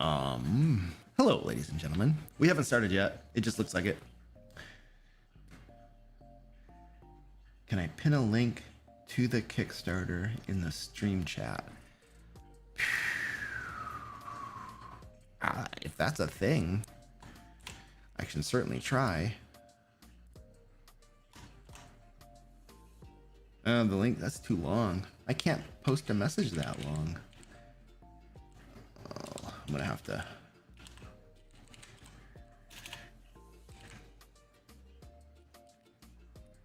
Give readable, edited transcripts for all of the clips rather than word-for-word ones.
Hello, ladies and gentlemen. We haven't started yet. It just looks like it. Can I pin a link to the Kickstarter in the stream chat? If that's a thing, I can certainly try. The link, that's too long. I can't post a message that long. Oh, I'm gonna have to.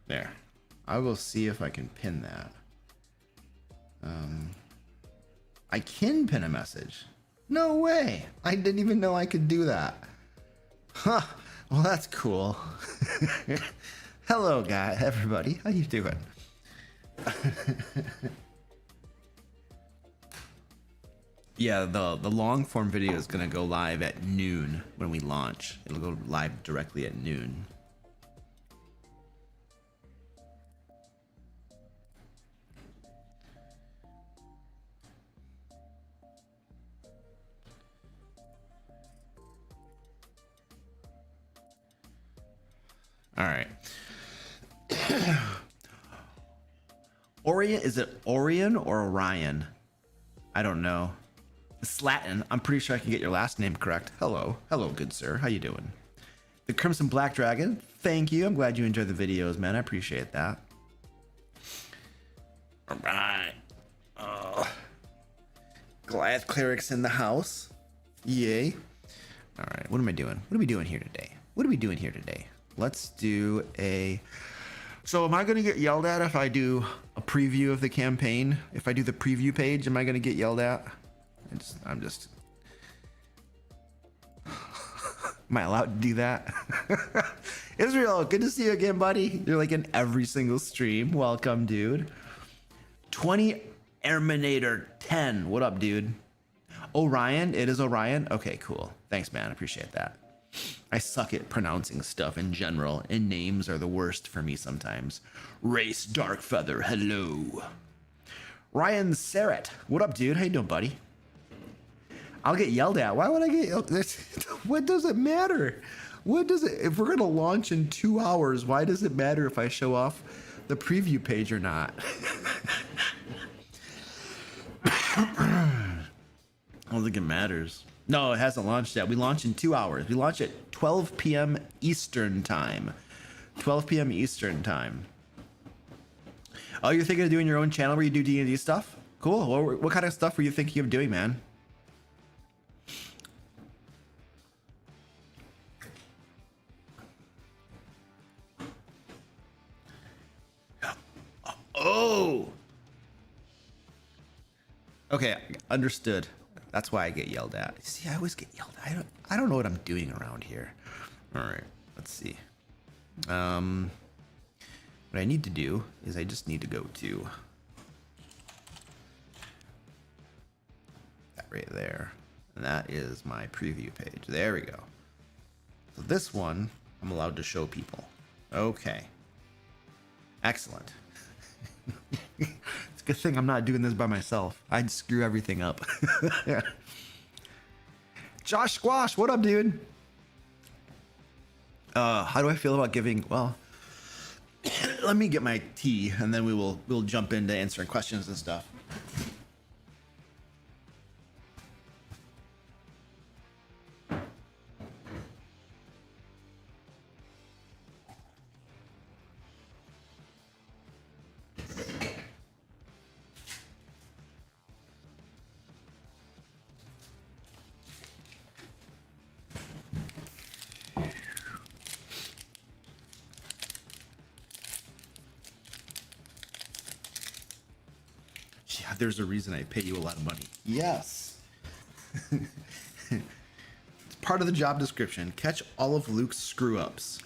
There. I will see if I can pin that. I can pin a message. No way. I didn't even know I could do that. Huh. Well, that's cool. Hello, guy, everybody. How you doing? Yeah, the long form video is gonna go live at noon when we launch. It'll go live directly at noon. All right. Orion, is it Orion or Orion? I don't know. Slatin, I'm pretty sure I can get your last name correct. Hello. Hello, good sir. How you doing? The Crimson Black Dragon, thank you. I'm glad you enjoyed the videos, man. I appreciate that. All right. Goliath Clerics in the house. Yay. All right, what am I doing? What are we doing here today? What are we doing here today? Let's do a... So am I going to get yelled at if I do a preview of the campaign? If I do the preview page, am I going to get yelled at? I'm just... Am I allowed to do that? Israel, good to see you again, buddy. You're like in every single stream. Welcome, dude. 20 Airminator 10. What up, dude? Orion? It is Orion? Okay, cool. Thanks, man. I appreciate that. I suck at pronouncing stuff in general, and names are the worst for me sometimes. Race Darkfeather, hello. Ryan Serret, what up, dude? How you doing, buddy? I'll get yelled at. Why would I get yelled at? What does it matter? What does it... If we're going to launch in 2 hours, why does it matter if I show off the preview page or not? I don't think it matters. No, it hasn't launched yet. We launch in 2 hours. We launch at 12 p.m. Eastern time. 12 p.m. Eastern time. Oh, you're thinking of doing your own channel where you do D&D stuff? Cool. What kind of stuff were you thinking of doing, man? Oh! Okay, understood. That's why I get yelled at. See, I always get yelled at. I don't know what I'm doing around here. All right, let's see. What I need to do is I just need to go to that right there. And that is my preview page. There we go. So this one, I'm allowed to show people. Okay. Excellent. It's a good thing I'm not doing this by myself. I'd screw everything up. Josh Squash, what up, dude? How do I feel about giving... Well, let me get my tea, and then we'll jump into answering questions and stuff. There's a reason I pay you a lot of money. Yes. It's part of the job description. Catch all of Luke's screw-ups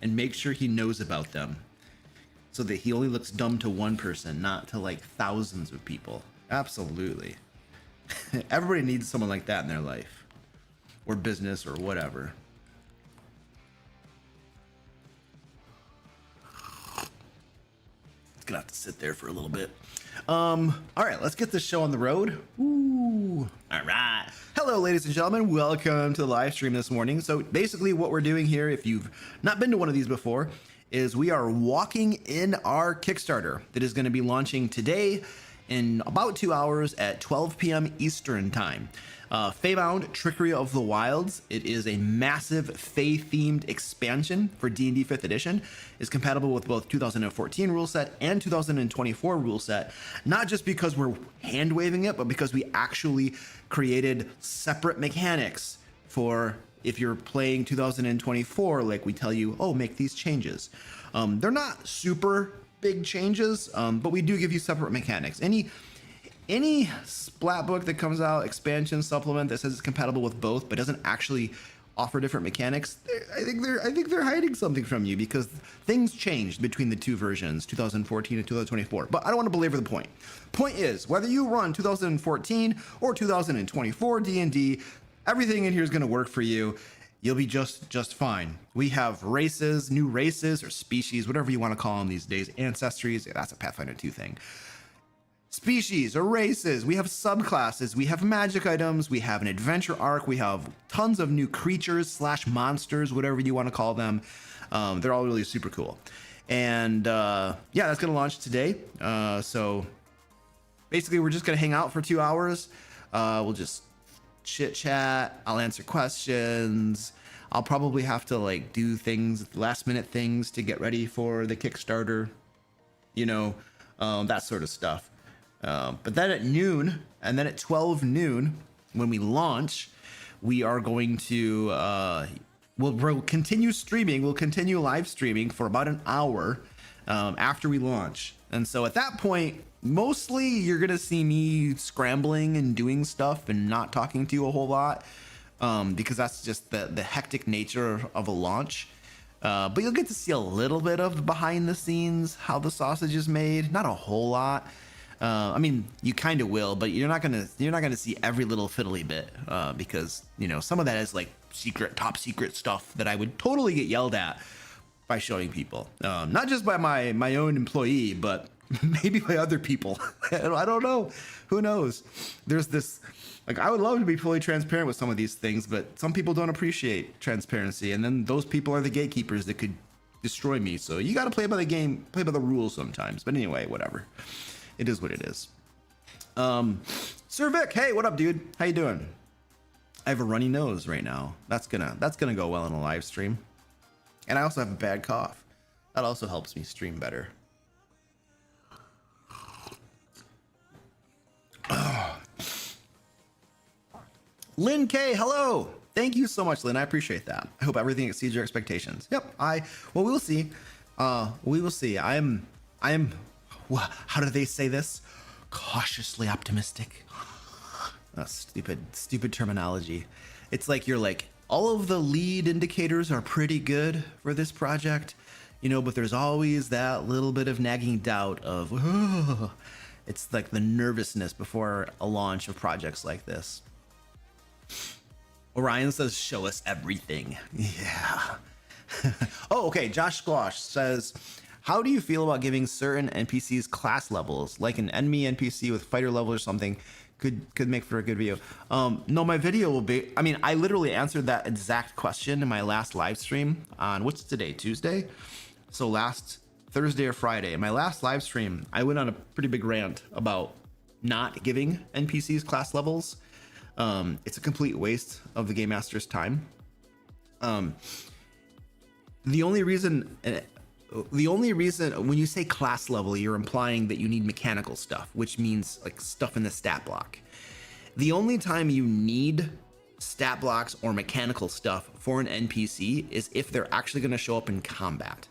and make sure he knows about them so that he only looks dumb to one person, not to like thousands of people. Absolutely. Everybody needs someone like that in their life or business or whatever. It's gonna have to sit there for a little bit. All right, let's get this show on the road. Ooh. All right. Hello, ladies and gentlemen. Welcome to the live stream this morning. So basically what we're doing here, if you've not been to one of these before, is we are walking in our Kickstarter that is going to be launching today in about 2 hours at 12 p.m. Eastern time. Feybound, Trickery of the Wilds. It is a massive Fey-themed expansion for D&D 5th edition. It's compatible with both 2014 rule set and 2024 rule set, not just because we're hand-waving it, but because we actually created separate mechanics for if you're playing 2024, like we tell you, oh, make these changes. They're not super big changes, but we do give you separate mechanics. Any splat book that comes out, expansion, supplement that says it's compatible with both, but doesn't actually offer different mechanics, I think they're hiding something from you, because things changed between the two versions, 2014 and 2024. But I don't want to belabor the point. Point is, whether you run 2014 or 2024 D&D, everything in here is going to work for you. You'll be just fine. We have races, new races or species, whatever you want to call them these days. Ancestries, that's a Pathfinder 2 thing. Species or races, we have subclasses, we have magic items, we have an adventure arc, we have tons of new creatures / monsters, whatever you want to call them. They're all really super cool. And yeah, that's going to launch today. So basically we're just going to hang out for 2 hours. We'll just chit chat. I'll answer questions. I'll probably have to like do things, last minute things to get ready for the Kickstarter, you know, that sort of stuff. But then at noon, and then at 12 noon, when we launch, we are going to, we'll continue streaming. We'll continue live streaming for about an hour after we launch. And so at that point, mostly you're going to see me scrambling and doing stuff and not talking to you a whole lot, because that's just the hectic nature of a launch. But you'll get to see a little bit of the behind the scenes, how the sausage is made. Not a whole lot. I mean, you kind of will, but you're not gonna see every little fiddly bit, because you know some of that is like top secret stuff that I would totally get yelled at by showing people, not just by my own employee, but maybe by other people. I don't know. Who knows? There's this, like, I would love to be fully transparent with some of these things, but some people don't appreciate transparency, and then those people are the gatekeepers that could destroy me. So you got to play by the game, play by the rules sometimes. But anyway, whatever. It is what it is. Sir Vic, hey, what up, dude? How you doing? I have a runny nose right now. That's gonna go well in a live stream. And I also have a bad cough. That also helps me stream better. Lynn K, hello. Thank you so much, Lynn. I appreciate that. I hope everything exceeds your expectations. Yep. Well, we will see. We will see. I am. How do they say this? Cautiously optimistic. That's stupid terminology. It's like you're like, all of the lead indicators are pretty good for this project, you know, but there's always that little bit of nagging doubt of, oh. It's like the nervousness before a launch of projects like this. Orion says, show us everything. Yeah. Oh, okay. Josh Squash says, how do you feel about giving certain NPCs class levels, like an enemy NPC with fighter level or something could make for a good video? No, my video will be, I mean, I literally answered that exact question in my last live stream on, what's today, Tuesday? So last Thursday or Friday, in my last live stream, I went on a pretty big rant about not giving NPCs class levels. It's a complete waste of the game master's time. The only reason when you say class level, you're implying that you need mechanical stuff, which means like stuff in the stat block. The only time you need stat blocks or mechanical stuff for an NPC is if they're actually going to show up in combat.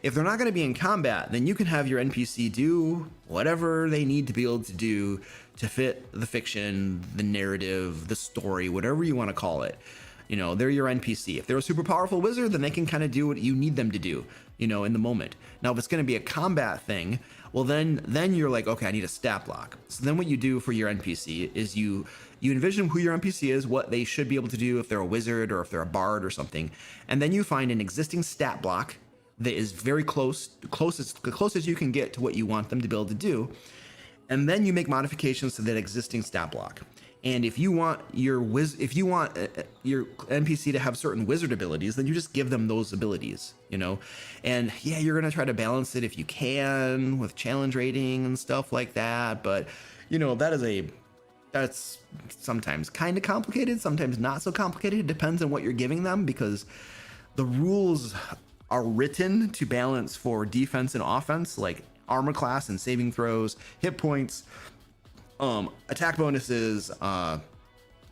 If they're not going to be in combat, then you can have your NPC do whatever they need to be able to do to fit the fiction, the narrative, the story, whatever you want to call it. You know, they're your NPC. If they're a super powerful wizard, then they can kind of do what you need them to do, you know, in the moment. Now, if it's going to be a combat thing, well, then you're like, okay, I need a stat block. So then what you do for your NPC is you envision who your NPC is, what they should be able to do if they're a wizard or if they're a bard or something. And then you find an existing stat block that is very close as you can get to what you want them to be able to do. And then you make modifications to that existing stat block. And if you want your your NPC to have certain wizard abilities, then you just give them those abilities, you know. And yeah, you're gonna try to balance it if you can with challenge rating and stuff like that. But you know, that's sometimes kind of complicated, sometimes not so complicated. It depends on what you're giving them, because the rules are written to balance for defense and offense, like armor class and saving throws, hit points, attack bonuses,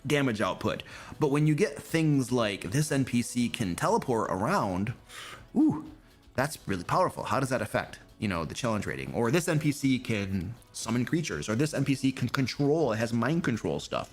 damage output. But when you get things like this NPC can teleport around, ooh, that's really powerful. How does that affect, you know, the challenge rating? Or this NPC can summon creatures, or this NPC can control, it has mind control stuff.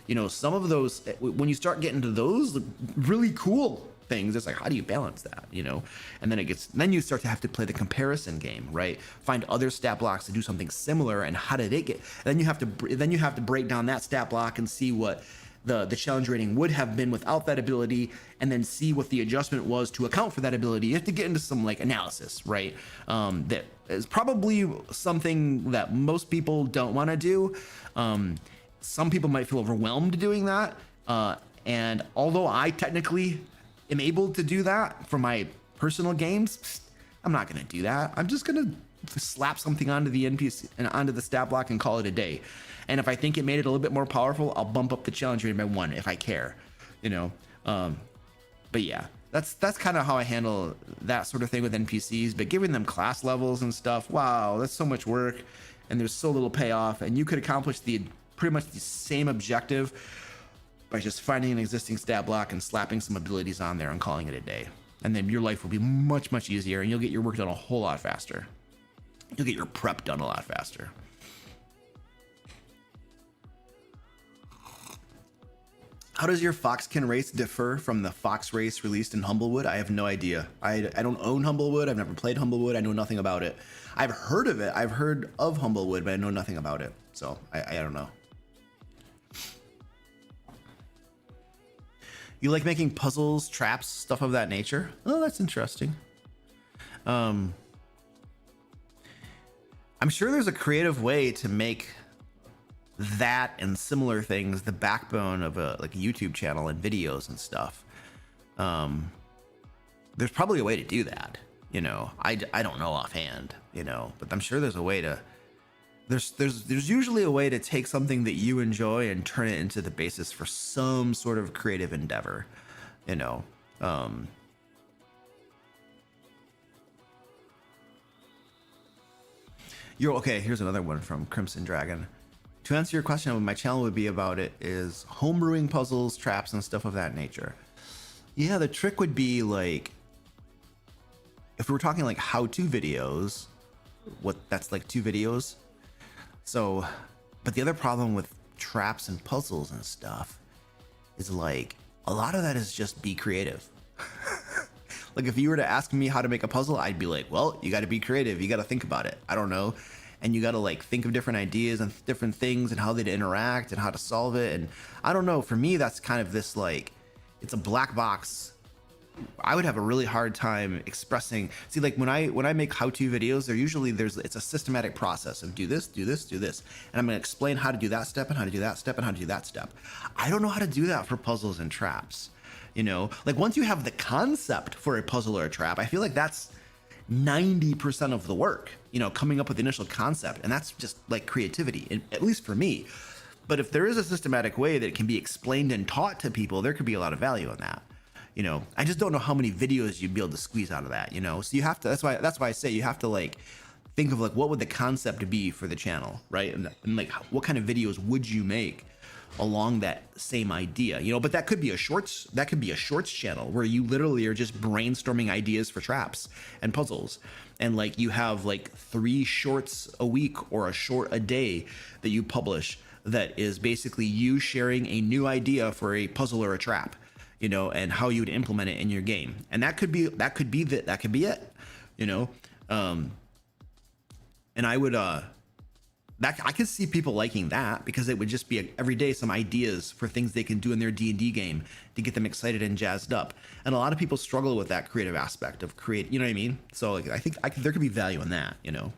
You know, some of those, when you start getting to those really cool things, it's like, how do you balance that, you know? And then you start to have to play the comparison game, right? Find other stat blocks to do something similar, and how did it get? Then you have to break down that stat block and see what the challenge rating would have been without that ability, and then see what the adjustment was to account for that ability. You have to get into some like analysis, right? That is probably something that most people don't want to do. Some people might feel overwhelmed doing that. And although I technically am able to do that for my personal games, I'm not going to do that. I'm just going to slap something onto the NPC and onto the stat block and call it a day. And if I think it made it a little bit more powerful, I'll bump up the challenge rating by 1 if I care, you know. But yeah, that's kind of how I handle that sort of thing with NPCs. But giving them class levels and stuff, wow, that's so much work, and there's so little payoff, and you could accomplish pretty much the same objective by just finding an existing stat block and slapping some abilities on there and calling it a day. And then your life will be much, much easier, and you'll get your work done a whole lot faster. You'll get your prep done a lot faster. How does your Foxkin race differ from the Fox race released in Humblewood? I have no idea. I don't own Humblewood. I've never played Humblewood. I know nothing about it. I've heard of it. I've heard of Humblewood, but I know nothing about it. So I don't know. You like making puzzles, traps, stuff of that nature? Oh, that's interesting. I'm sure there's a creative way to make that and similar things the backbone of a YouTube channel and videos and stuff. There's probably a way to do that, you know. I don't know offhand, you know, but I'm sure there's a way to. There's usually a way to take something that you enjoy and turn it into the basis for some sort of creative endeavor, you know. Okay, here's another one from Crimson Dragon. To answer your question, what my channel would be about it is homebrewing puzzles, traps, and stuff of that nature. Yeah, the trick would be like, if we were talking like how-to videos, that's like 2 videos. So, but the other problem with traps and puzzles and stuff is like, a lot of that is just be creative. Like if you were to ask me how to make a puzzle, I'd be like, well, you got to be creative. You got to think about it. I don't know. And you got to like think of different ideas and different things and how they'd interact and how to solve it. And I don't know, for me, that's kind of this like, it's a black box. I would have a really hard time expressing. See, like when I make how-to videos, it's a systematic process of do this, do this, do this. And I'm going to explain how to do that step and how to do that step and how to do that step. I don't know how to do that for puzzles and traps. You know, like once you have the concept for a puzzle or a trap, I feel like that's 90% of the work, you know, coming up with the initial concept. And that's just like creativity, at least for me. But if there is a systematic way that it can be explained and taught to people, there could be a lot of value in that. You know, I just don't know how many videos you'd be able to squeeze out of that, you know? So you have to, that's why I say you have to like think of like, what would the concept be for the channel, right? And like, what kind of videos would you make along that same idea, you know? But that could be a shorts channel where you literally are just brainstorming ideas for traps and puzzles. And like you have like 3 shorts a week or a short a day that you publish that is basically you sharing a new idea for a puzzle or a trap, you know, and how you would implement it in your game. And that could be it, you know? And I would, I could see people liking that because it would just be every day some ideas for things they can do in their D&D game to get them excited and jazzed up. And a lot of people struggle with that creative aspect of you know what I mean? So like, I think there could be value in that, you know?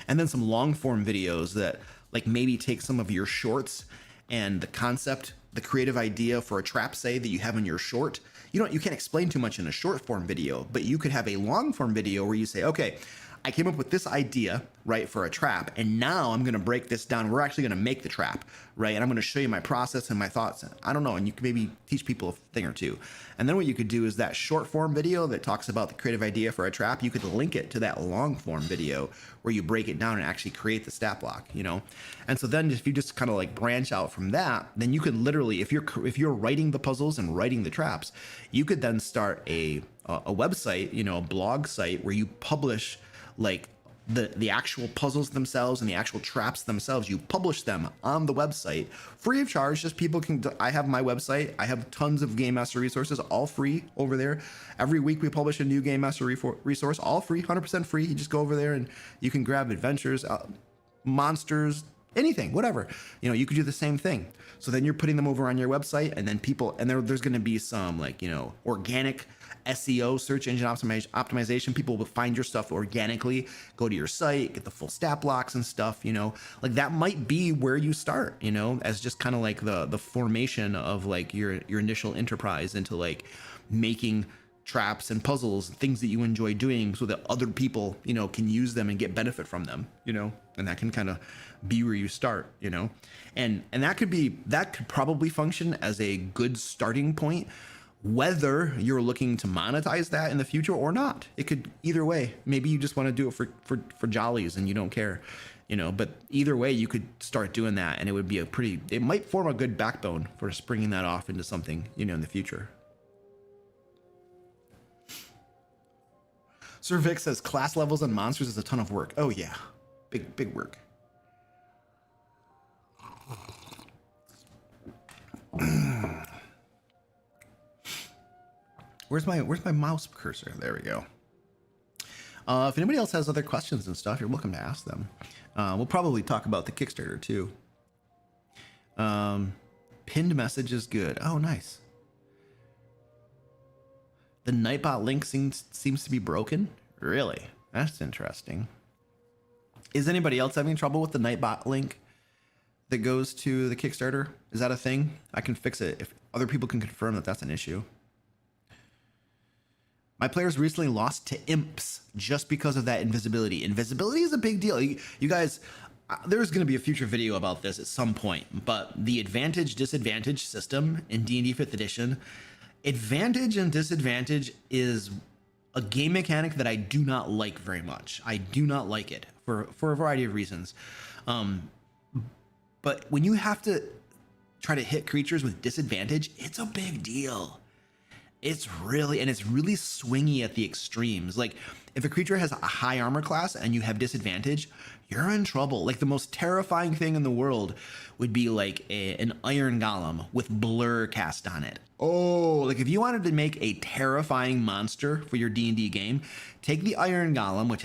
And then some long form videos that like maybe take some of your shorts and the concept, the creative idea for a trap, say, that you have in your short, you can't explain too much in a short form video, but you could have a long form video where you say, okay, I came up with this idea, right, for a trap, and now I'm going to break this down. We're actually going to make the trap, right? And I'm going to show you my process and my thoughts. I don't know. And you can maybe teach people a thing or two. And then what you could do is that short form video that talks about the creative idea for a trap, you could link it to that long form video where you break it down and actually create the stat block, And so then if you just kind of like branch out from that, then you could literally, if you're writing the puzzles and writing the traps, you could then start a website, a blog site where you publish like the actual puzzles themselves and the actual traps themselves. You publish them on the website free of charge. Just people can, I have my website. I have tons of Game Master resources, all free over there. Every week we publish a new Game Master resource, all free, 100% free. You just go over there and you can grab adventures, monsters, anything, whatever. You could do the same thing. So then you're putting them over on your website, and then there's going to be some like, organic SEO, search engine optimization. People will find your stuff organically, go to your site, get the full stat blocks and stuff, like that might be where you start, as just kind of like the formation of like your initial enterprise into like making traps and puzzles, things that you enjoy doing so that other people, can use them and get benefit from them, and that can kind of be where you start, and that could probably function as a good starting point, whether you're looking to monetize that in the future or not. It could either way. Maybe you just want to do it for jollies and you don't care, but either way you could start doing that, and it would be it might form a good backbone for springing that off into something, in the future. Sir Vic says class levels and monsters is a ton of work. Oh yeah, big work. Where's my mouse cursor? There we go. If anybody else has other questions and stuff, you're welcome to ask them. We'll probably talk about the Kickstarter too. Pinned message is good. Oh, nice. The Nightbot link seems to be broken. Really? That's interesting. Is anybody else having trouble with the Nightbot link that goes to the Kickstarter? Is that a thing? I can fix it if other people can confirm that that's an issue. My players recently lost to imps just because of that invisibility. Invisibility is a big deal. You guys, there's going to be a future video about this at some point, but the advantage-disadvantage system in D&D 5th edition, advantage and disadvantage is a game mechanic that I do not like very much. I do not like it for a variety of reasons. But when you have to try to hit creatures with disadvantage, it's a big deal. It's really swingy at the extremes. Like if a creature has a high armor class and you have disadvantage, you're in trouble. Like the most terrifying thing in the world would be like an iron golem with blur cast on it. Oh, like if you wanted to make a terrifying monster for your D&D game, take the iron golem, which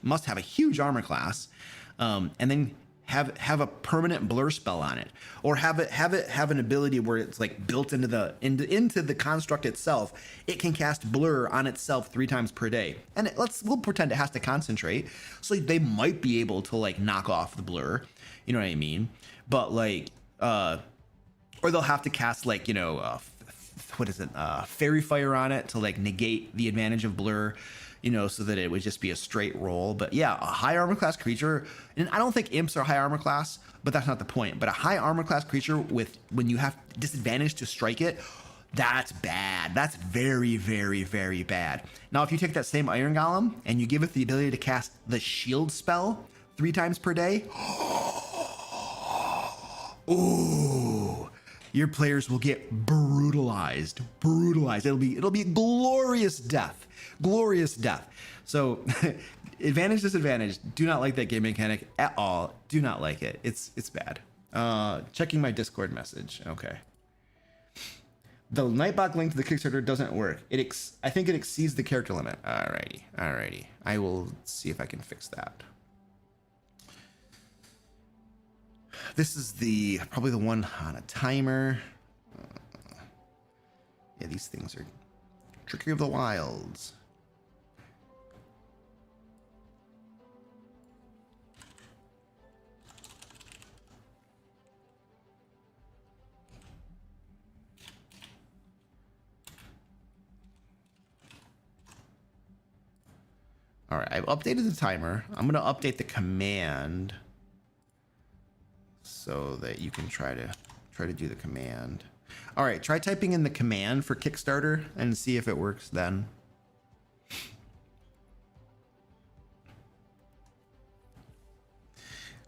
must have a huge armor class, and then have a permanent blur spell on it, or have an ability where it's like built into the construct itself. It can cast blur on itself 3 times per day, and we'll pretend it has to concentrate, so they might be able to like knock off the blur, you know what I mean? But like, or they'll have to cast like fairy fire on it to like negate the advantage of blur, so that it would just be a straight roll. But yeah, a high armor class creature, and I don't think imps are high armor class, but that's not the point. But a high armor class creature when you have disadvantage to strike it, that's bad. That's very, very, very bad. Now, if you take that same iron golem and you give it the ability to cast the shield spell 3 times per day, ooh, your players will get brutalized. It'll be glorious death. So advantage, disadvantage. Do not like that game mechanic at all. Do not like it. It's bad. Checking my Discord message. Okay. The Nightbot link to the Kickstarter doesn't work. I think it exceeds the character limit. Alrighty. I will see if I can fix that. This is probably the one on a timer. Yeah, these things are Trickery of the Wilds. All right, I've updated the timer. I'm gonna update the command so that you can try to do the command. All right, try typing in the command for Kickstarter and see if it works then.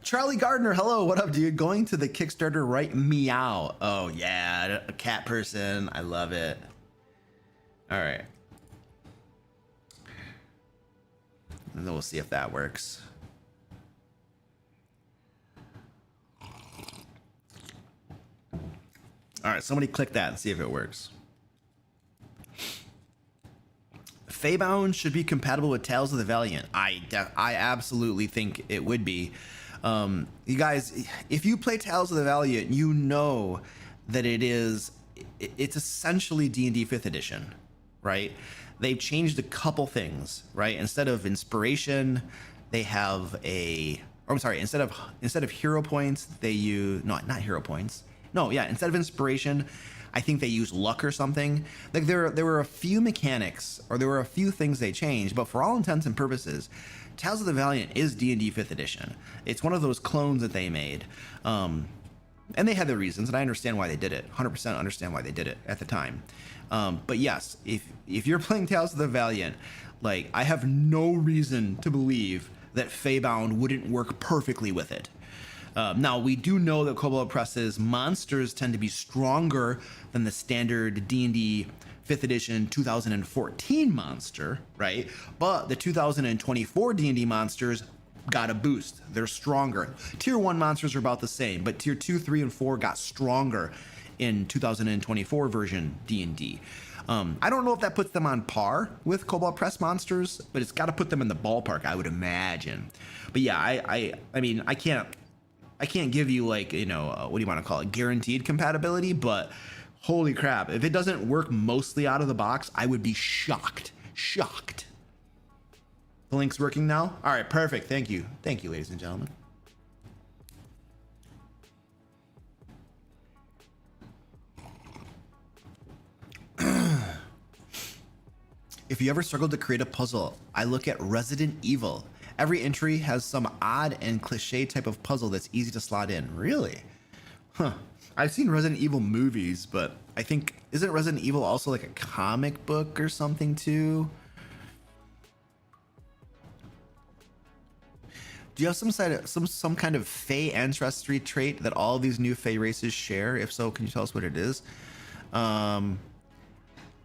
Charlie Gardner, hello, what up, dude? Going to the Kickstarter, right? Meow. Oh, yeah, a cat person. I love it. All right. And then we'll see if that works. All right, somebody click that and see if it works. Feybound should be compatible with Tales of the Valiant. I absolutely think it would be. You guys, if you play Tales of the Valiant, you know that it's essentially D&D 5th edition, right? They've changed a couple things, right? Instead of inspiration, they have instead of hero points, they use, no, not hero points. No, yeah, instead of inspiration, I think they use luck or something. Like there were a few mechanics, or there were a few things they changed, but for all intents and purposes, Tales of the Valiant is D&D 5th edition. It's one of those clones that they made. And they had their reasons, and I understand why they did it. 100% understand why they did it at the time. But yes, if you're playing Tales of the Valiant, like, I have no reason to believe that Feybound wouldn't work perfectly with it. Now, we do know that Kobold Press's monsters tend to be stronger than the standard D&D 5th edition 2014 monster, right? But the 2024 D&D monsters got a boost. They're stronger. Tier 1 monsters are about the same, but Tier 2, 3, and 4 got stronger in 2024 version D&D. I don't know if that puts them on par with Kobold Press monsters, but it's got to put them in the ballpark, I would imagine. But yeah, I mean, I can't give you, like, you know, what do you want to call it, guaranteed compatibility, but holy crap, if it doesn't work mostly out of the box, I would be shocked. The link's working now? All right, perfect. Thank you, ladies and gentlemen. If you ever struggled to create a puzzle, I look at Resident Evil. Every entry has some odd and cliche type of puzzle that's easy to slot in. Really? Huh. I've seen Resident Evil movies, but I think, isn't Resident Evil also like a comic book or something too? Do you have some kind of Fey ancestry trait that all of these new Fey races share? If so, can you tell us what it is?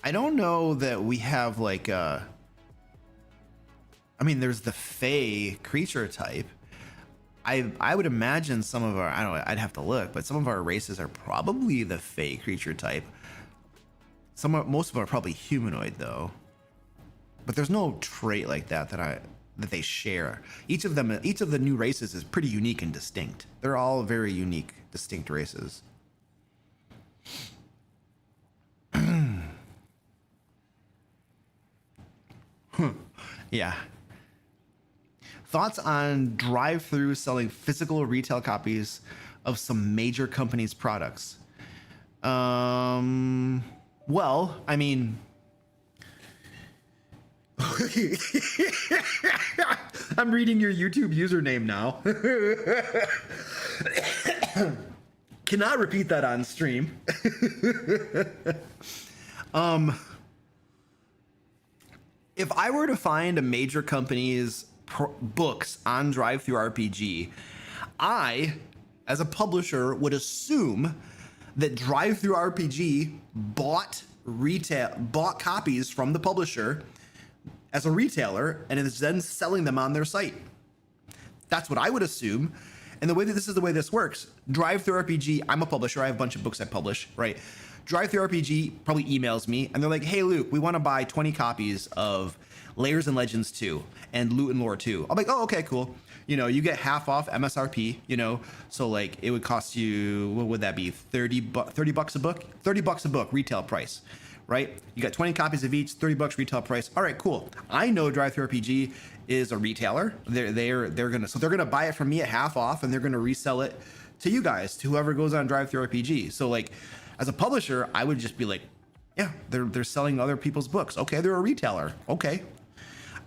I don't know that we have like I mean, there's the Fey creature type. I would imagine some of our, I don't know, I'd have to look, but some of our races are probably the Fey creature type. Most of them are probably humanoid though. But there's no trait like that that they share. Each of the new races is pretty unique and distinct. They're all very unique, distinct races. Yeah. Thoughts on drive-through selling physical retail copies of some major companies' products? Well, I mean, I'm reading your YouTube username now. Cannot repeat that on stream. If I were to find a major company's books on DriveThruRPG, I, as a publisher, would assume that DriveThruRPG bought copies from the publisher as a retailer and is then selling them on their site. That's what I would assume. And this is the way this works. DriveThruRPG, I'm a publisher. I have a bunch of books I publish, right? DriveThruRPG probably emails me and they're like, hey, Luke, we want to buy 20 copies of Layers and Legends 2 and Loot and Lore 2. I'm like, oh, okay, cool. You know, you get half off MSRP, you know, so like it would cost you, what would that be? 30 bucks a book? 30 bucks a book, retail price, right? You got 20 copies of each, 30 bucks retail price. All right, cool. I know DriveThruRPG is a retailer. They're gonna buy it from me at half off and they're gonna resell it to you guys, to whoever goes on DriveThruRPG. So like, as a publisher, I would just be like, yeah, they're selling other people's books. Okay, they're a retailer. Okay.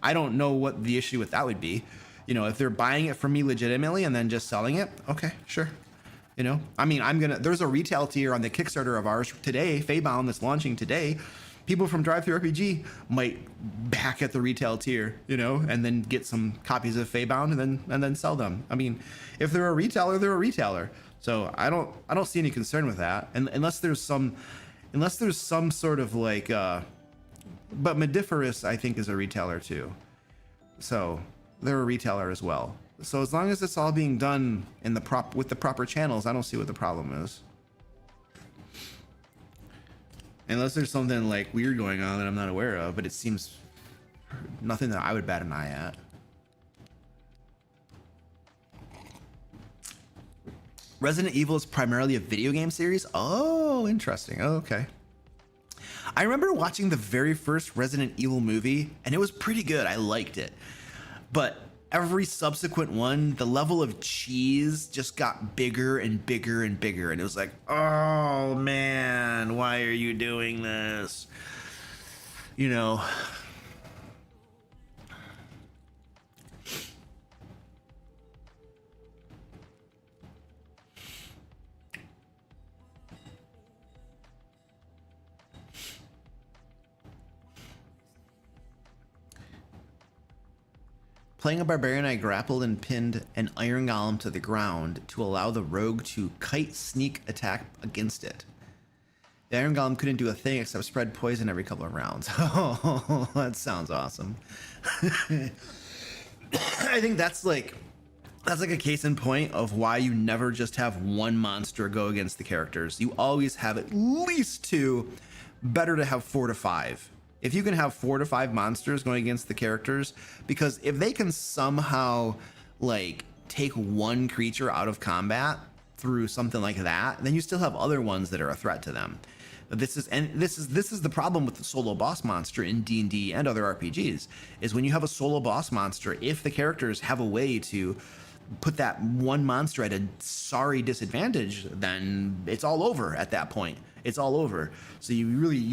I don't know what the issue with that would be. You know, if they're buying it from me legitimately and then just selling it, okay, sure. You know, I mean, there's a retail tier on the Kickstarter of ours today, Feybound, that's launching today. People from Drive-Thru RPG might back at the retail tier, you know, and then get some copies of Feybound and then sell them. I mean, if they're a retailer, they're a retailer. So I don't see any concern with that, and unless there's some sort of like, but Modiferous I think is a retailer too, so they're a retailer as well. So as long as it's all being done in with the proper channels, I don't see what the problem is. Unless there's something like weird going on that I'm not aware of, but it seems nothing that I would bat an eye at. Resident Evil is primarily a video game series? Oh, interesting. Oh, okay. I remember watching the very first Resident Evil movie, and it was pretty good. I liked it. But every subsequent one, the level of cheese just got bigger and bigger and bigger. And it was like, oh, man, why are you doing this? You know... Playing a barbarian, I grappled and pinned an iron golem to the ground to allow the rogue to kite sneak attack against it. The iron golem couldn't do a thing except spread poison every couple of rounds. Oh, that sounds awesome. I think that's like a case in point of why you never just have one monster go against the characters. You always have at least two. Better to have 4 to 5. If you can have 4 to 5 monsters going against the characters, because if they can somehow like take one creature out of combat through something like that, then you still have other ones that are a threat to them. But this is the problem with the solo boss monster in D&D and other RPGs, is when you have a solo boss monster, if the characters have a way to put that one monster at a sorry disadvantage, then it's all over at that point. It's all over. So you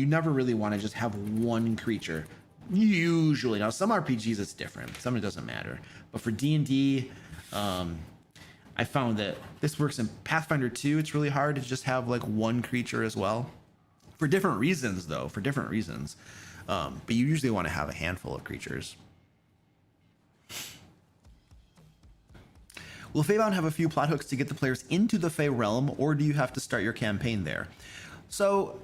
never really want to just have one creature. Usually, now some RPGs it's different. Some it doesn't matter. But for D&D, I found that this works in Pathfinder 2. It's really hard to just have like one creature as well. For different reasons, though. For different reasons. But you usually want to have a handful of creatures. Will Feybound have a few plot hooks to get the players into the Fey realm, or do you have to start your campaign there? So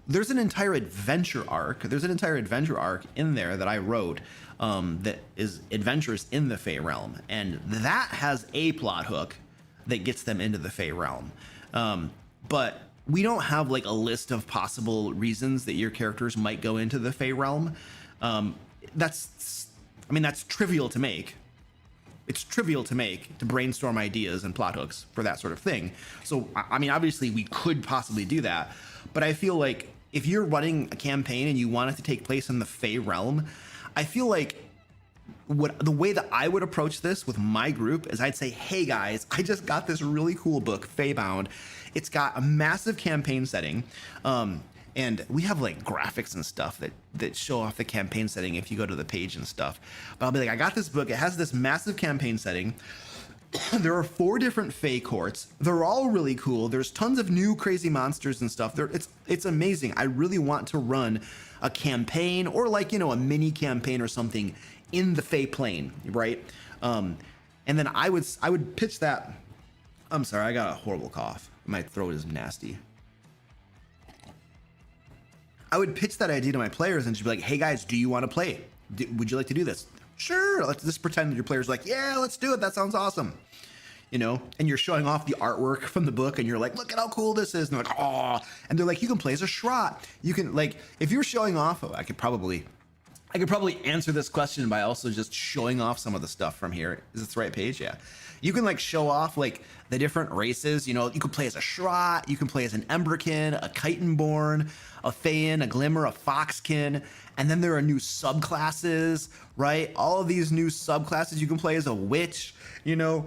there's an entire adventure arc. There's an entire adventure arc in there that I wrote that is adventures in the Fey realm, and that has a plot hook that gets them into the Fey realm. But we don't have like a list of possible reasons that your characters might go into the Fey realm. That's trivial to make. It's trivial to brainstorm ideas and plot hooks for that sort of thing. So, I mean, obviously we could possibly do that, but I feel like if you're running a campaign and you want it to take place in the Fey realm, I feel like the way that I would approach this with my group is I'd say, hey guys, I just got this really cool book, Feybound. It's got a massive campaign setting. And we have like graphics and stuff that show off the campaign setting if you go to the page and stuff. But I'll be like, I got this book. It has this massive campaign setting. There are 4 different Fey courts. They're all really cool. There's tons of new crazy monsters and stuff. It's amazing. I really want to run a campaign, or like, you know, a mini campaign or something in the Fey plane, right? And then I would pitch that. I'm sorry, I got a horrible cough. My throat is nasty. I would pitch that idea to my players and just be like, hey guys, do you want to play? Would you like to do this? Sure, let's just pretend that your player's like, yeah, let's do it. That sounds awesome. You know, and you're showing off the artwork from the book and you're like, look at how cool this is. And they're like, oh, and they're like, you can play as a Shrot. You can, like, if you're showing off, I could probably answer this question by also just showing off some of the stuff from here. Is this the right page? Yeah. You can like show off like the different races. You know, you can play as a Shrot, you can play as an Emberkin, a Chitinborn, a Feyen, a Glimmer, a Foxkin, and then there are new subclasses, right? All of these new subclasses. You can play as a Witch, you know.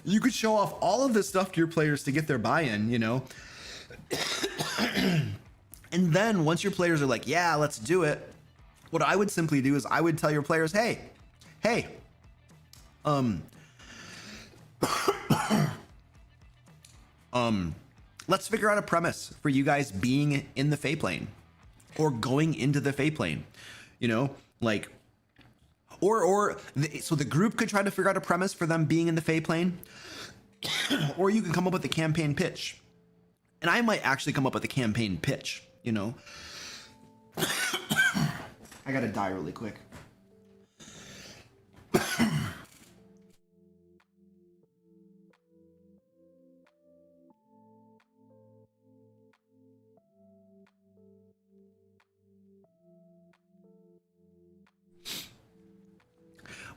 You could show off all of this stuff to your players to get their buy-in, you know. And then once your players are like, yeah, let's do it, What I would simply do is I would tell your players, hey, um, let's figure out a premise for you guys being in the Fey plane or going into the Fey plane, you know, like, so the group could try to figure out a premise for them being in the Fey plane, or you can come up with a campaign pitch. And I might actually come up with a campaign pitch, you know. I gotta die really quick.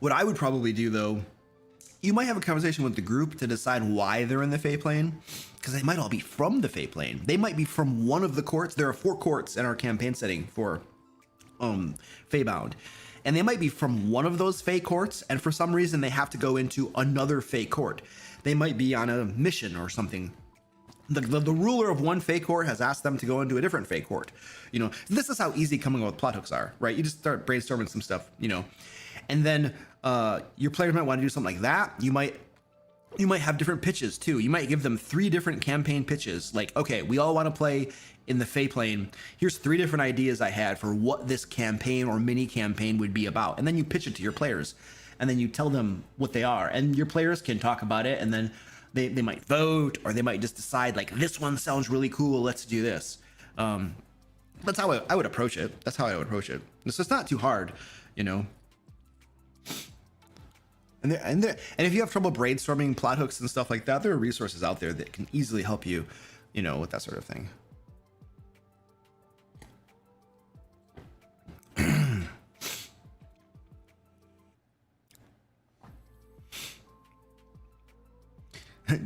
What I would probably do, though, you might have a conversation with the group to decide why they're in the Fey plane, because they might all be from the Fey plane. They might be from one of the courts. There are 4 courts in our campaign setting for Feybound, and they might be from one of those Fey courts, and for some reason they have to go into another Fey court. They might be on a mission or something. The ruler of one Fey court has asked them to go into a different Fey court. You know, this is how easy coming up with plot hooks are, right? You just start brainstorming some stuff, you know, and then your players might want to do something like that. You might have different pitches too. You might give them 3 different campaign pitches. Like, okay, we all want to play in the Fey plane. Here's 3 different ideas I had for what this campaign or mini campaign would be about. And then you pitch it to your players, and then you tell them what they are. And your players can talk about it, and then they might vote, or they might just decide, like, this one sounds really cool, let's do this. That's how I would approach it. That's how I would approach it. So it's not too hard, you know. And if you have trouble brainstorming plot hooks and stuff like that, there are resources out there that can easily help you, you know, with that sort of thing.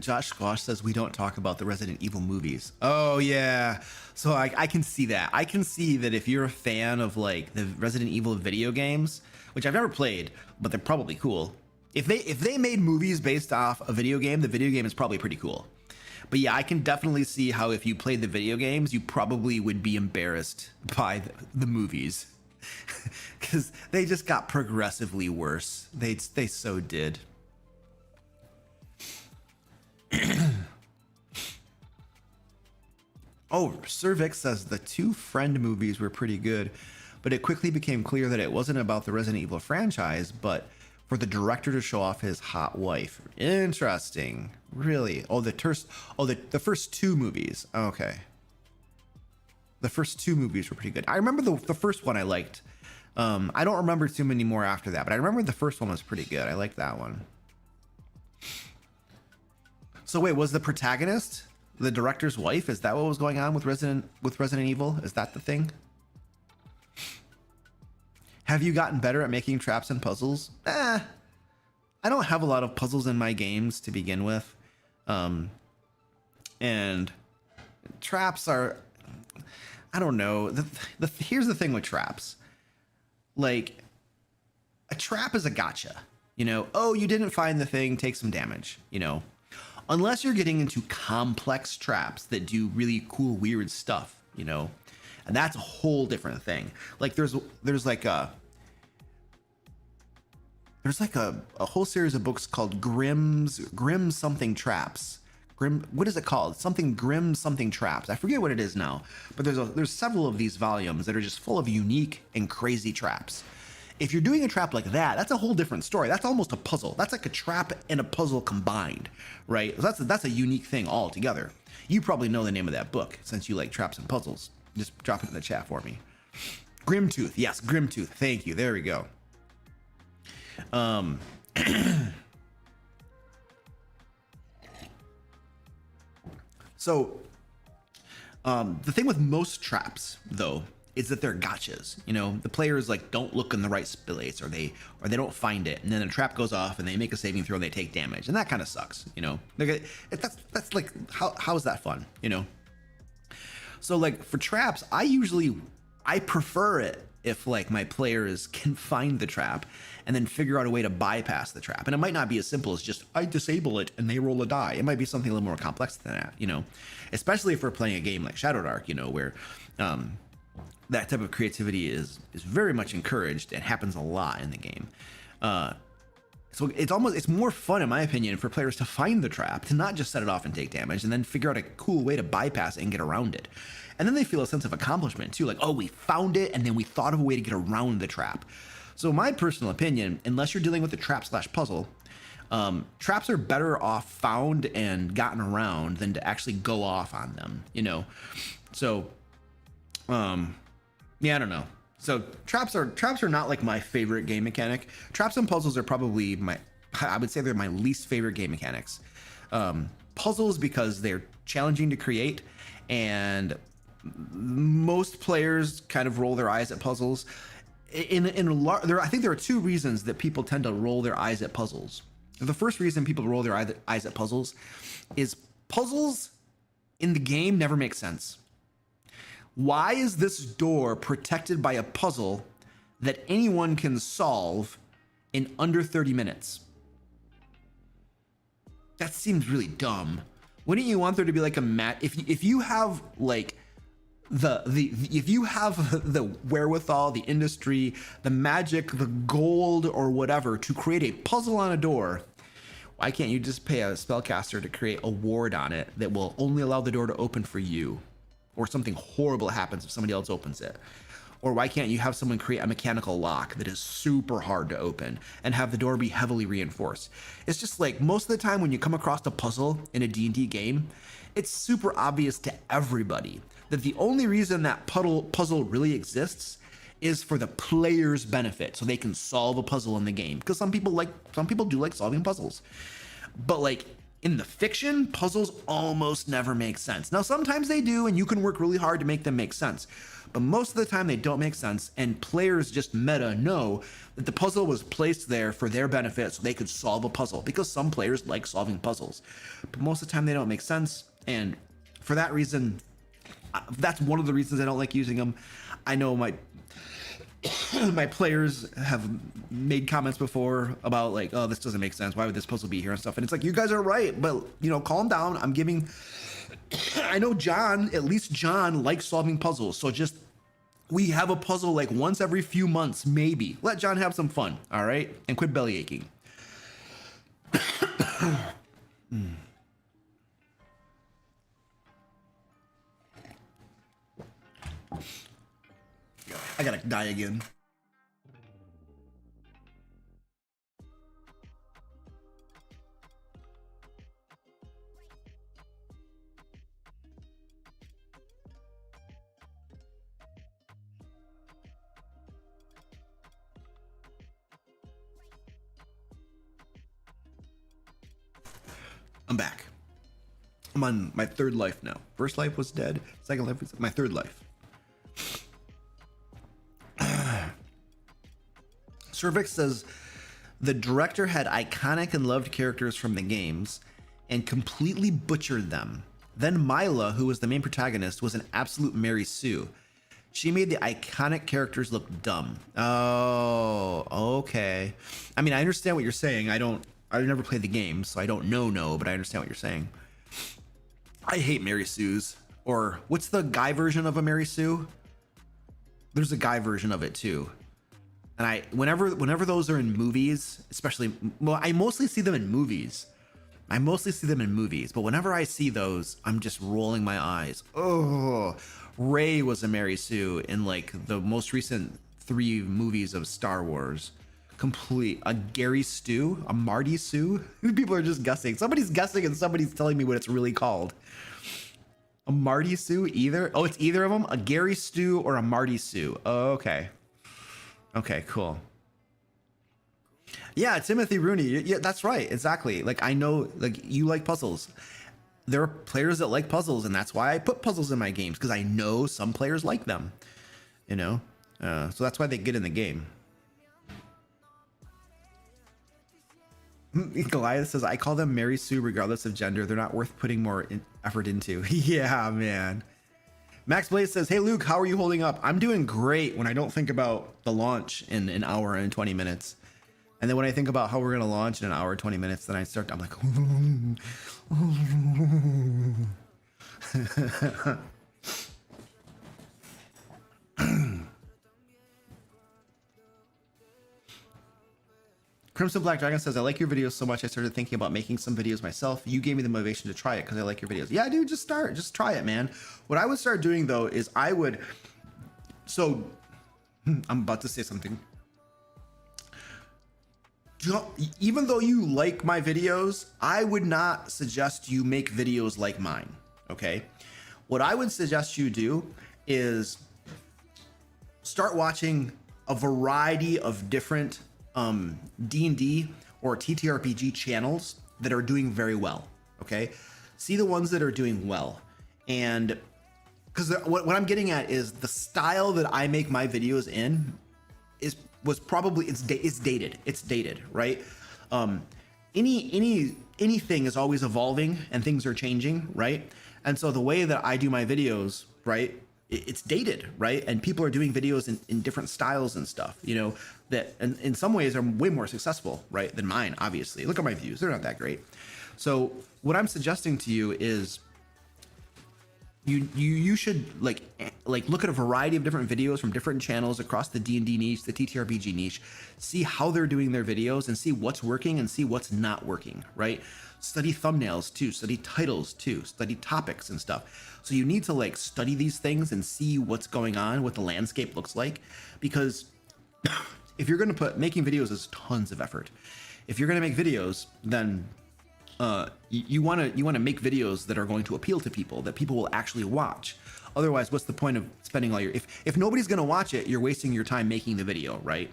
Josh Squash says we don't talk about the Resident Evil movies. Oh yeah, so I can see that. I can see that if you're a fan of like the Resident Evil video games, which I've never played, but they're probably cool. If they made movies based off a video game, the video game is probably pretty cool. But yeah, I can definitely see how if you played the video games, you probably would be embarrassed by the movies, because they just got progressively worse. They so did. Oh, Cervix says the 2 Friend movies were pretty good, but it quickly became clear that it wasn't about the Resident Evil franchise, but for the director to show off his hot wife. Interesting. Really? Oh, the first 2 movies. Okay. The first 2 movies were pretty good. I remember the first one I liked. I don't remember too many more after that, but I remember the first one was pretty good. I liked that one. So wait, was the protagonist the director's wife? Is that what was going on with Resident Evil? Is that the thing? Have you gotten better at making traps and puzzles? I don't have a lot of puzzles in my games to begin with. And traps are, I don't know. Here's the thing with traps. Like, a trap is a gotcha. You know, oh, you didn't find the thing, take some damage, you know. Unless you're getting into complex traps that do really cool, weird stuff, you know, and that's a whole different thing. Like there's like a whole series of books called Grim something traps. What is it called? Grim something traps. I forget what it is now, but there's several of these volumes that are just full of unique and crazy traps. If you're doing a trap like that, that's a whole different story. That's almost a puzzle. That's like a trap and a puzzle combined, right? That's a unique thing altogether. You probably know the name of that book since you like traps and puzzles. Just drop it in the chat for me. Grimtooth. Yes, Grimtooth. Thank you. There we go. So, the thing with most traps, though, is that they're gotchas. You know, the players like don't look in the right place, or they don't find it, and then the trap goes off, and they make a saving throw, and they take damage, and that kind of sucks. You know, that's like how is that fun? You know. So like for traps, I prefer it if like my players can find the trap and then figure out a way to bypass the trap. And it might not be as simple as just I disable it and they roll a die. It might be something a little more complex than that, you know, especially if we're playing a game like Shadow Dark, you know, where that type of creativity is very much encouraged and happens a lot in the game. So it's more fun, in my opinion, for players to find the trap, to not just set it off and take damage, and then figure out a cool way to bypass it and get around it. And then they feel a sense of accomplishment too, like, oh, we found it, and then we thought of a way to get around the trap. So my personal opinion, unless you're dealing with a trap/puzzle, traps are better off found and gotten around than to actually go off on them, you know? So, yeah, I don't know. So traps are not like my favorite game mechanic. Traps and puzzles are probably I would say they're my least favorite game mechanics. Puzzles, because they're challenging to create, and most players kind of roll their eyes at puzzles. I think there are two reasons that people tend to roll their eyes at puzzles. The first reason people roll their eyes at puzzles is puzzles in the game never make sense. Why is this door protected by a puzzle that anyone can solve in under 30 minutes? That seems really dumb. Wouldn't you want there to be like a if you have like if you have the wherewithal, the industry, the magic, the gold, or whatever to create a puzzle on a door, why can't you just pay a spellcaster to create a ward on it that will only allow the door to open for you? Or something horrible happens if somebody else opens it? Or why can't you have someone create a mechanical lock that is super hard to open and have the door be heavily reinforced? It's just like, most of the time when you come across a puzzle in a D&D game, it's super obvious to everybody that the only reason that puzzle really exists is for the player's benefit, so they can solve a puzzle in the game. Because some people do like solving puzzles. But like, in the fiction, puzzles almost never make sense. Now, sometimes they do, and you can work really hard to make them make sense. But most of the time, they don't make sense, and players just meta know that the puzzle was placed there for their benefit so they could solve a puzzle, because some players like solving puzzles. But most of the time, they don't make sense, and for that reason, that's one of the reasons I don't like using them. I know my players have made comments before about like, oh, this doesn't make sense. Why would this puzzle be here and stuff? And it's like, you guys are right, but you know, calm down. I know at least John likes solving puzzles. So just, we have a puzzle like once every few months, maybe. Let John have some fun, all right? And quit belly aching. I gotta die again. I'm back. I'm on my third life now. First life was dead. Second life was my third life. Cervix says the director had iconic and loved characters from the games and completely butchered them. Then Mila, who was the main protagonist, was an absolute Mary Sue. She made the iconic characters look dumb. Oh, okay. I mean, I understand what you're saying. I've never played the game, so I don't know, but I understand what you're saying. I hate Mary Sues. Or what's the guy version of a Mary Sue? There's a guy version of it too. And whenever those are in movies, especially, well, I mostly see them in movies. But whenever I see those, I'm just rolling my eyes. Oh, Rey was a Mary Sue in like the most recent 3 movies of Star Wars. A Gary Stew, a Marty Sue. People are just guessing. Somebody's guessing and somebody's telling me what it's really called. A Marty Sue, either. Oh, it's either of them. A Gary Stew or a Marty Sue. Oh, okay. Okay, cool. Yeah, Timothy Rooney. Yeah, that's right. Exactly. Like, I know, like, you like puzzles. There are players that like puzzles, and that's why I put puzzles in my games, because I know some players like them. You know? So that's why they get in the game. Goliath says, I call them Mary Sue regardless of gender. They're not worth putting more effort into. Yeah, man. Max Blaze says, hey, Luke, how are you holding up? I'm doing great when I don't think about the launch in an hour and 20 minutes. And then when I think about how we're going to launch in an hour and 20 minutes, then I'm like, Crimson Black Dragon says, I like your videos so much I started thinking about making some videos myself. You gave me the motivation to try it because I like your videos. Yeah, dude, just try it, man. What I would start doing though is I'm about to say something. Even though you like my videos, I would not suggest you make videos like mine, okay? What I would suggest you do is start watching a variety of different D&D or TTRPG channels that are doing very well, okay? See the ones that are doing well. And because what I'm getting at is the style that I make my videos in it's dated, right? Anything is always evolving and things are changing, right? And so the way that I do my videos, right, it's dated, right? And people are doing videos in different styles and stuff, you know, that and in some ways are way more successful, right, than mine, obviously. Look at my views, they're not that great. So what I'm suggesting to you is you should like look at a variety of different videos from different channels across the D&D niche, the TTRPG niche, see how they're doing their videos and see what's working and see what's not working, right? Study thumbnails too, study titles too, study topics and stuff. So you need to like study these things and see what's going on, what the landscape looks like, because if you're going to making videos is tons of effort. If you're going to make videos, then you want to make videos that are going to appeal to people, that people will actually watch. Otherwise, what's the point of spending all your, if nobody's going to watch it, you're wasting your time making the video, right?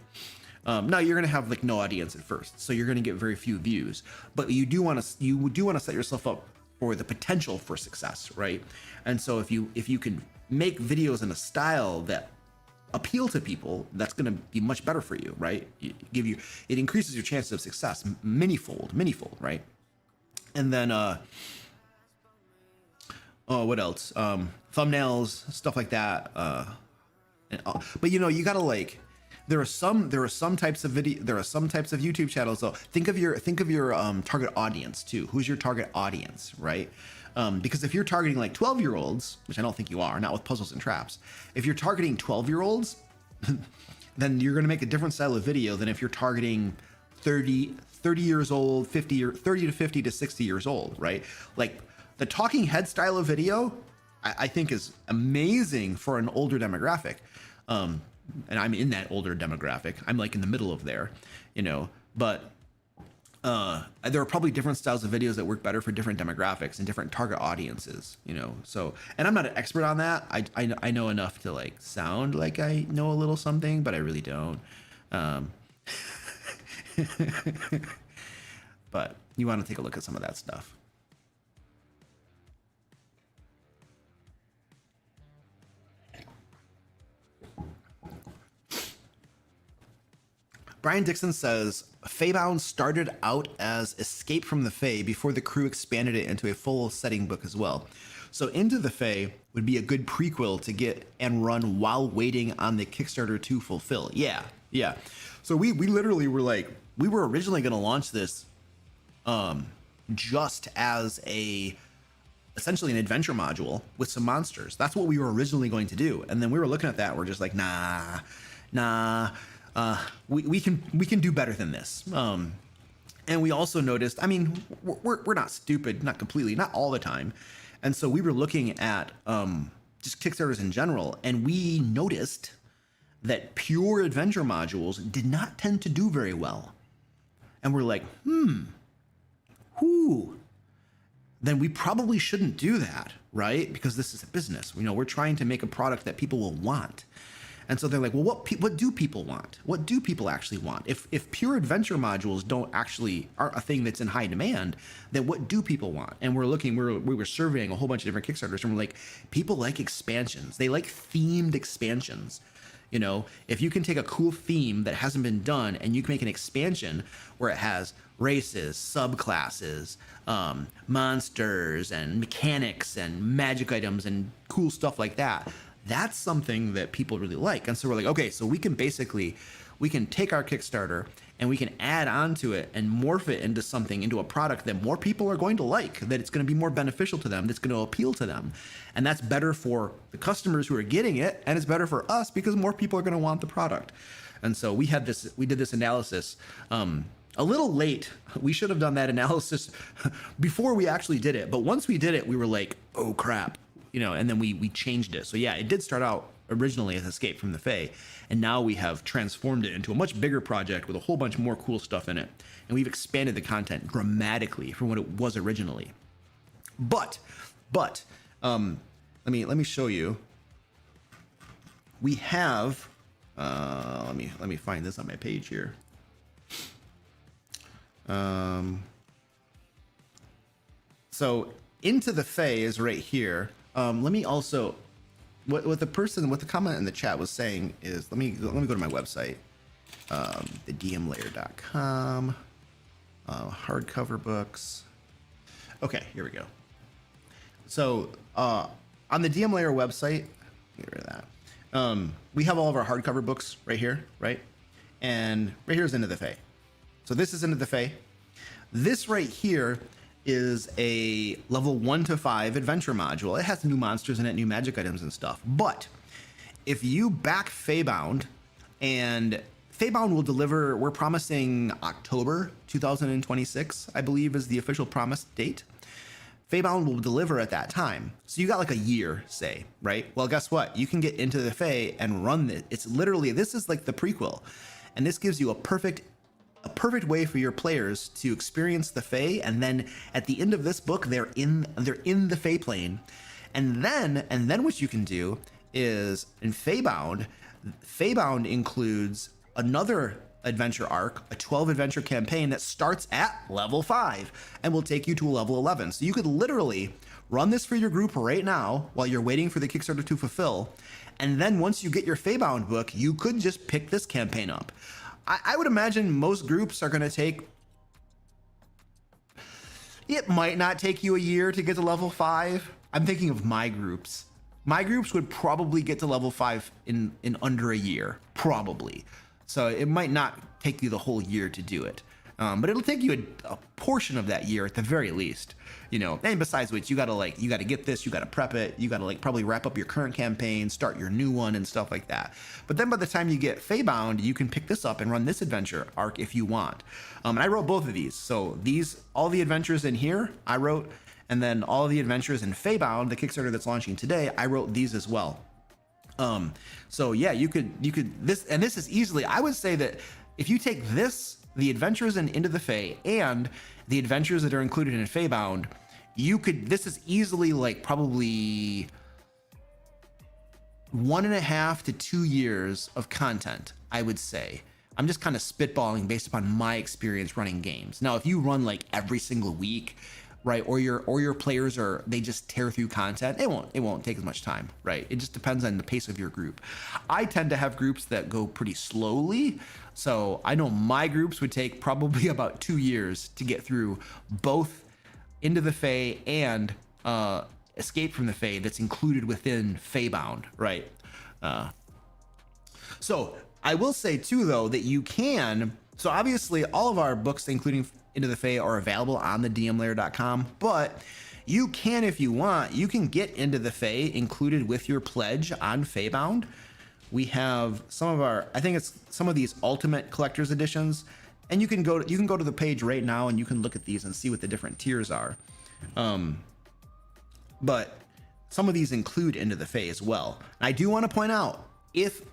Now you're going to have like no audience at first, so you're going to get very few views, but you do want to set yourself up for the potential for success, right? And so if you can make videos in a style that appeal to people, that's going to be much better for you, right? It increases your chances of success manyfold, right? And then what else? Thumbnails, stuff like that. But you know, you gotta like, there are some types of YouTube channels though. Think of your target audience too. Who's your target audience, right? Because if you're targeting like 12-year-olds, which I don't think you are, not with puzzles and traps. If you're targeting 12-year-olds, then you're gonna make a different style of video than if you're targeting 30 years old, 30 to 50 to 60 years old, right? Like the talking head style of video, I think is amazing for an older demographic. And I'm in that older demographic. I'm like in the middle of there, you know, but there are probably different styles of videos that work better for different demographics and different target audiences, you know? So, and I'm not an expert on that. I know enough to like sound like I know a little something, but I really don't. But you want to take a look at some of that stuff. Brian Dixon says, Feybound started out as Escape from the Fey before the crew expanded it into a full setting book as well. So Into the Fey would be a good prequel to get and run while waiting on the Kickstarter to fulfill. Yeah. So we literally were like, we were originally going to launch this just as essentially an adventure module with some monsters. That's what we were originally going to do. And then we were looking at that. We're just like, nah, we can do better than this. And we also noticed, I mean, we're not stupid, not completely, not all the time. And so we were looking at just Kickstarters in general, and we noticed that pure adventure modules did not tend to do very well. And we're like, then we probably shouldn't do that, right? Because this is a business. You know, we're trying to make a product that people will want. And so they're like, well, what do people want? What do people actually want? If pure adventure modules aren't a thing that's in high demand, then what do people want? And we were surveying a whole bunch of different Kickstarters, and we're like, people like expansions. They like themed expansions. You know, if you can take a cool theme that hasn't been done and you can make an expansion where it has races, subclasses, monsters and mechanics and magic items and cool stuff like that, that's something that people really like. And so we're like, okay, so we can take our Kickstarter and we can add on to it and morph it into a product that more people are going to like, that it's going to be more beneficial to them, that's going to appeal to them. And that's better for the customers who are getting it, and it's better for us because more people are going to want the product. And so we did this analysis a a little late. We should have done that analysis before we actually did it. But once we did it, we were like, oh crap, and then we changed it. So yeah, it did start out originally as Escape from the Fae, and now we have transformed it into a much bigger project with a whole bunch more cool stuff in it. And we've expanded the content dramatically from what it was originally. But let me show you. We have let me find this on my page here. So Into the Fae is right here. Let me also, what the comment in the chat was saying is, let me go to my website, thedmlair.com, hardcover books. Okay, here we go. So on the DM Lair website, get rid of that. We have all of our hardcover books right here, right? And right here is Into the Fae. So this is Into the Fae. This right here is a level 1 to 5 adventure module. It has new monsters in it, new magic items and stuff. But if you back Feybound, and Feybound will deliver, we're promising October 2026, I believe is the official promise date. Feybound will deliver at that time. So you got like a year, say, right? Well, guess what? You can get Into the Fae and run it. It's literally, this is like the prequel. And this gives you a perfect way for your players to experience the Fae. And then at the end of this book, they're in the Fae plane. And then what you can do is in Feybound includes another adventure arc, a 12 adventure campaign that starts at level 5 and will take you to a level 11. So you could literally run this for your group right now while you're waiting for the Kickstarter to fulfill. And then once you get your Feybound book, you could just pick this campaign up. I would imagine most groups are going to take, it might not take you a year to get to level 5. I'm thinking of my groups. My groups would probably get to level 5 in under a year, probably. So it might not take you the whole year to do it. But it'll take you a portion of that year at the very least, and besides which you gotta get this, you gotta prep it, you gotta probably wrap up your current campaign, start your new one and stuff like that. But then by the time you get Feybound, you can pick this up and run this adventure arc if you want. And I wrote both of these. So all the adventures in here I wrote, and then all the adventures in Feybound, the Kickstarter that's launching today, I wrote these as well. So yeah, you could this is easily, I would say that if you take this, the adventures in Into the Fae and the adventures that are included in Feybound, this is easily probably 1.5 to 2 years of content, I would say. I'm just kind of spitballing based upon my experience running games. Now, if you run every single week, right, or your players they just tear through content, it won't take as much time, right? It just depends on the pace of your group. I tend to have groups that go pretty slowly, so I know my groups would take probably about 2 years to get through both Into the Fae and Escape from the Fae that's included within Feybound, right? So I will say too, though, that you can, so obviously all of our books, including Into the Fae, are available on the dmlair.com, but you can, if you want, you can get Into the Fae included with your pledge on Feybound. We have some of these ultimate collector's editions, and you can go to the page right now and you can look at these and see what the different tiers are. But some of these include Into the Fae as well. And I do want to point out,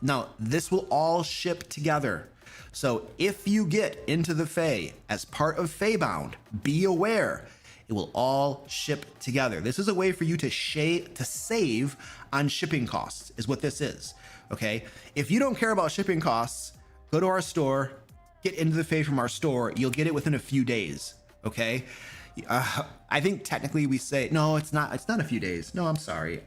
now this will all ship together. So if you get Into the Fae as part of Feybound, be aware it will all ship together. This is a way for you to save on shipping costs, is what this is. Okay, if you don't care about shipping costs, go to our store, get Into the Fae from our store. You'll get it within a few days. Okay, I think technically we say no. It's not a few days. No, I'm sorry.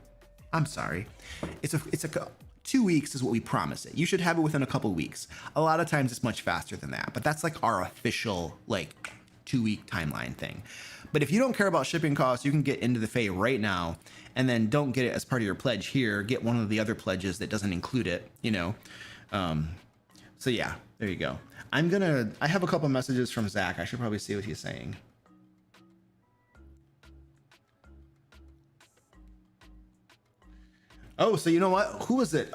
It's a 2 weeks is what we promise it. You should have it within a couple weeks. A lot of times it's much faster than that, but that's our official 2-week timeline thing. But if you don't care about shipping costs, you can get Into the Fae right now, and then don't get it as part of your pledge here. Get one of the other pledges that doesn't include it, So yeah, there you go. I have a couple messages from Zach. I should probably see what he's saying. Oh, so you know what? Who was it?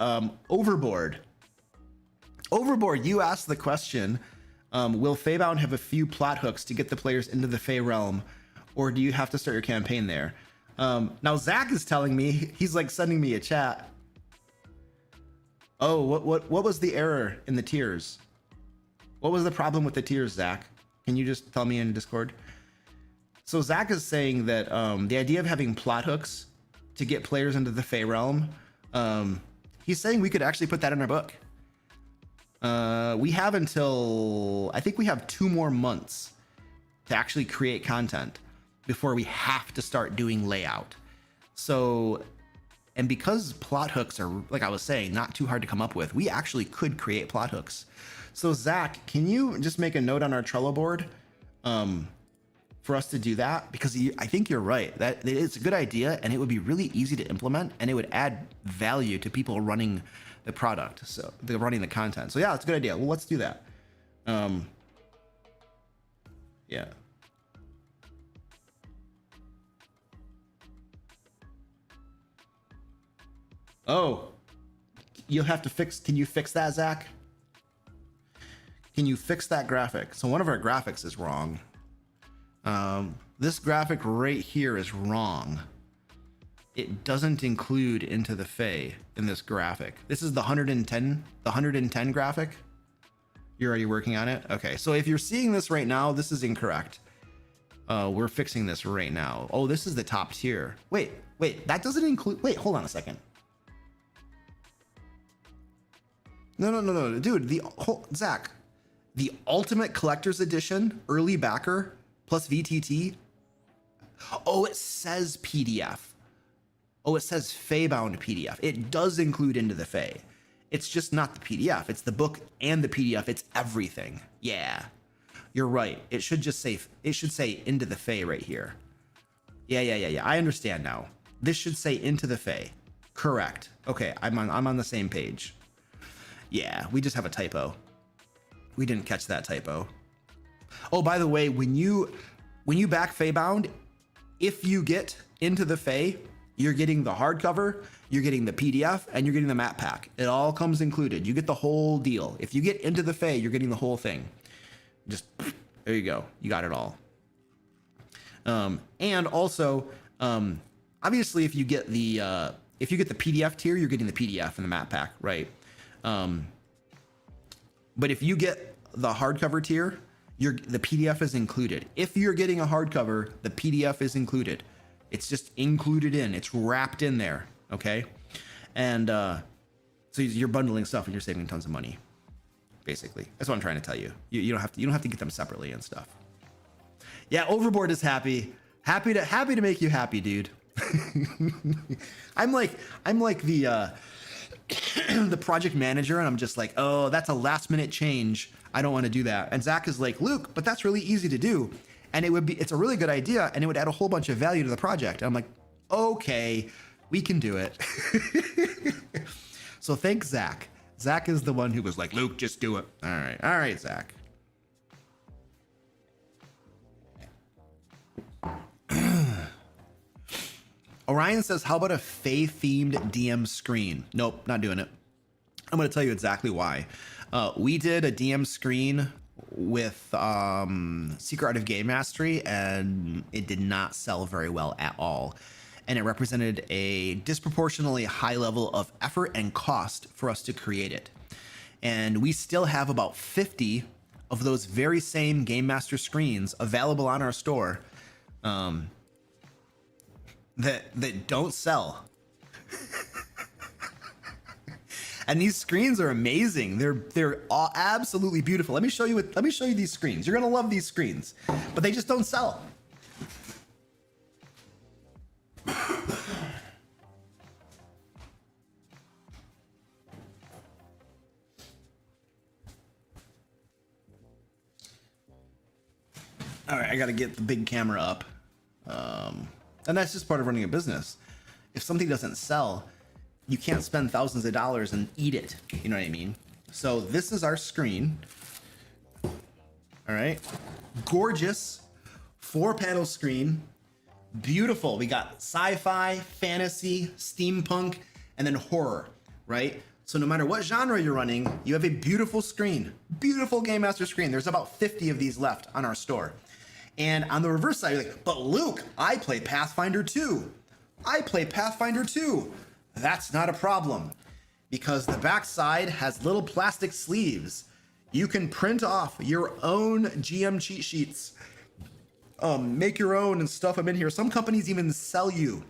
Overboard. Overboard, you asked the question Will Feybound have a few plot hooks to get the players into the Fey realm, or do you have to start your campaign there? Now Zach is telling me, he's like sending me a chat. Oh, what was the error in the tiers? What was the problem with the tiers, Zach? Can you just tell me in Discord? So Zach is saying that the idea of having plot hooks to get players into the Fey realm, he's saying we could actually put that in our book. We have until, I think we have 2 more months to actually create content before we have to start doing layout. So, and because plot hooks are, like I was saying, not too hard to come up with, we actually could create plot hooks. So Zach, can you just make a note on our Trello board for us to do that? Because I think you're right, that it's a good idea and it would be really easy to implement and it would add value to people running the product, so they're running the content. So yeah, it's a good idea. Well, let's do that. Yeah. Oh, you'll have to fix, can you fix that, Zach? Can you fix that graphic? So one of our graphics is wrong. This graphic right here is wrong. It doesn't include into the Fey in this graphic. This is the 110 graphic. You're already working on it? Okay, so if you're seeing this right now, this is incorrect. We're fixing this right now. Oh, this is the top tier. Wait, that doesn't include, wait, hold on a second. No, dude, Zach, the Ultimate Collector's Edition, Early Backer, plus VTT. Oh, it says PDF. Oh, it says Feybound PDF. It does include into the Fey. It's just not the PDF. It's the book and the PDF. It's everything. Yeah, you're right. It should just say, it should say into the Fey right here. Yeah. I understand now. This should say into the Fey. Correct. Okay, I'm on the same page. Yeah, we just have a typo. We didn't catch that typo. Oh, by the way, when you back Feybound, if you get into the Fey, you're getting the hardcover, you're getting the PDF, and you're getting the map pack. It all comes included. You get the whole deal. If you get into the Fey, you're getting the whole thing. Just, there you go. You got it all. And also, obviously, if you get the PDF tier, you're getting the PDF and the map pack, right? But if you get the hardcover tier, the PDF is included. If you're getting a hardcover, the PDF is included. It's just included in, it's wrapped in there. Okay. And, so you're bundling stuff and you're saving tons of money. Basically, that's what I'm trying to tell you. You don't have to get them separately and stuff. Yeah. Overboard is happy to make you happy, dude. I'm like the, the project manager, and I'm just like, oh, that's a last minute change. I don't want to do that. And Zach is like, Luke, but that's really easy to do. And it's a really good idea. And it would add a whole bunch of value to the project. And I'm like, okay, we can do it. So thanks, Zach. Zach is the one who was like, Luke, just do it. All right, Zach. Orion says, how about a Fey-themed DM screen? Nope, not doing it. I'm going to tell you exactly why. We did a DM screen with Secret Art of Game Mastery, and it did not sell very well at all. And it represented a disproportionately high level of effort and cost for us to create it. And we still have about 50 of those very same Game Master screens available on our store. That don't sell. And these screens are amazing. They're all absolutely beautiful. Let me show you these screens. You're gonna love these screens, but they just don't sell. All right, I gotta get the big camera up. And that's just part of running a business. If something doesn't sell, you can't spend thousands of dollars and eat it. You know what I mean? So this is our screen. All right. Gorgeous 4-panel screen. Beautiful. We got sci-fi, fantasy, steampunk, and then horror, right? So no matter what genre you're running, you have a beautiful screen, beautiful Game Master screen. There's about 50 of these left on our store. And on the reverse side, you're like, but Luke, I play Pathfinder 2. I play Pathfinder 2. That's not a problem, because the back side has little plastic sleeves. You can print off your own GM cheat sheets, make your own and stuff them in here. Some companies even sell you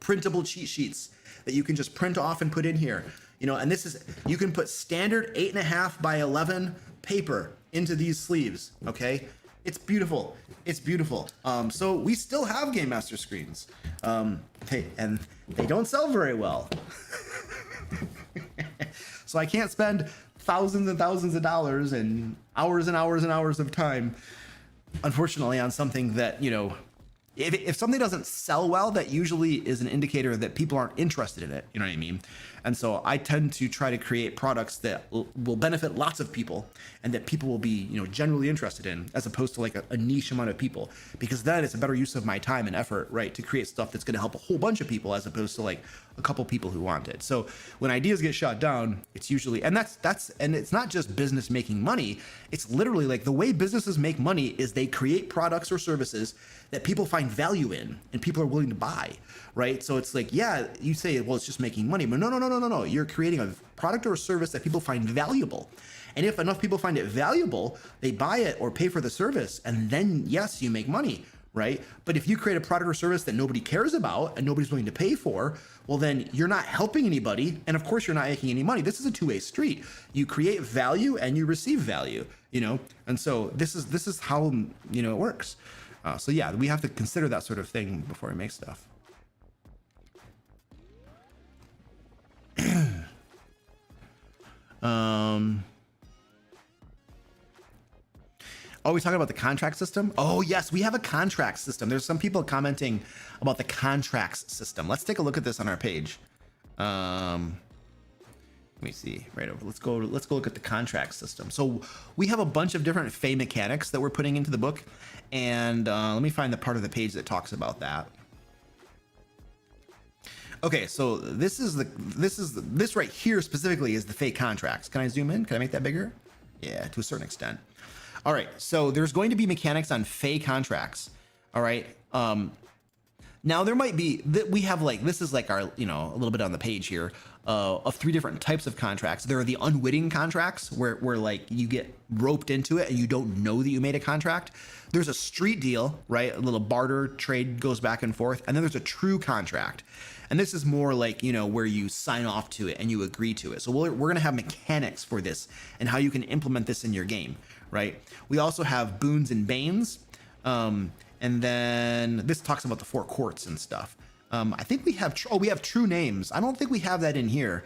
printable cheat sheets that you can just print off and put in here. You know, and this is, you can put standard 8.5 by 11 paper into these sleeves, okay? It's beautiful. It's beautiful. So we still have Game Master screens. And they don't sell very well. So I can't spend thousands and thousands of dollars and hours and hours and hours of time, unfortunately, on something that, you know, if something doesn't sell well, that usually is an indicator that people aren't interested in it. You know what I mean? And so I tend to try to create products that will benefit lots of people and that people will be, you know, generally interested in, as opposed to like a niche amount of people, because then it's a better use of my time and effort, right? To create stuff that's going to help a whole bunch of people, as opposed to like a couple people who want it. So when ideas get shot down, it's usually, and and it's not just business making money. It's literally like the way businesses make money is they create products or services that people find value in and people are willing to buy, right? So it's like, yeah, you say, well, it's just making money, but no. You're creating a product or a service that people find valuable. And if enough people find it valuable, they buy it or pay for the service, and then yes, you make money, right? But if you create a product or service that nobody cares about and nobody's willing to pay for, well, then you're not helping anybody, and of course you're not making any money. This is a two-way street. You create value and you receive value, you know? And so this is how, you know, it works. So yeah, we have to consider that sort of thing before we make stuff. Oh, we talking about the contract system? Oh yes, we have a contract system. There's some people commenting about the contracts system. Let's take a look at this on our page. Let me see, right over. Let's go look at the contract system. So we have a bunch of different Fey mechanics that we're putting into the book, and let me find the part of the page that talks about that. Okay, so this right here specifically is the Fey contracts. Can I zoom in? Can I make that bigger? Yeah, to a certain extent. All right, so there's going to be mechanics on Fey contracts. All right. Now there might be that we have, like, this is like our, you know, a little bit on the page here of 3 different types of contracts. There are the unwitting contracts where like you get roped into it and you don't know that you made a contract. There's a street deal, right? A little barter trade goes back and forth. And then there's a true contract. And this is more like, you know, where you sign off to it and you agree to it. So we're going to have mechanics for this and how you can implement this in your game, right? We also have boons and banes. And then this talks about the 4 courts and stuff. I think we have, we have true names. I don't think we have that in here,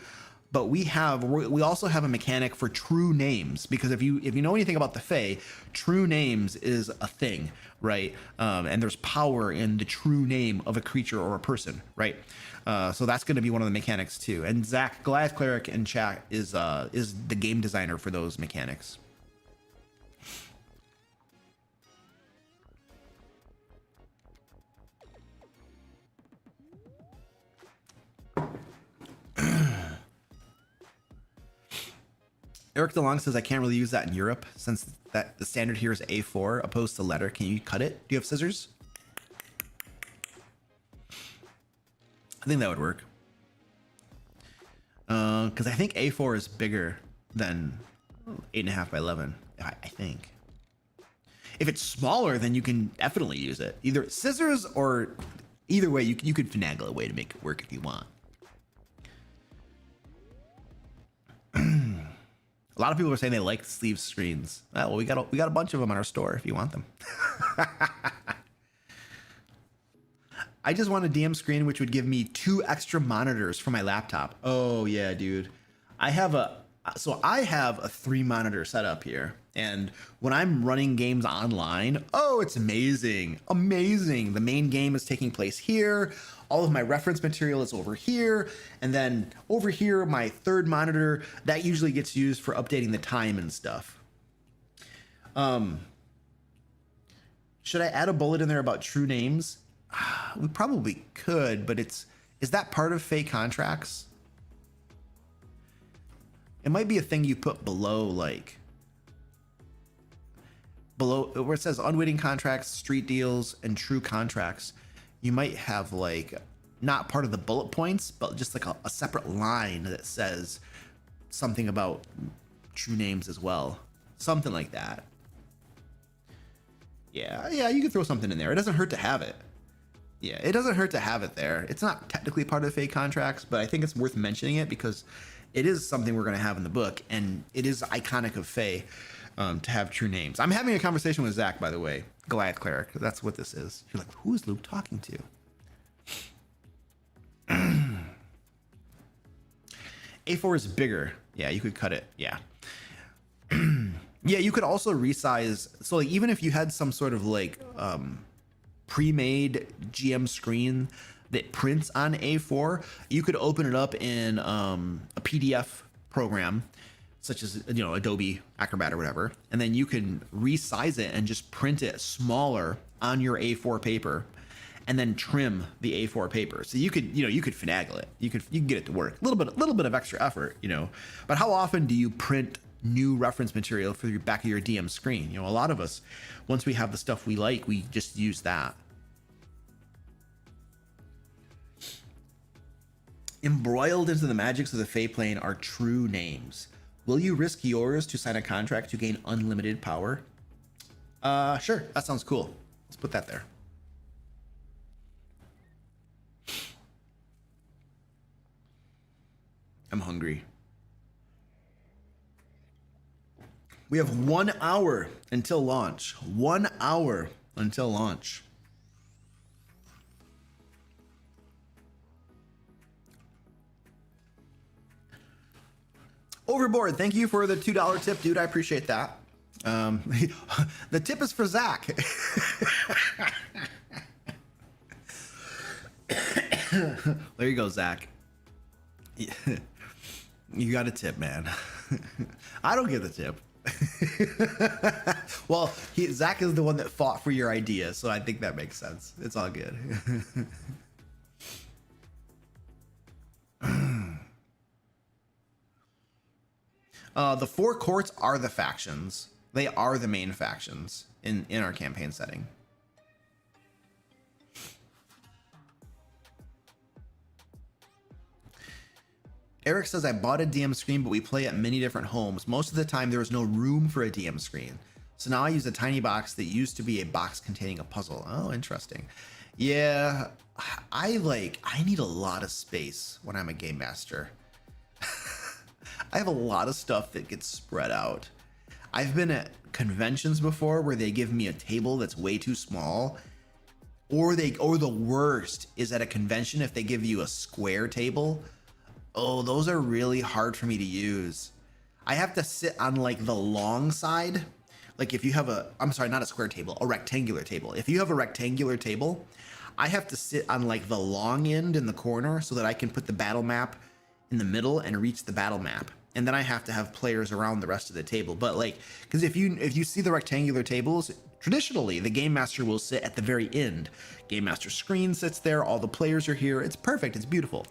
but we also have a mechanic for true names, because if you know anything about the Fae, true names is a thing, right? And there's power in the true name of a creature or a person, right? So that's going to be one of the mechanics too. And Zach, Goliath Cleric in chat is the game designer for those mechanics. Eric DeLong says, I can't really use that in Europe since that the standard here is A4 opposed to letter. Can you cut it? Do you have scissors? I think that would work. Because I think A4 is bigger than 8.5 by 11, I think. If it's smaller, then you can definitely use it. Either scissors or either way, you could finagle a way to make it work if you want. A lot of people are saying they like sleeve screens. Well, we got a bunch of them in our store if you want them. I just want a DM screen which would give me 2 extra monitors for my laptop. Oh yeah, dude. I have a 3-monitor setup here, and when I'm running games online, oh, it's amazing. Amazing. The main game is taking place here. All of my reference material is over here. And then over here, my 3rd monitor, that usually gets used for updating the time and stuff. Should I add a bullet in there about true names? We probably could, but is that part of Fey contracts? It might be a thing you put below, like below where it says unwitting contracts, street deals, and true contracts. You might have like not part of the bullet points, but just like a separate line that says something about true names as well. Something like that. Yeah, you can throw something in there. It doesn't hurt to have it. Yeah, it doesn't hurt to have it there. It's not technically part of the Fey contracts, but I think it's worth mentioning it because it is something we're going to have in the book, and it is iconic of Fey to have true names. I'm having a conversation with Zach, by the way, Goliath Cleric. That's what this is. You're like, who is Luke talking to? A4 is bigger. Yeah, you could cut it. Yeah. Yeah, you could also resize. So like, even if you had some sort of like pre-made GM screen that prints on A4, you could open it up in a PDF program, such as, you know, Adobe Acrobat or whatever, and then you can resize it and just print it smaller on your A4 paper, and then trim the A4 paper. So you could, you could finagle it. You can get it to work. A little bit of extra effort, But how often do you print new reference material for the back of your DM screen? A lot of us, once we have the stuff we like, we just use that. Embroiled into the magics of the Fey plane are true names. Will you risk yours to sign a contract to gain unlimited power? Sure, that sounds cool. Let's put that there. I'm hungry. We have 1 hour until launch. 1 hour until launch. Overboard, thank you for the $2 tip, dude. I appreciate that. The tip is for Zach. There you go, Zach. You got a tip, man. I don't get the tip. Well, Zach is the one that fought for your idea, so I think that makes sense. It's all good. The 4 courts are the factions. They are the main factions in our campaign setting. Eric says, I bought a DM screen, but we play at many different homes. Most of the time, there was no room for a DM screen. So now I use a tiny box that used to be a box containing a puzzle. Oh, interesting. Yeah, I need a lot of space when I'm a game master. I have a lot of stuff that gets spread out. I've been at conventions before where they give me a table that's way too small, or the worst is at a convention if they give you a square table. Oh, those are really hard for me to use. I have to sit on like the long side. Like if you have not a square table, a rectangular table. If you have a rectangular table, I have to sit on like the long end in the corner so that I can put the battle map in the middle and reach the battle map. And then I have to have players around the rest of the table. But like, because if you see the rectangular tables, traditionally the game master will sit at the very end. Game master screen sits there, all the players are here. It's perfect, it's beautiful.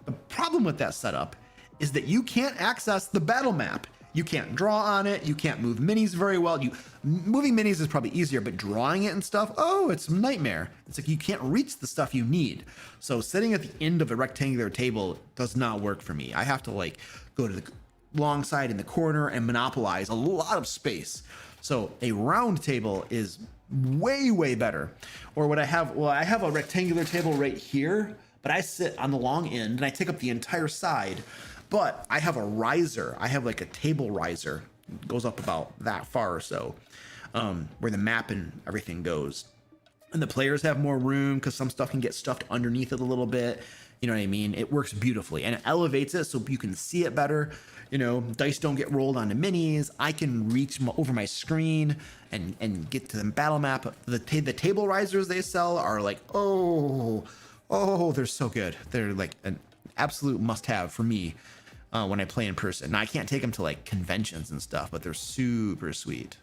The problem with that setup is that you can't access the battle map. You can't draw on it. You can't move minis very well. Moving minis is probably easier, but drawing it and stuff, oh, it's a nightmare. It's like you can't reach the stuff you need. So sitting at the end of a rectangular table does not work for me. I have to like go to the long side in the corner and monopolize a lot of space. So a round table is way, way better. Or what I have, I have a rectangular table right here, but I sit on the long end and I take up the entire side. But I have a riser. I have like a table riser. It goes up about that far or so, where the map and everything goes. And the players have more room because some stuff can get stuffed underneath it a little bit. You know what I mean? It works beautifully and it elevates it so you can see it better. Dice don't get rolled onto minis. I can reach over my screen and get to the battle map. The table risers they sell are like, oh, they're so good. They're like an absolute must-have for me when I play in person. Now I can't take them to like conventions and stuff, but they're super sweet.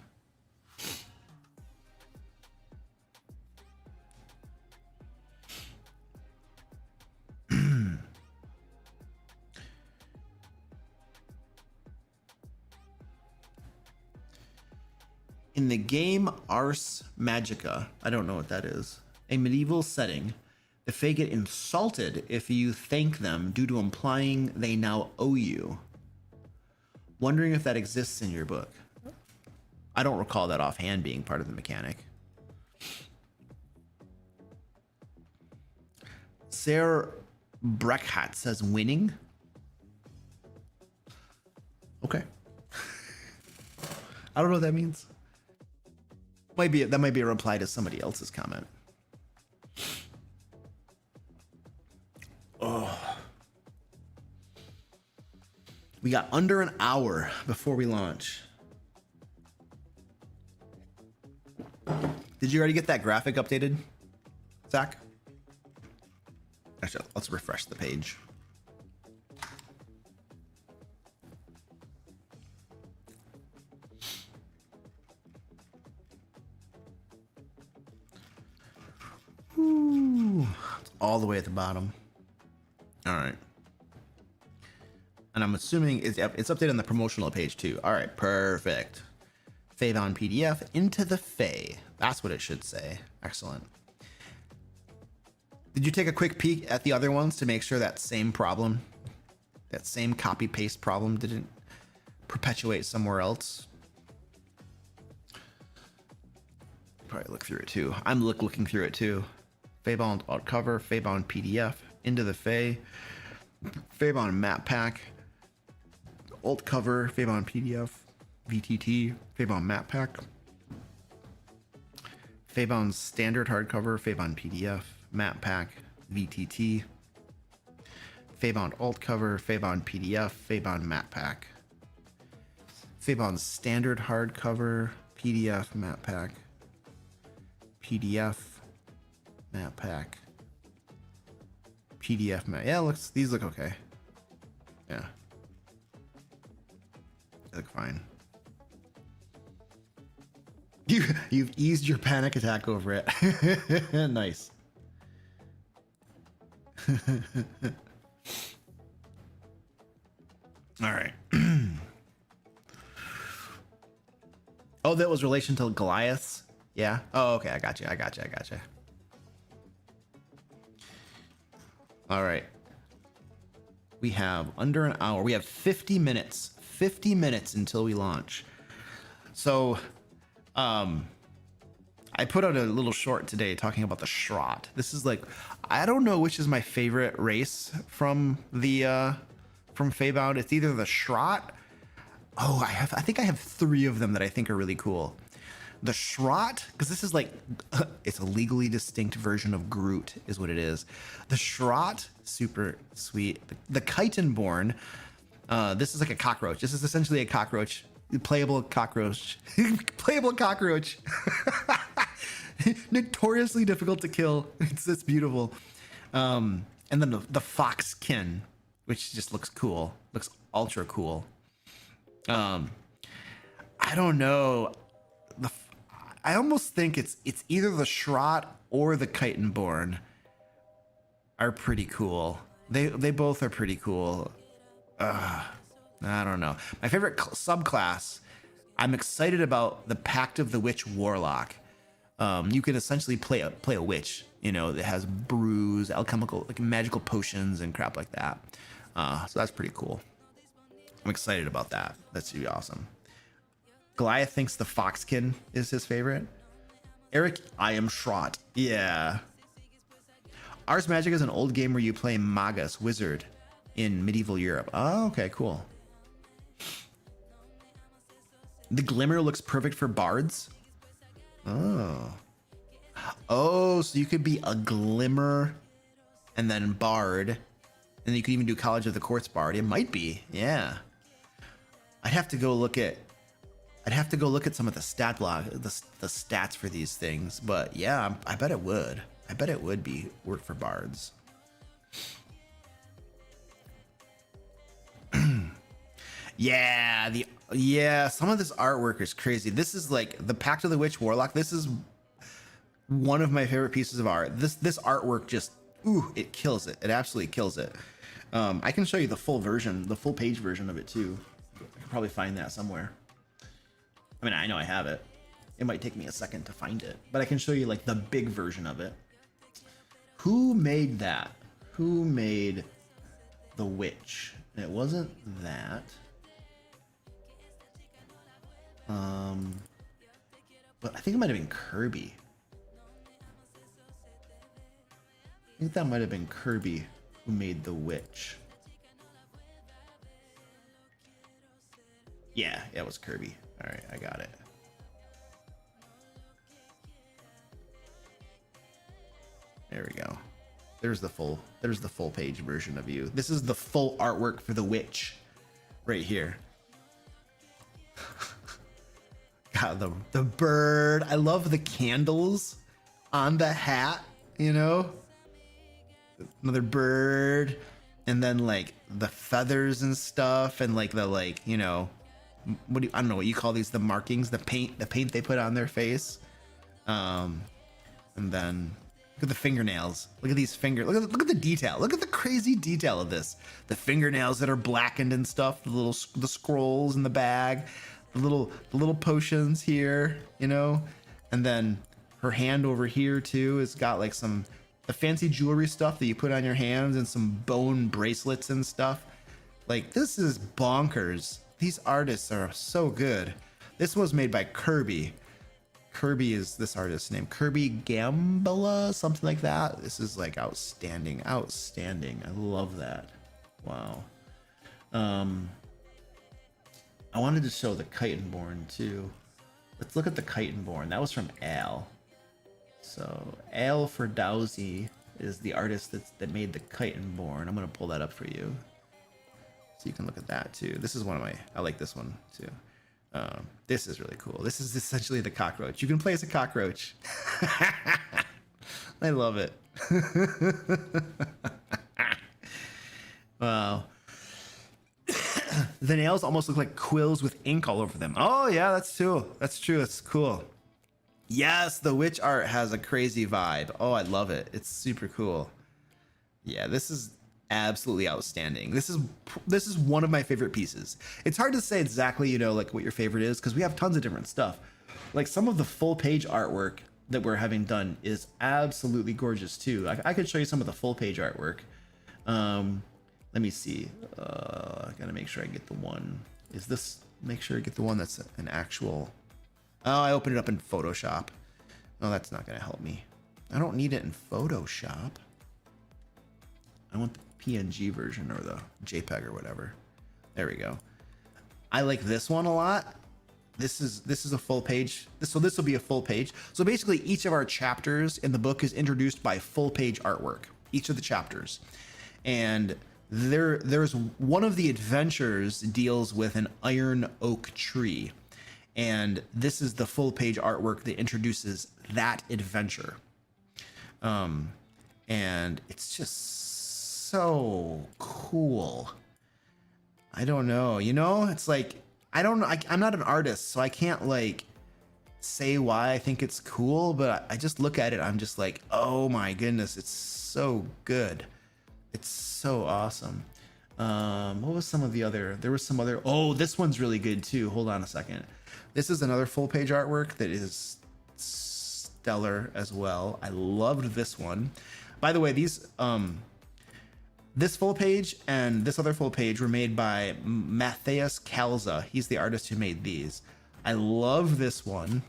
In the game Ars Magica, I don't know what that is, a medieval setting, the Fae get insulted if you thank them due to implying they now owe you. Wondering if that exists in your book. I don't recall that offhand being part of the mechanic. Sarah Breckhat says winning. Okay. I don't know what that means. That might be a reply to somebody else's comment. Oh. We got under an hour before we launch. Did you already get that graphic updated, Zach? Actually, let's refresh the page. Ooh, it's all the way at the bottom. All right. And I'm assuming it's updated on the promotional page too. All right, perfect. Feybound PDF into the Fey. That's what it should say. Excellent. Did you take a quick peek at the other ones to make sure that same problem, that same copy paste problem didn't perpetuate somewhere else? Probably look through it too. I'm looking through it too. Feybound alt cover, Feybound PDF, into the Fey, Feybound map pack, alt cover, Feybound PDF, VTT, Feybound map pack, Feybound standard hardcover, Feybound PDF, map pack, VTT, Feybound alt cover, Feybound PDF, Feybound map pack, Feybound standard hardcover, PDF, map pack, PDF, map pack, PDF map. Yeah, these look okay. Yeah, they look fine. You've eased your panic attack over it. Nice. All right. Oh, that was relation to Goliaths. Yeah. Oh, okay. I got you. All right. We have under an hour. We have 50 minutes. 50 minutes until we launch. So, I put out a little short today talking about the Shrot. This is like, I don't know which is my favorite race from the from Feybound. It's either the Shrot. Oh, I think I have 3 of them that I think are really cool. The Shrot, because this is like, it's a legally distinct version of Groot, is what it is. The Shrot, super sweet. The Chitinborn, this is like a cockroach. This is essentially a cockroach. Playable cockroach. Playable cockroach. Notoriously difficult to kill. It's beautiful. And then the Foxkin, which just looks cool. Looks ultra cool. I don't know. I almost think it's either the Shrot or the Chitinborn are pretty cool. They both are pretty cool. I don't know. My favorite subclass, I'm excited about the Pact of the Witch Warlock. You can essentially play a witch, you know, that has brews, alchemical, like magical potions and crap like that. So that's pretty cool. I'm excited about that. That's gonna be awesome. Goliath thinks the Foxkin is his favorite. Eric, I am Shrot. Yeah. Ars Magica is an old game where you play Magus, wizard, in medieval Europe. Oh, okay, cool. The Glimmer looks perfect for bards. Oh, so you could be a Glimmer and then bard, and you could even do College of the Courts bard. It might be, yeah. I'd have to go look at some of the stat block, the stats for these things, but yeah, I bet it would. I bet it would be work for bards. Yeah, some of this artwork is crazy. This is like the Pact of the Witch Warlock. This is one of my favorite pieces of art. This artwork just, it kills it. It absolutely kills it. I can show you the full version, the full page version of it too. I could probably find that somewhere. I mean, I know I have it. It might take me a second to find it, but I can show you like the big version of it. Who made that? Who made the witch? It wasn't that. But I think it might have been Kirby. I think that might have been Kirby who made the witch. Yeah, it was Kirby. All right, I got it. There we go. There's the full page version of you. This is the full artwork for the witch right here. God, the bird. I love the candles on the hat, you know? Another bird, and then like the feathers and stuff, and like the you know, I don't know what you call these, the markings, the paint they put on their face. And then look at the fingernails. Look at these fingers. Look at the detail. Look at the crazy detail of this. The fingernails that are blackened and stuff. The scrolls in the bag. The little potions here, you know. And then her hand over here too has got like the fancy jewelry stuff that you put on your hands and some bone bracelets and stuff. Like, this is bonkers. These artists are so good. This was made by Kirby. Kirby is this artist's name. Kirby Gambala, something like that. This is like outstanding. Outstanding. I love that. Wow. I wanted to show the Kitenborn too. Let's look at the Kitenborn. That was from Al. So Al Ferdowsi is the artist that made the Kitenborn. I'm gonna pull that up for you, so you can look at that too. This is one of I like this one too. This is really cool. This is essentially the cockroach. You can play as a cockroach. I love it. Wow. The nails almost look like quills with ink all over them. Oh yeah, that's true. That's true. That's cool. Yes, the witch art has a crazy vibe. Oh, I love it. It's super cool. Yeah, this is absolutely outstanding. This is one of my favorite pieces. It's hard to say exactly, you know, like what your favorite is, because we have tons of different stuff. Like some of the full page artwork that we're having done is absolutely gorgeous too. I could show you some of the full page artwork. Let me see. I gotta make sure I get the one. Make sure I get the one that's an actual. Oh, I opened it up in Photoshop. Oh, that's not gonna help me. I don't need it in Photoshop. I want the PNG version or the JPEG or whatever. There we go. I like this one a lot. This is a full page. So this will be a full page. So basically each of our chapters in the book is introduced by full page artwork. Each of the chapters. And there's one of the adventures deals with an iron oak tree. And this is the full page artwork that introduces that adventure. And it's just so cool. I don't know, you know, it's like, I don't know. I'm not an artist, so I can't like say why I think it's cool, but I just look at it. I'm just like, oh my goodness, it's so good. It's so awesome. What was some of the other? There was some other. Oh, this one's really good too. Hold on a second. This is another full page artwork that is stellar as well. I loved this one. By the way, these this full page and this other full page were made by Matthias Kalza. He's the artist who made these. I love this one.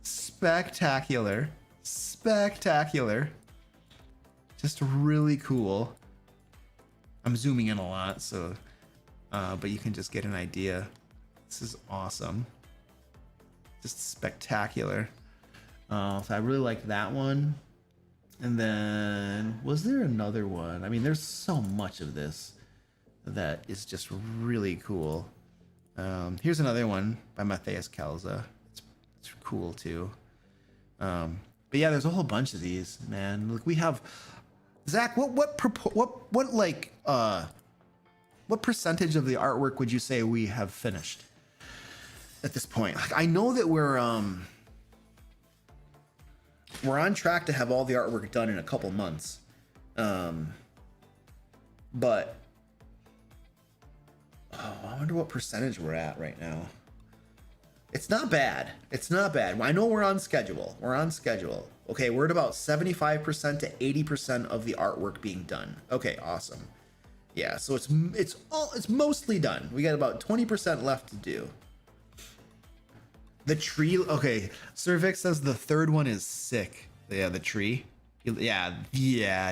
Spectacular. Spectacular. Just really cool. I'm zooming in a lot, so but you can just get an idea. This is awesome. Just spectacular. So I really like that one. And then was there another one? I mean, there's so much of this that is just really cool. Here's another one by Matthias Kalza. It's cool too. But yeah, there's a whole bunch of these, man. Look, we have Zach. What percentage of the artwork would you say we have finished at this point? Like, I know that we're on track to have all the artwork done in a couple months. But I wonder what percentage we're at right now. It's not bad. It's not bad. I know we're on schedule. We're on schedule. Okay, we're at about 75% to 80% of the artwork being done. Okay, awesome. Yeah, so it's mostly done. We got about 20% left to do. The tree, okay. Cervix says the third one is sick. Yeah, the tree. Yeah,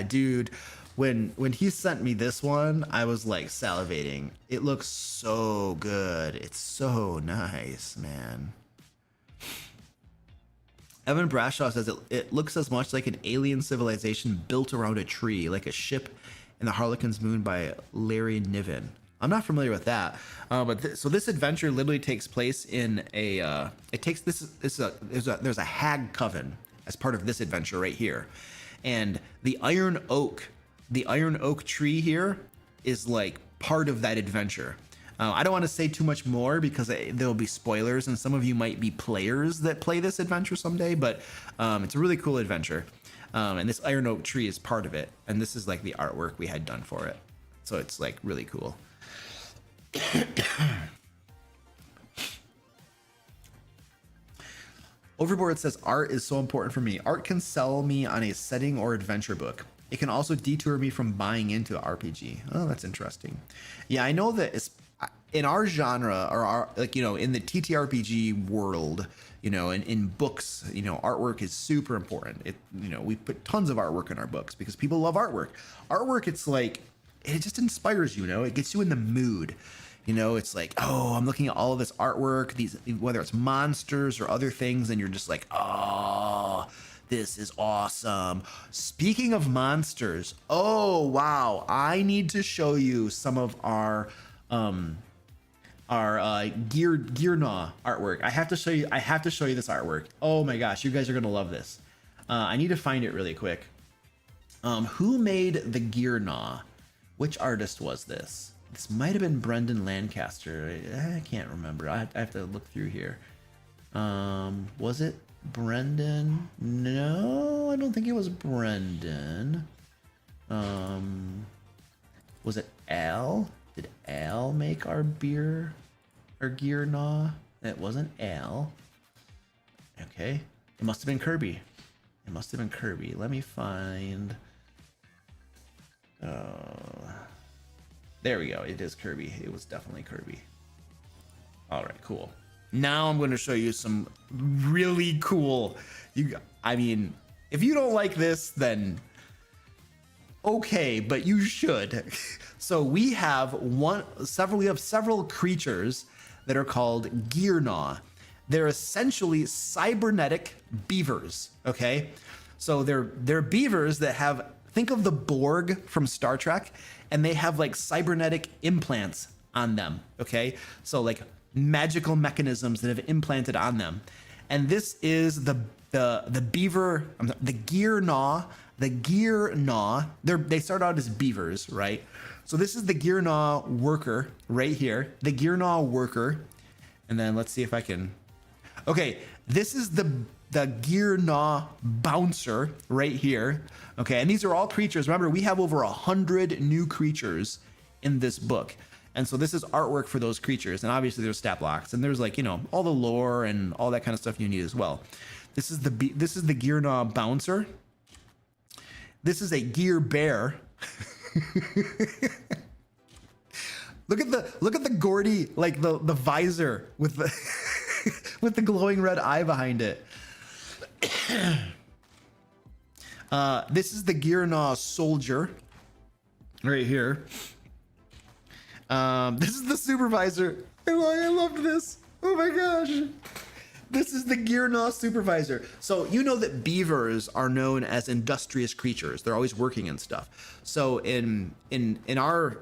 dude. When he sent me this one, I was like salivating. It looks so good. It's so nice, man. Evan Brashaw says it looks as much like an alien civilization built around a tree, like a ship in the Harlequin's Moon by Larry Niven. I'm not familiar with that, but so this adventure literally takes place in a. There's a hag coven as part of this adventure right here, and the iron oak tree here is like part of that adventure. I don't want to say too much more because there'll be spoilers, and some of you might be players that play this adventure someday, but it's a really cool adventure. And this iron oak tree is part of it, and this is like the artwork we had done for it. So it's like really cool. Overboard says art is so important for me. Art can sell me on a setting or adventure book. It can also detour me from buying into an RPG. Oh, that's interesting. Yeah, I know that it's in our genre, or our, like, you know, in the TTRPG world, you know, in books, you know, artwork is super important. You know, we put tons of artwork in our books because people love artwork. Artwork, it's like, it just inspires you, you know, it gets you in the mood. You know, it's like, oh, I'm looking at all of this artwork, these, whether it's monsters or other things, and you're just like, oh, this is awesome. Speaking of monsters, oh wow, I need to show you some of our gear gnaw artwork. I have to show you this artwork. Oh my gosh, you guys are gonna love this. I need to find it really quick. Who made the gear gnaw? Which artist was this? This might have been Brendan Lancaster. I can't remember. I have to look through here. Was it Brendan? No, I don't think it was Brendan. Was it Al? Did Al make our gear gnaw? It wasn't Al. Okay. It must have been Kirby. It must have been Kirby. Let me find... there we go. It is Kirby. It was definitely Kirby. All right, cool. Now I'm going to show you some really cool. I mean, if you don't like this, then okay, but you should. So we have several creatures that are called gear gnaw. They're essentially cybernetic beavers. Okay, so they're beavers that have. Think of the Borg from Star Trek, and they have like cybernetic implants on them, okay? So like magical mechanisms that have implanted on them. And this is the beaver, the gear gnaw. The gear gnaw, they start out as beavers, right? So this is the gear gnaw worker right here, the gear gnaw worker. And then let's see if I can, okay, this is the gear gnaw bouncer right here. Okay, and these are all creatures. Remember, we have over 100 new creatures in this book. And so this is artwork for those creatures. And obviously there's stat blocks, and there's like, you know, all the lore and all that kind of stuff you need as well. This is the gear gnaw bouncer. This is a gear bear. Look at the Gordy, like the visor with the with the glowing red eye behind it. This is the gear gnaw soldier right here. This is the supervisor. I love this. Oh my gosh. This is the gear gnaw supervisor. So you know that beavers are known as industrious creatures. They're always working and stuff. So in our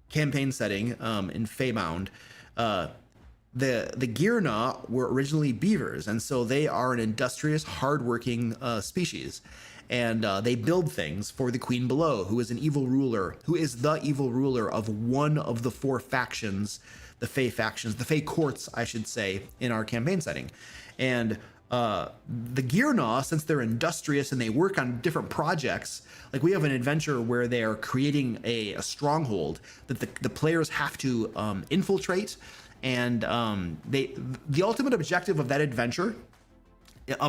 campaign setting, in Feybound, the gear gnaw were originally beavers, and so they are an industrious, hardworking species. And they build things for the Queen Below, who is the evil ruler of one of the four factions, the Fey courts, I should say, in our campaign setting. And the gear gnaw, since they're industrious and they work on different projects, like we have an adventure where they are creating a stronghold that the players have to infiltrate And the ultimate objective of that adventure,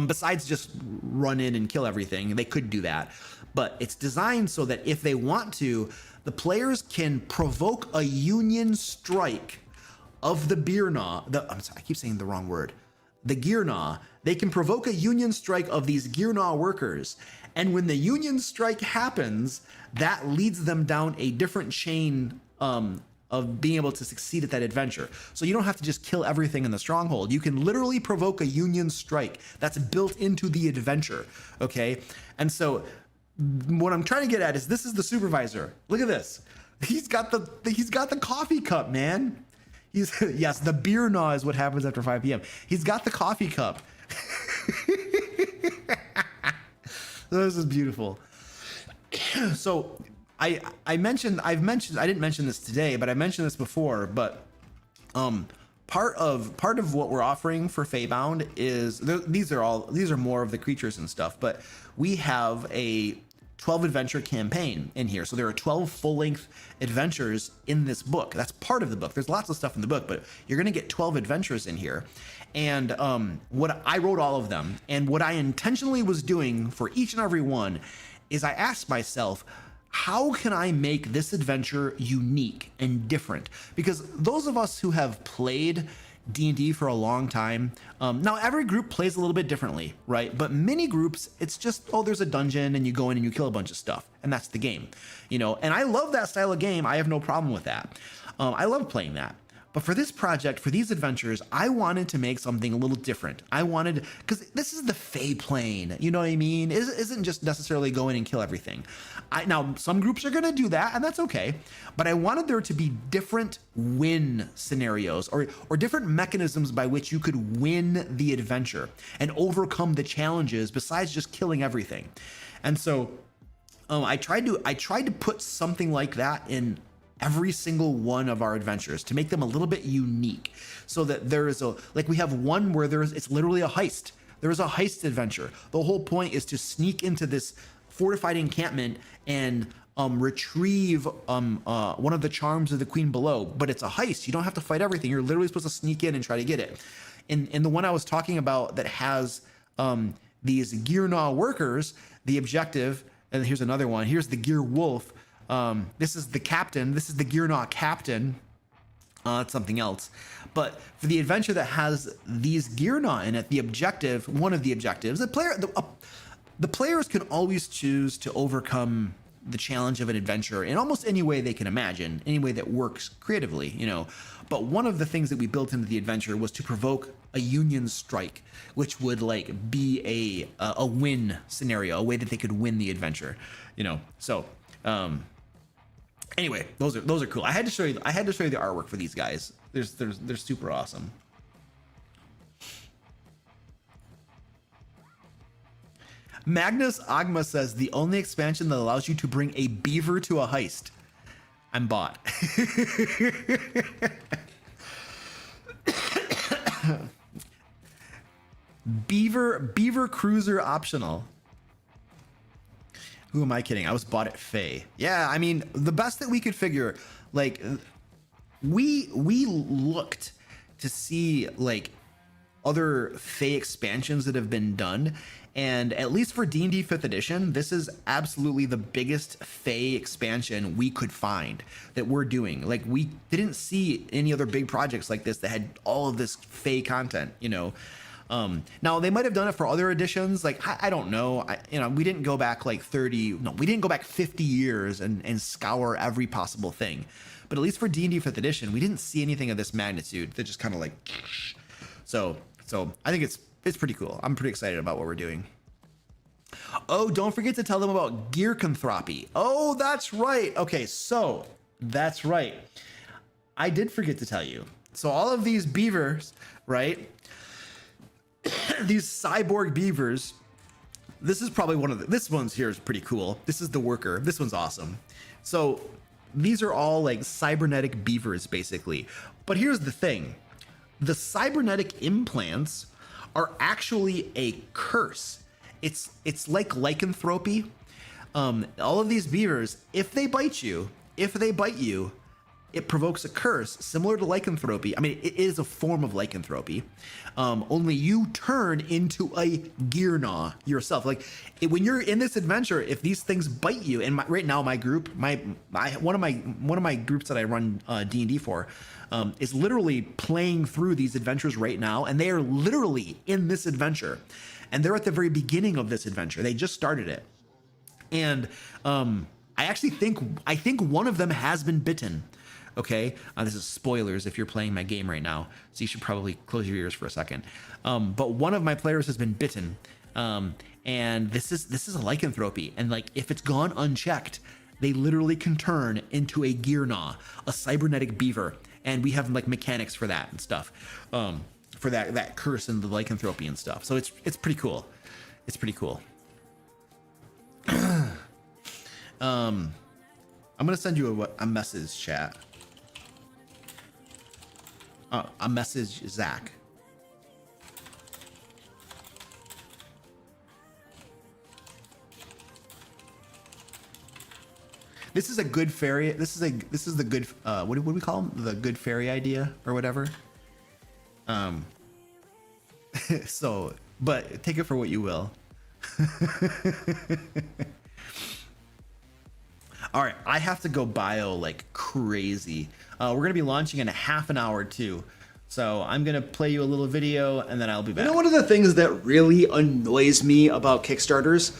besides just run in and kill everything, they could do that, but it's designed so that if they want to, the players can provoke a union strike of the Gearnaw. I'm sorry, I keep saying the wrong word. The Gearnaw. They can provoke a union strike of these Gearnaw workers, and when the union strike happens, that leads them down a different chain of being able to succeed at that adventure. So you don't have to just kill everything in the stronghold. You can literally provoke a union strike that's built into the adventure, okay? And so what I'm trying to get at is, this is the supervisor. Look at this. He's got the coffee cup, man. Yes, the beer gnaw is what happens after 5 p.m. He's got the coffee cup. This is beautiful. So I didn't mention this today, but I mentioned this before, but part of what we're offering for Feybound is these are more of the creatures and stuff, but we have a 12 adventure campaign in here. So there are 12 full-length adventures in this book. That's part of the book. There's lots of stuff in the book, but you're going to get 12 adventures in here. And what I wrote all of them, and what I intentionally was doing for each and every one is I asked myself, how can I make this adventure unique and different? Because those of us who have played D&D for a long time, now every group plays a little bit differently, right? But many groups, it's just, oh, there's a dungeon and you go in and you kill a bunch of stuff, and that's the game, you know? And I love that style of game. I have no problem with that. I love playing that. But for this project, for these adventures, I wanted to make something a little different. I wanted, because this is the Fey plane, you know what I mean? It isn't just necessarily go in and kill everything. Now, some groups are going to do that, and that's okay. But I wanted there to be different win scenarios, or different mechanisms by which you could win the adventure and overcome the challenges besides just killing everything. And so I tried to put something like that in every single one of our adventures to make them a little bit unique, so that there is we have one where it's literally a heist. There is a heist adventure. The whole point is to sneak into this fortified encampment and retrieve one of the charms of the Queen Below, but it's a heist. You don't have to fight everything. You're literally supposed to sneak in and try to get it. In the one I was talking about that has these Gearnaw workers, the objective, and here's another one. Here's the Gear Wolf. This is the captain. This is the Gearnaw captain. It's something else. But for the adventure that has these Gearnaw in it, the objective, one of the objectives, the players can always choose to overcome the challenge of an adventure in almost any way they can imagine, any way that works creatively, you know. But one of the things that we built into the adventure was to provoke a union strike, which would be a win scenario, a way that they could win the adventure, you know. So anyway, those are cool. I had to show you the artwork for these guys. They're super awesome. Magnus Agma says the only expansion that allows you to bring a beaver to a heist. I'm bought. Beaver cruiser optional. Who am I kidding? I was bought at Fey. Yeah, I mean, the best that we could figure, we looked to see other Fey expansions that have been done, and at least for D&D 5th edition, this is absolutely the biggest Fey expansion we could find that we're doing. We didn't see any other big projects like this that had all of this Fey content, you know. Now they might have done it for other editions. I don't know. We didn't go back we didn't go back 50 years and scour every possible thing. But at least for D&D 5th edition, we didn't see anything of this magnitude that just kind of so I think it's pretty cool. I'm pretty excited about what we're doing. Oh, don't forget to tell them about Gearcanthropy. Oh, that's right. Okay, so that's right. I did forget to tell you. So all of these beavers, right? These cyborg beavers. This is probably this one's here is pretty cool. This is the worker. This one's awesome. So these are all cybernetic beavers basically. But here's the thing. The cybernetic implants are actually a curse. It's like lycanthropy. All of these beavers, if they bite you, it provokes a curse similar to lycanthropy. I mean, it is a form of lycanthropy. Only you turn into a gear gnaw yourself. Like when you're in this adventure, if these things bite you, and right now my group, one of my groups that I run D&D for, is literally playing through these adventures right now, and they are literally in this adventure, and they're at the very beginning of this adventure. They just started it, and I think one of them has been bitten. Okay, this is spoilers if you're playing my game right now, so you should probably close your ears for a second. But one of my players has been bitten, and this is a lycanthropy, and like if it's gone unchecked, they literally can turn into a gear gnaw, a cybernetic beaver, and we have like mechanics for that and stuff, for that curse and the lycanthropy and stuff. So it's pretty cool. It's pretty cool. I'm gonna send you a message, chat. A message, Zach. This is a good fairy. This is the good. What do we call them? The good fairy idea or whatever. So, but take it for what you will. All right, I have to go bio like crazy. We're gonna be launching in a half an hour too. So I'm gonna play you a little video and then I'll be back. You know, one of the things that really annoys me about Kickstarters?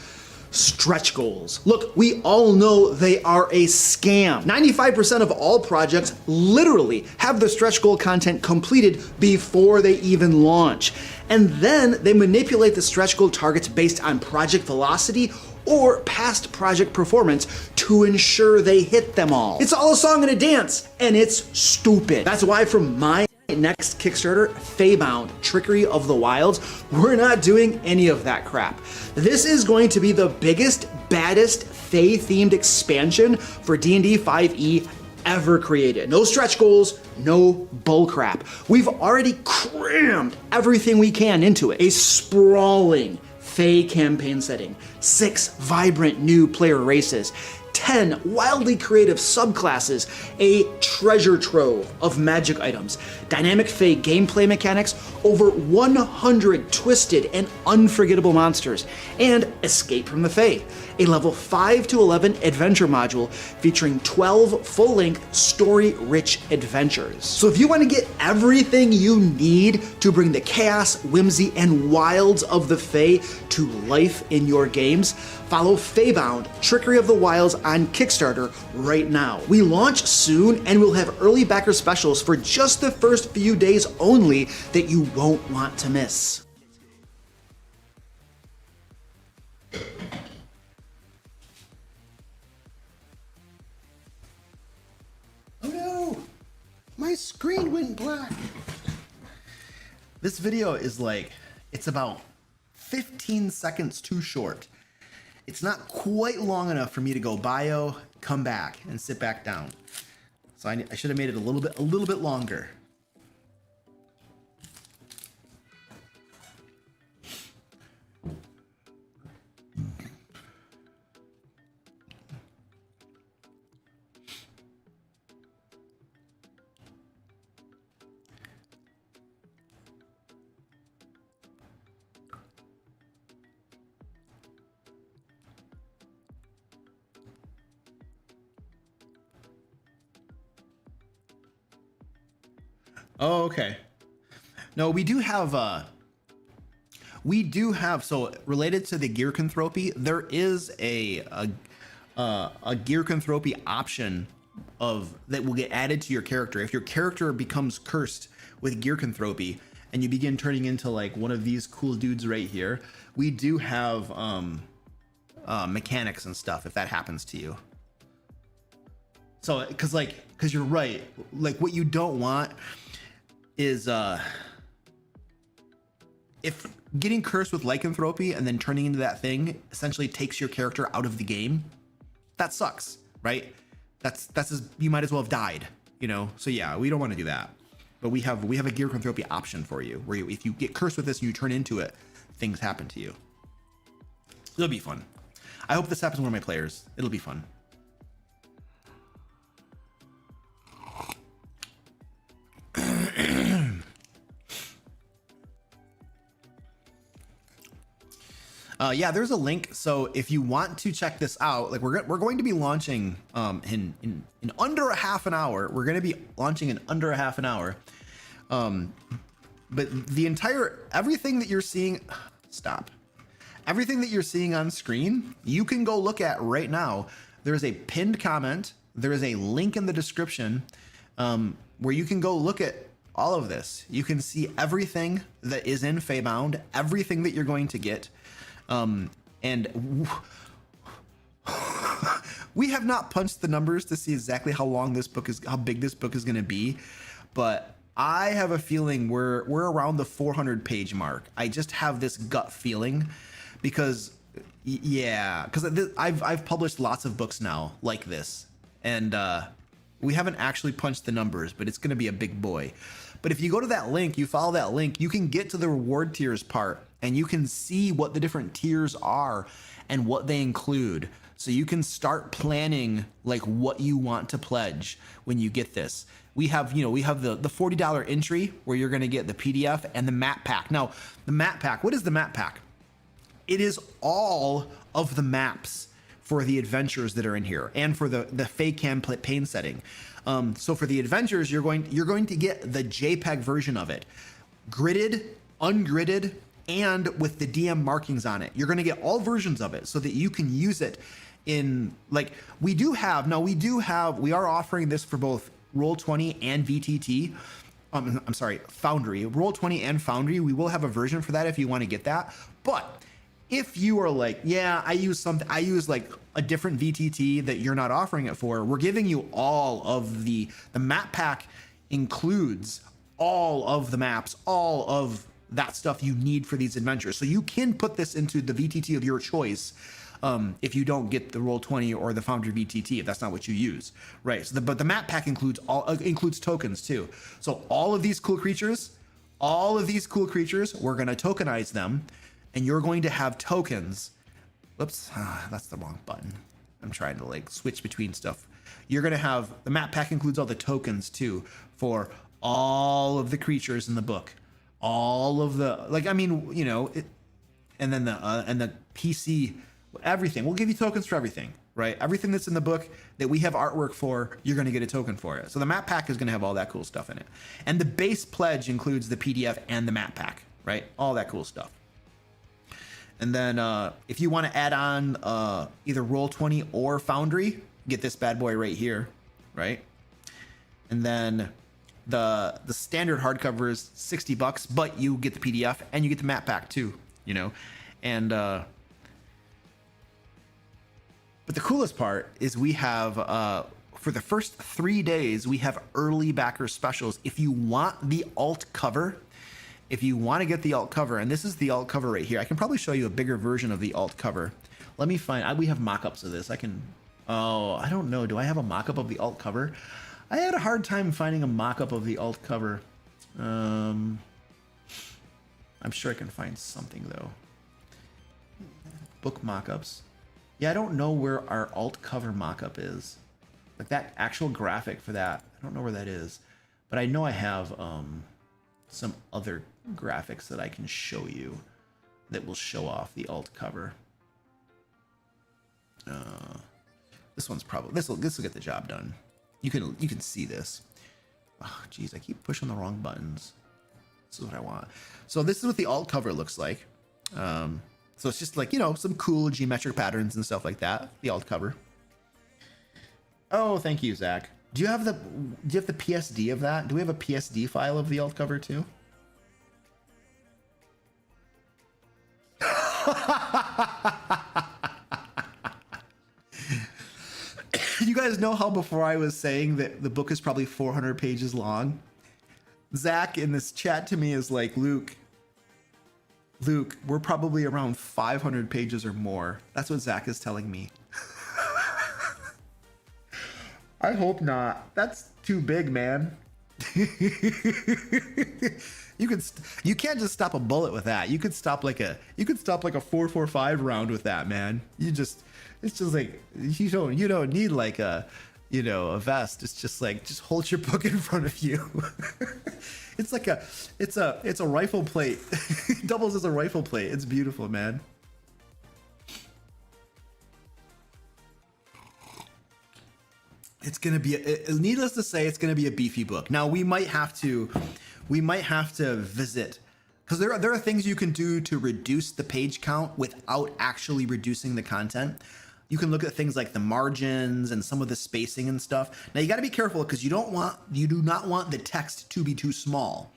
Stretch goals. Look, we all know they are a scam. 95% of all projects literally have the stretch goal content completed before they even launch. And then they manipulate the stretch goal targets based on project velocity or past project performance to ensure they hit them all. It's all a song and a dance, and it's stupid. That's why from my next Kickstarter, Feybound, Trickery of the Wilds, we're not doing any of that crap. This is going to be the biggest, baddest Fey-themed expansion for D&D 5e ever created. No stretch goals, no bullcrap. We've already crammed everything we can into it. A sprawling Fey campaign setting, 6 vibrant new player races, 10 wildly creative subclasses, a treasure trove of magic items, dynamic Fey gameplay mechanics, over 100 twisted and unforgettable monsters, and Escape from the Fey, a level 5 to 11 adventure module featuring 12 full-length story-rich adventures. So if you want to get everything you need to bring the chaos, whimsy, and wilds of the Fey to life in your games, follow Feybound, Trickery of the Wilds on Kickstarter right now. We launch soon and we'll have early backer specials for just the first few days only that you won't want to miss. Oh no! My screen went black. This video is like, it's about 15 seconds too short. It's not quite long enough for me to go bio, come back, and sit back down. So I should have made it a little bit longer. Oh, okay. No, we do have, so related to the gearcanthropy, there is a gearcanthropy option that will get added to your character. If your character becomes cursed with gearcanthropy and you begin turning into like one of these cool dudes right here, we do have mechanics and stuff if that happens to you. So, cause you're right. Like what you don't want is if getting cursed with lycanthropy and then turning into that thing essentially takes your character out of the game, that sucks, right? That's you might as well have died, you know? So yeah, we don't want to do that. But we have a gearcanthropy option for you, where if you get cursed with this and you turn into it, things happen to you. It'll be fun. I hope this happens to one of my players. It'll be fun. Yeah, there's a link. So if you want to check this out, like we're going to be launching in under a half an hour. We're going to be launching in under a half an hour. But the entire everything that you're seeing, stop. Everything that you're seeing on screen, you can go look at right now. There's a pinned comment. There is a link in the description where you can go look at all of this. You can see everything that is in Feybound, everything that you're going to get. And we have not punched the numbers to see exactly how big this book is going to be, but I have a feeling we're around the 400 page mark. I just have this gut feeling because I've published lots of books now like this, and we haven't actually punched the numbers, but it's going to be a big boy. But if you go to that link, you follow that link, you can get to the reward tiers part and you can see what the different tiers are and what they include. So you can start planning like what you want to pledge when you get this. We have the $40 entry where you're going to get the PDF and the map pack. Now, the map pack, what is the map pack? It is all of the maps for the adventures that are in here and for the Fey campaign setting. So for the adventures, you're going to get the JPEG version of it, gridded, ungridded, and with the DM markings on it. You're going to get all versions of it so that you can use it in like we are offering this for both Roll20 and VTT. I'm sorry, Foundry. Roll20 and Foundry. We will have a version for that if you want to get that. But if you are like, yeah, I use like a different VTT that you're not offering it for, we're giving you all of the map pack includes all of the maps, all of that stuff you need for these adventures. So you can put this into the VTT of your choice if you don't get the Roll20 or the Foundry VTT, if that's not what you use, right? So but the map pack includes tokens too. So all of these cool creatures, we're going to tokenize them. And you're going to have tokens. Whoops, that's the wrong button. I'm trying to like switch between stuff. You're going to have, the map pack includes all the tokens too for all of the creatures in the book. All of the, and then the PC, everything. We'll give you tokens for everything, right? Everything that's in the book that we have artwork for, you're going to get a token for it. So the map pack is going to have all that cool stuff in it. And the base pledge includes the PDF and the map pack, right? All that cool stuff. And then if you want to add on either Roll20 or Foundry, get this bad boy right here, right? And then the standard hardcover is $60, but you get the PDF and you get the map pack too, And but the coolest part is we have for the first 3 days we have early backer specials. If you want the alt cover. If you want to get the alt cover, and this is the alt cover right here, I can probably show you a bigger version of the alt cover. Let me find, we have mock-ups of this. I don't know. Do I have a mock-up of the alt cover? I had a hard time finding a mock-up of the alt cover. I'm sure I can find something though. Book mock-ups. Yeah, I don't know where our alt cover mock-up is. Like that actual graphic for that. I don't know where that is, but I know I have, some other graphics that I can show you that will show off the alt cover. This one's probably this will get the job done. You can see this. Oh geez, I keep pushing the wrong buttons. This is what I want. So this is what the alt cover looks like. So it's just like some cool geometric patterns and stuff like that. The alt cover. Oh, thank you, Zach. Do you have the PSD of that? Do we have a PSD file of the alt cover too? You guys know how before I was saying that the book is probably 400 pages long? Zach in this chat to me is like, Luke, we're probably around 500 pages or more. That's what Zach is telling me. I hope not. That's too big, man. You can't just stop a bullet with that. You could stop like a 4.45 round with that, man. It's just like you don't need like a vest. It's just like just hold your book in front of you. It's a rifle plate. It doubles as a rifle plate. It's beautiful, man. it's gonna be needless to say, it's gonna be a beefy book. Now we might have to visit, because there are things you can do to reduce the page count without actually reducing the content. You can look at things like the margins and some of the spacing and stuff. Now you got to be careful, because you do not want the text to be too small.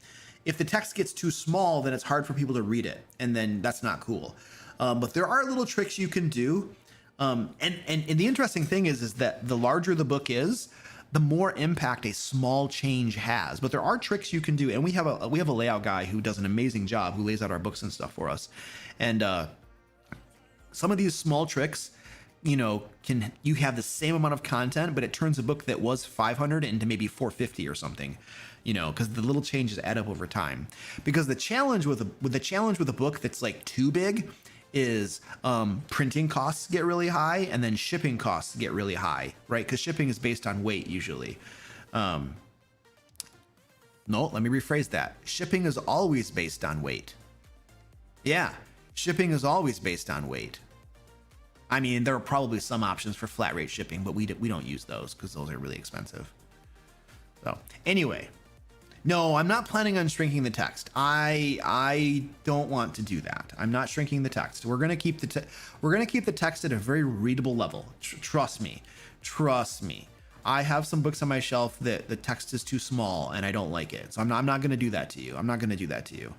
If the text gets too small, then it's hard for people to read it, and then that's not cool. But there are little tricks you can do. And the interesting thing is that the larger the book is, the more impact a small change has. But there are tricks you can do, and we have a layout guy who does an amazing job, who lays out our books and stuff for us. And some of these small tricks, you have the same amount of content, but it turns a book that was 500 into maybe 450 or something. Because the little changes add up over time. Because the challenge with a book that's like too big is printing costs get really high, and then shipping costs get really high, right? Because shipping is based on weight usually. No, let me rephrase that. Shipping is always based on weight. Yeah, shipping is always based on weight. I mean, there are probably some options for flat rate shipping, but we don't use those because those are really expensive. So anyway. No, I'm not planning on shrinking the text. I don't want to do that. I'm not shrinking the text. We're gonna keep the text at a very readable level. Trust me. I have some books on my shelf that the text is too small and I don't like it. So I'm not gonna do that to you. I'm not gonna do that to you.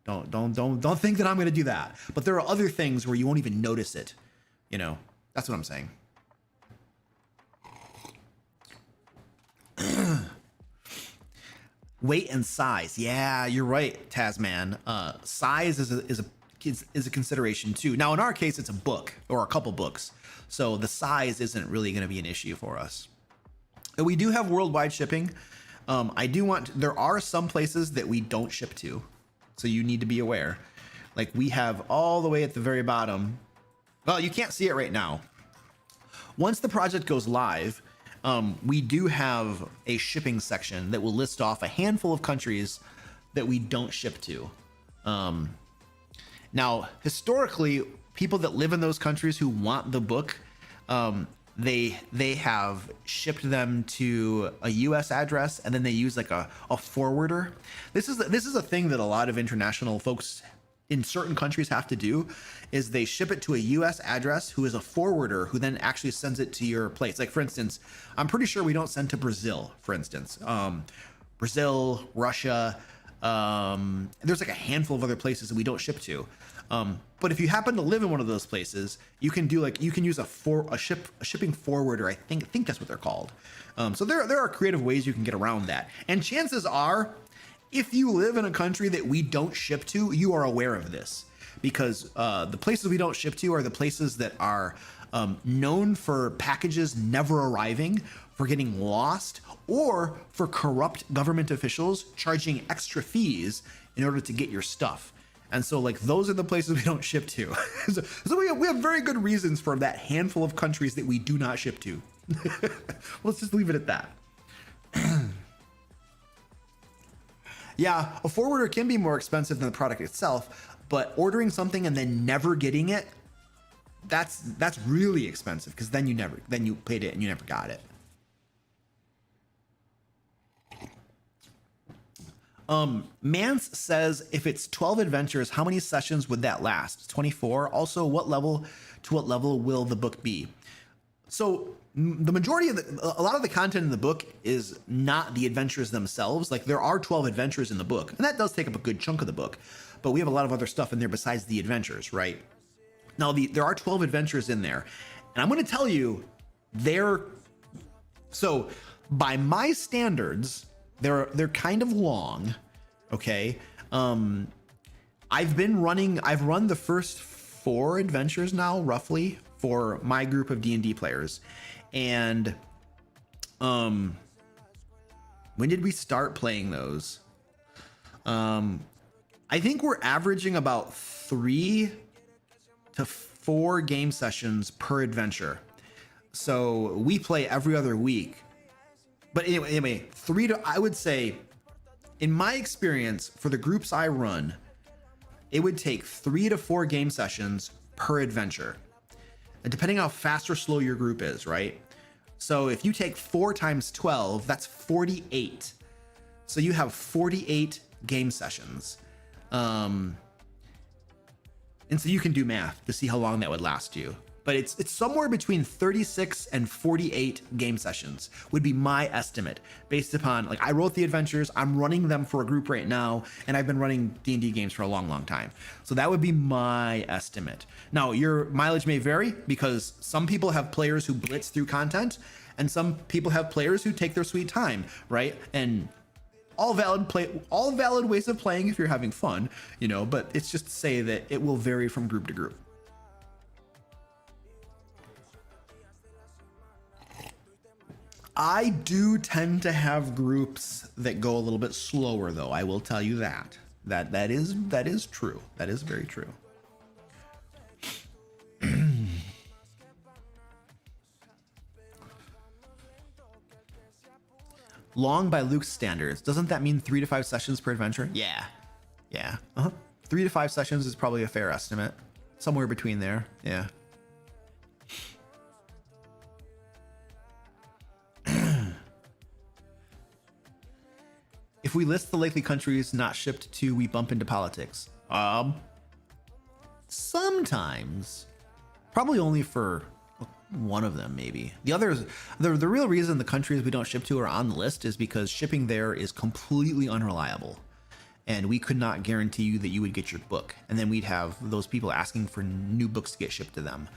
Don't think that I'm gonna do that. But there are other things where you won't even notice it. That's what I'm saying. Weight and size. Yeah, you're right, Tasman. Size is a consideration too. Now, in our case, it's a book or a couple books, so the size isn't really going to be an issue for us. And we do have worldwide shipping. There are some places that we don't ship to, so you need to be aware. Like we have all the way at the very bottom. Well, you can't see it right now. Once the project goes live, we do have a shipping section that will list off a handful of countries that we don't ship to. Now, historically, people that live in those countries who want the book, they have shipped them to a US address, and then they use like a forwarder. This is a thing that a lot of international folks in certain countries have to do, is they ship it to a US address who is a forwarder who then actually sends it to your place. Like for instance, I'm pretty sure we don't send to Brazil, for instance. Brazil, Russia, there's like a handful of other places that we don't ship to. But if you happen to live in one of those places, you can use a shipping forwarder. I think that's what they're called. So there are creative ways you can get around that. And chances are, if you live in a country that we don't ship to, you are aware of this, because the places we don't ship to are the places that are known for packages never arriving, for getting lost, or for corrupt government officials charging extra fees in order to get your stuff. And so like those are the places we don't ship to. so we have very good reasons for that handful of countries that we do not ship to. Let's just leave it at that. Yeah, a forwarder can be more expensive than the product itself, but ordering something and then never getting it, that's really expensive, because then you paid it and you never got it. Mance says, if it's 12 adventures, how many sessions would that last? 24. Also, what level will the book be? So the majority of a lot of the content in the book is not the adventures themselves. Like there are 12 adventures in the book, and that does take up a good chunk of the book, but we have a lot of other stuff in there besides the adventures, right? Now there are 12 adventures in there, and I'm going to tell you, so by my standards, they're kind of long. Okay. I've run the first 4 adventures now, roughly, for my group of D&D players. And when did we start playing those? I think we're averaging about 3 to 4 game sessions per adventure. So we play every other week. But anyway, I would say, in my experience, for the groups I run, it would take 3 to 4 game sessions per adventure. And depending how fast or slow your group is, right? So if you take 4 times 12, that's 48. So you have 48 game sessions. And so you can do math to see how long that would last you. But it's somewhere between 36 and 48 game sessions would be my estimate, based upon, like, I wrote the adventures, I'm running them for a group right now, and I've been running D&D games for a long, long time. So that would be my estimate. Now, your mileage may vary, because some people have players who blitz through content, and some people have players who take their sweet time, right? And all valid ways of playing if you're having fun, you know, but it's just to say that it will vary from group to group. I do tend to have groups that go a little bit slower, though. I will tell you that. That is true. That is very true. Long by Luke's standards. Doesn't that mean 3 to 5 sessions per adventure? Yeah. 3 to 5 sessions is probably a fair estimate. Somewhere between there. Yeah. If we list the likely countries not shipped to, we bump into politics. Sometimes. Probably only for one of them, maybe. The others, the real reason the countries we don't ship to are on the list is because shipping there is completely unreliable. And we could not guarantee you that you would get your book. And then we'd have those people asking for new books to get shipped to them.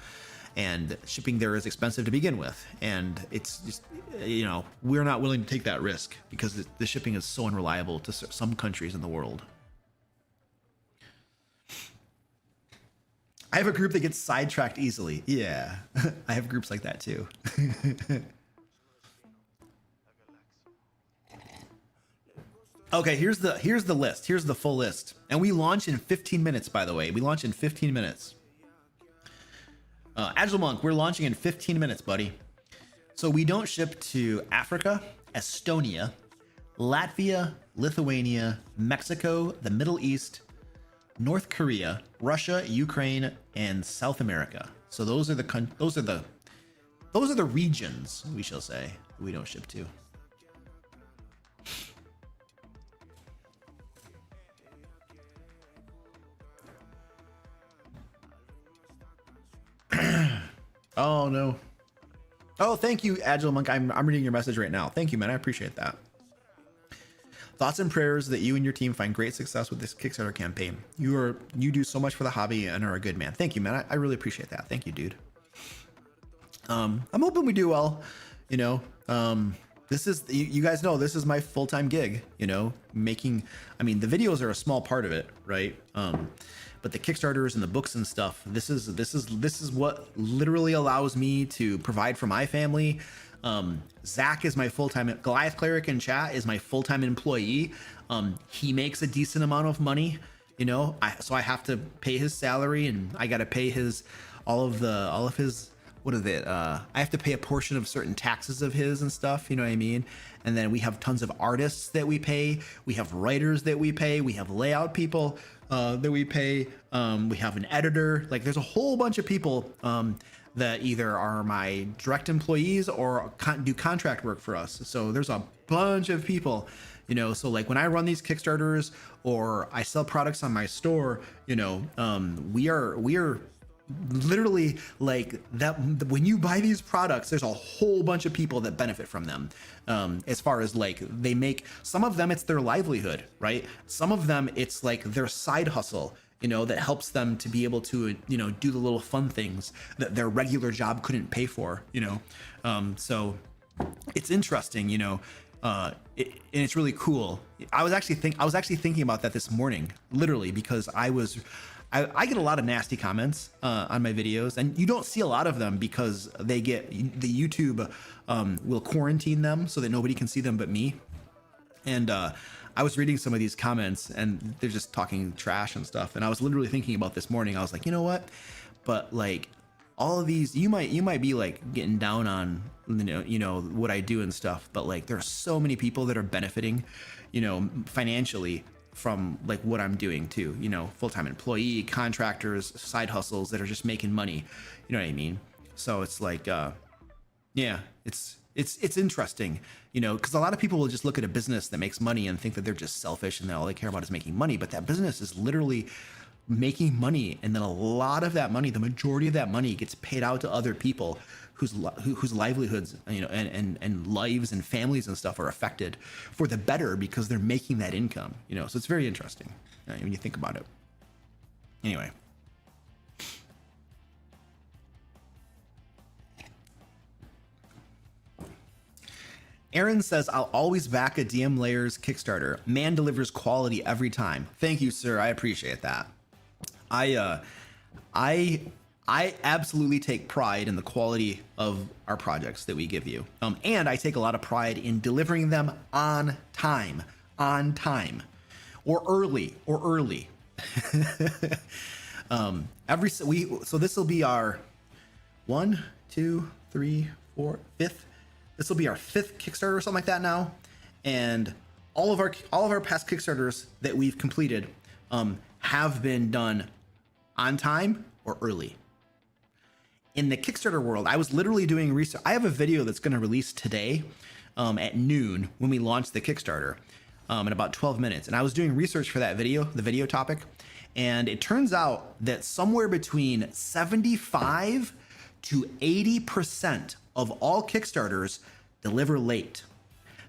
And shipping there is expensive to begin with. And it's just, you know, we're not willing to take that risk because the shipping is so unreliable to some countries in the world. I have a group that gets sidetracked easily. Yeah, I have groups like that too. Okay, here's the list. Here's the full list. And we launch in 15 minutes, by the way. We launch in 15 minutes. Agile Monk, we're launching in 15 minutes, buddy. So we don't ship to Africa, Estonia, Latvia, Lithuania, Mexico, the Middle East, North Korea, Russia, Ukraine, and South America. So those are the regions, we shall say, we don't ship to. Oh no. Oh, thank you, Agile Monk. I'm reading your message right now. Thank you, man. I appreciate that. Thoughts and prayers that you and your team find great success with this Kickstarter campaign. You do so much for the hobby and are a good man. Thank you, man. I really appreciate that. Thank you, dude. I'm hoping we do well. You know, this is, you guys know, this is my full-time gig, you know, I mean, the videos are a small part of it, right? But the Kickstarters and the books and stuff, this is what literally allows me to provide for my family. Zach is my full-time, Goliath Cleric in chat is my full-time employee. He makes a decent amount of money, you know, so I have to pay his salary, and I got to pay all of his, what is it? I have to pay a portion of certain taxes of his and stuff, you know what I mean? And then we have tons of artists that we pay. We have writers that we pay. We have layout people that we pay. We have an editor. Like, there's a whole bunch of people that either are my direct employees or do contract work for us. So there's a bunch of people, you know. So like when I run these Kickstarters or I sell products on my store, you know, we are literally like that. When you buy these products, there's a whole bunch of people that benefit from them. As far as like, they make, some of them it's their livelihood, right? Some of them it's like their side hustle, you know, that helps them to be able to, you know, do the little fun things that their regular job couldn't pay for, you know. So it's interesting, you know, and it's really cool. I was actually thinking about that this morning, literally, because I get a lot of nasty comments on my videos, and you don't see a lot of them because the YouTube will quarantine them so that nobody can see them but me. And I was reading some of these comments, and they're just talking trash and stuff. And I was literally thinking about this morning. I was like, you know what? But like, all of these, you might be like getting down on, you know what I do and stuff. But like, there are so many people that are benefiting, you know, financially from like what I'm doing too. You know, full-time employee, contractors, side hustles that are just making money. You know what I mean? So it's like, Yeah, it's interesting, you know, because a lot of people will just look at a business that makes money and think that they're just selfish and that all they care about is making money. But that business is literally making money, and then a lot of that money, the majority of that money, gets paid out to other people whose livelihoods, you know, and lives and families and stuff are affected for the better because they're making that income, you know. So it's very interesting when you think about it. Anyway. Aaron says, I'll always back a DM Lair's Kickstarter. Man delivers quality every time. Thank you, sir. I appreciate that. I absolutely take pride in the quality of our projects that we give you. And I take a lot of pride in delivering them on time, or early. So this will be our 1, 2, 3, 4, 5th. This will be our 5th Kickstarter or something like that now, and all of our past Kickstarters that we've completed have been done on time or early. In the Kickstarter world, I was literally doing research. I have a video that's going to release today at noon when we launch the Kickstarter in about 12 minutes, and I was doing research for that video, the video topic, and it turns out that somewhere between 75 to 80% of all Kickstarters deliver late.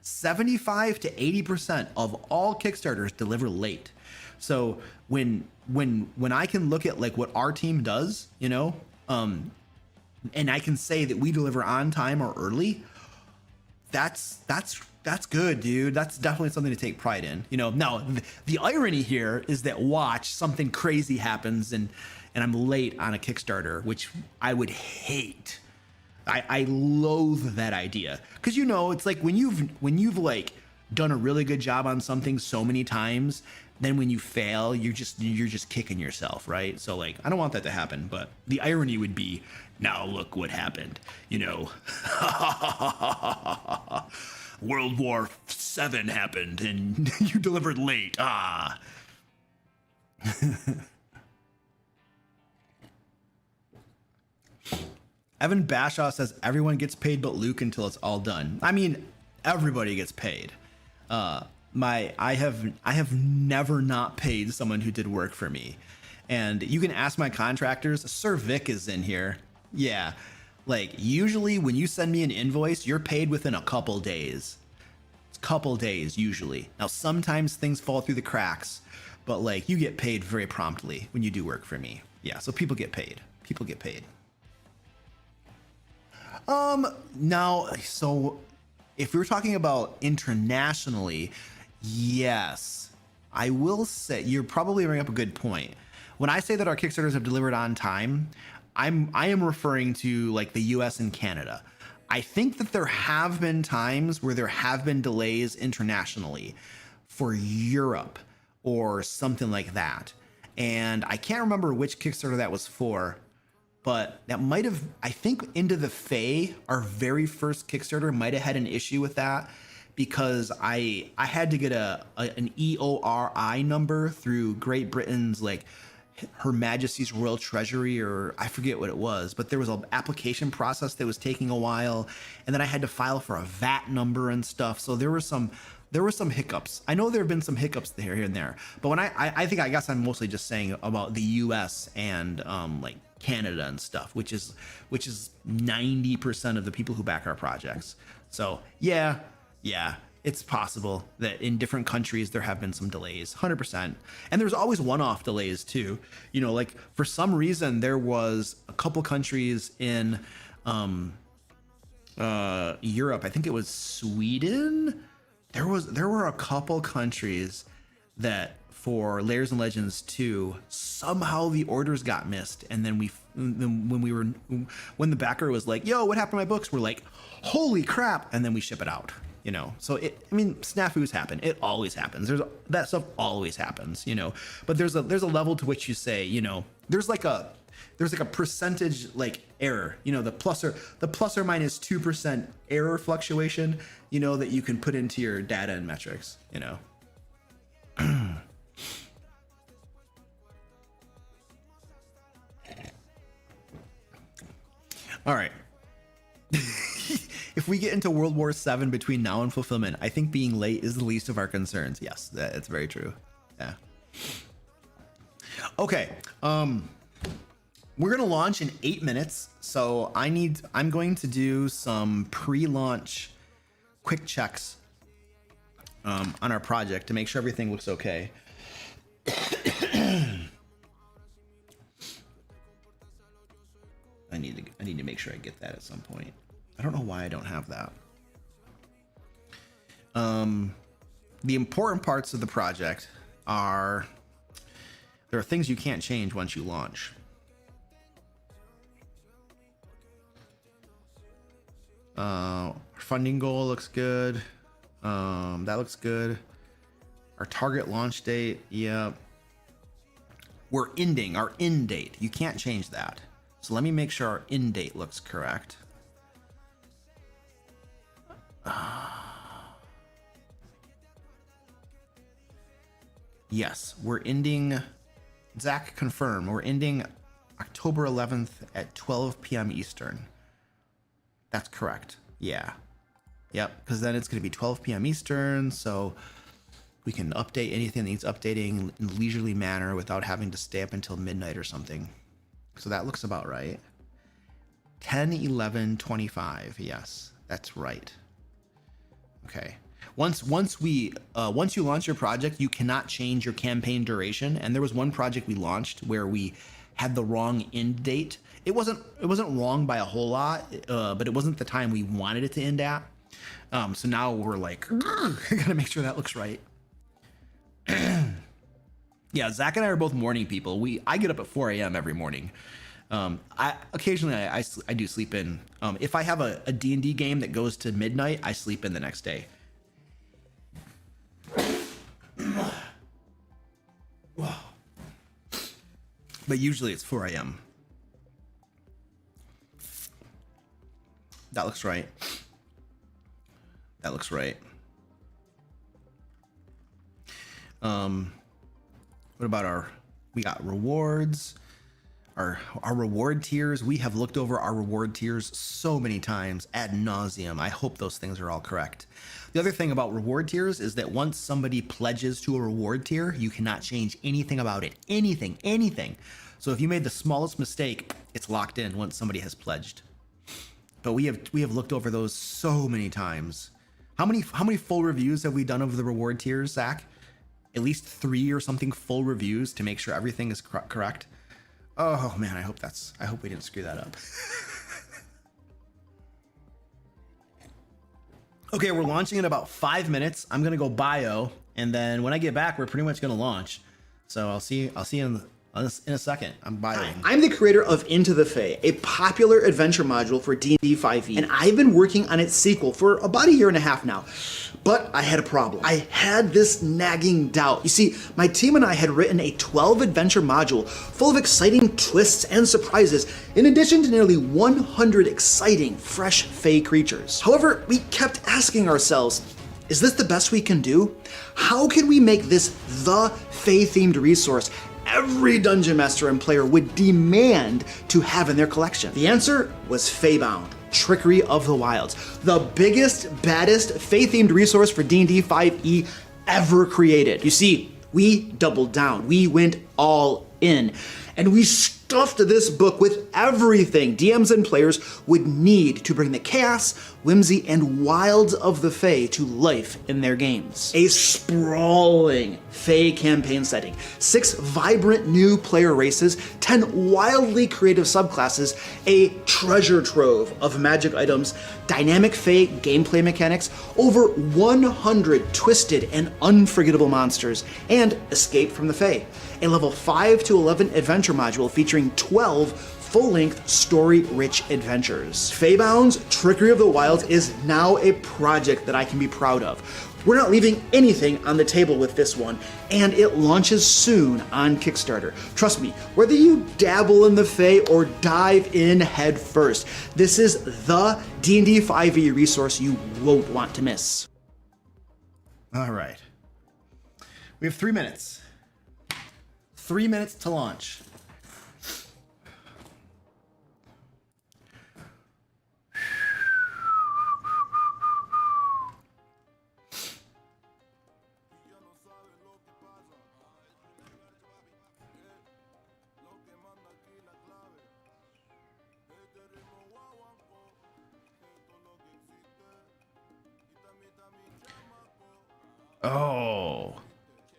75 to 80% of all Kickstarters deliver late. So when I can look at like what our team does, you know, and I can say that we deliver on time or early, that's good, dude. That's definitely something to take pride in. You know, now the irony here is that watch something crazy happens and I'm late on a Kickstarter, which I would hate. I loathe that idea, because, you know, it's like when you've like done a really good job on something so many times, then when you fail, you're just kicking yourself, right? So like, I don't want that to happen, but the irony would be, now look what happened, you know. World War VII happened and you delivered late. Ah. Evan Bashaw says everyone gets paid but Luke until it's all done. I mean, everybody gets paid. I have never not paid someone who did work for me. And you can ask my contractors. Sir Vic is in here. Yeah. Like, usually when you send me an invoice, you're paid within a couple days. It's a couple days usually. Now, sometimes things fall through the cracks, but like, you get paid very promptly when you do work for me. Yeah, so people get paid. People get paid. Now, so if we're talking about internationally, yes, I will say you're probably bringing up a good point. When I say that our Kickstarters have delivered on time, I am referring to like the US and Canada. I think that there have been times where there have been delays internationally for Europe or something like that. And I can't remember which Kickstarter that was for, but that might have, I think Into the Fae, our very first Kickstarter, might have had an issue with that, because I had to get an EORI number through Great Britain's like Her Majesty's Royal Treasury, or I forget what it was, but there was an application process that was taking a while, and then I had to file for a VAT number and stuff. So there were some hiccups. I know there have been some hiccups here and there, but when I guess I'm mostly just saying about the US and like Canada and stuff, which is 90% of the people who back our projects. So yeah, it's possible that in different countries there have been some delays, 100%. And there's always one-off delays too. You know, like for some reason there was a couple countries in Europe. I think it was Sweden. There were a couple countries that for Lairs and Legends 2, somehow the orders got missed, and then when the backer was like, "Yo, what happened to my books?" We're like, "Holy crap!" and then we ship it out. You know, so snafus happen. It always happens. That stuff always happens. You know, but there's a level to which you say, you know, there's like a percentage like error. You know, the plus or minus 2% error fluctuation. You know, that you can put into your data and metrics. You know. All right. if we get into World War VII between now and fulfillment, I think being late is the least of our concerns. Yes, it's very true. Yeah. Okay. We're gonna launch in 8 minutes, so I'm going to do some pre-launch quick checks on our project to make sure everything looks okay. I need to make sure I get that at some point. I don't know why I don't have that. The important parts of the project are, there are things you can't change once you launch. Our funding goal looks good. That looks good. Our target launch date, yeah. We're ending our end date. You can't change that. So let me make sure our end date looks correct. Yes, we're ending, Zach, confirm, we're ending October 11th at 12 p.m. Eastern. That's correct. Yeah. Yep, because then it's going to be 12 p.m. Eastern, so we can update anything that needs updating in a leisurely manner without having to stay up until midnight or something. So that looks about right. 10/11/25. Yes, that's right. Okay. Once you launch your project, you cannot change your campaign duration. And there was one project we launched where we had the wrong end date. It wasn't wrong by a whole lot, but it wasn't the time we wanted it to end at. So now we're like, I gotta make sure that looks right. Yeah, Zach and I are both morning people. I get up at 4 a.m. every morning. I occasionally do sleep in. If I have a D&D game that goes to midnight, I sleep in the next day. But usually it's 4 a.m. That looks right. That looks right. What about we got rewards, our reward tiers. We have looked over our reward tiers so many times ad nauseum. I hope those things are all correct. The other thing about reward tiers is that once somebody pledges to a reward tier, you cannot change anything about it. Anything. So if you made the smallest mistake, it's locked in once somebody has pledged. But we have looked over those so many times. How many full reviews have we done of the reward tiers, Zach? At least 3 or something full reviews to make sure everything is correct. Oh man, I hope we didn't screw that up. Okay, we're launching in about 5 minutes. I'm gonna go bio, and then when I get back, we're pretty much gonna launch. So I'll see you in a second. I'm bioing. I'm the creator of Into the Fey, a popular adventure module for D&D 5e, and I've been working on its sequel for about 1.5 years now. But I had a problem. I had this nagging doubt. You see, my team and I had written a 12 adventure module full of exciting twists and surprises, in addition to nearly 100 exciting, fresh Fey creatures. However, we kept asking ourselves, is this the best we can do? How can we make this the Fey-themed resource every dungeon master and player would demand to have in their collection? The answer was Feybound, Trickery of the Wilds, the biggest, baddest, Fey-themed resource for D&D 5e ever created. You see, we doubled down. We went all in. And we stuffed this book with everything DMs and players would need to bring the chaos, whimsy, and wilds of the Fae to life in their games. A sprawling Fae campaign setting, 6 vibrant new player races, 10 wildly creative subclasses, a treasure trove of magic items, dynamic Fae gameplay mechanics, over 100 twisted and unforgettable monsters, and Escape from the Fae, a level 5 to 11 adventure module featuring 12 full-length, story-rich adventures. Feybound's Trickery of the Wilds is now a project that I can be proud of. We're not leaving anything on the table with this one, and it launches soon on Kickstarter. Trust me, whether you dabble in the Fey or dive in head first, this is the D&D 5e resource you won't want to miss. All right. We have 3 minutes. 3 minutes to launch.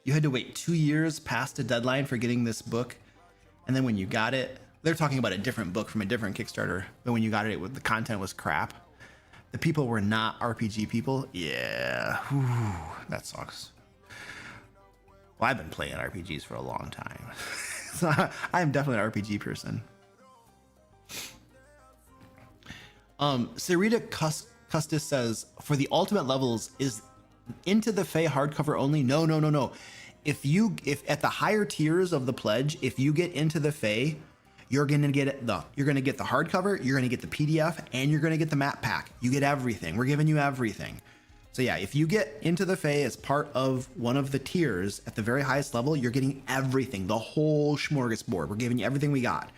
You had to wait 2 years past the deadline for getting this book. And then when you got it, they're talking about a different book from a different Kickstarter. But when you got it, the content was crap. The people were not RPG people. Yeah, whew, that sucks. Well, I've been playing RPGs for a long time. So I'm definitely an RPG person. Sarita Custis says, for the ultimate levels, is Into the Fey hardcover only? No. If at the higher tiers of the pledge, if you get Into the Fey, you're gonna get the hardcover, you're gonna get the PDF, and you're gonna get the map pack. You get everything. We're giving you everything. So yeah, if you get Into the Fey as part of one of the tiers at the very highest level, you're getting everything, the whole smorgasbord. We're giving you everything we got.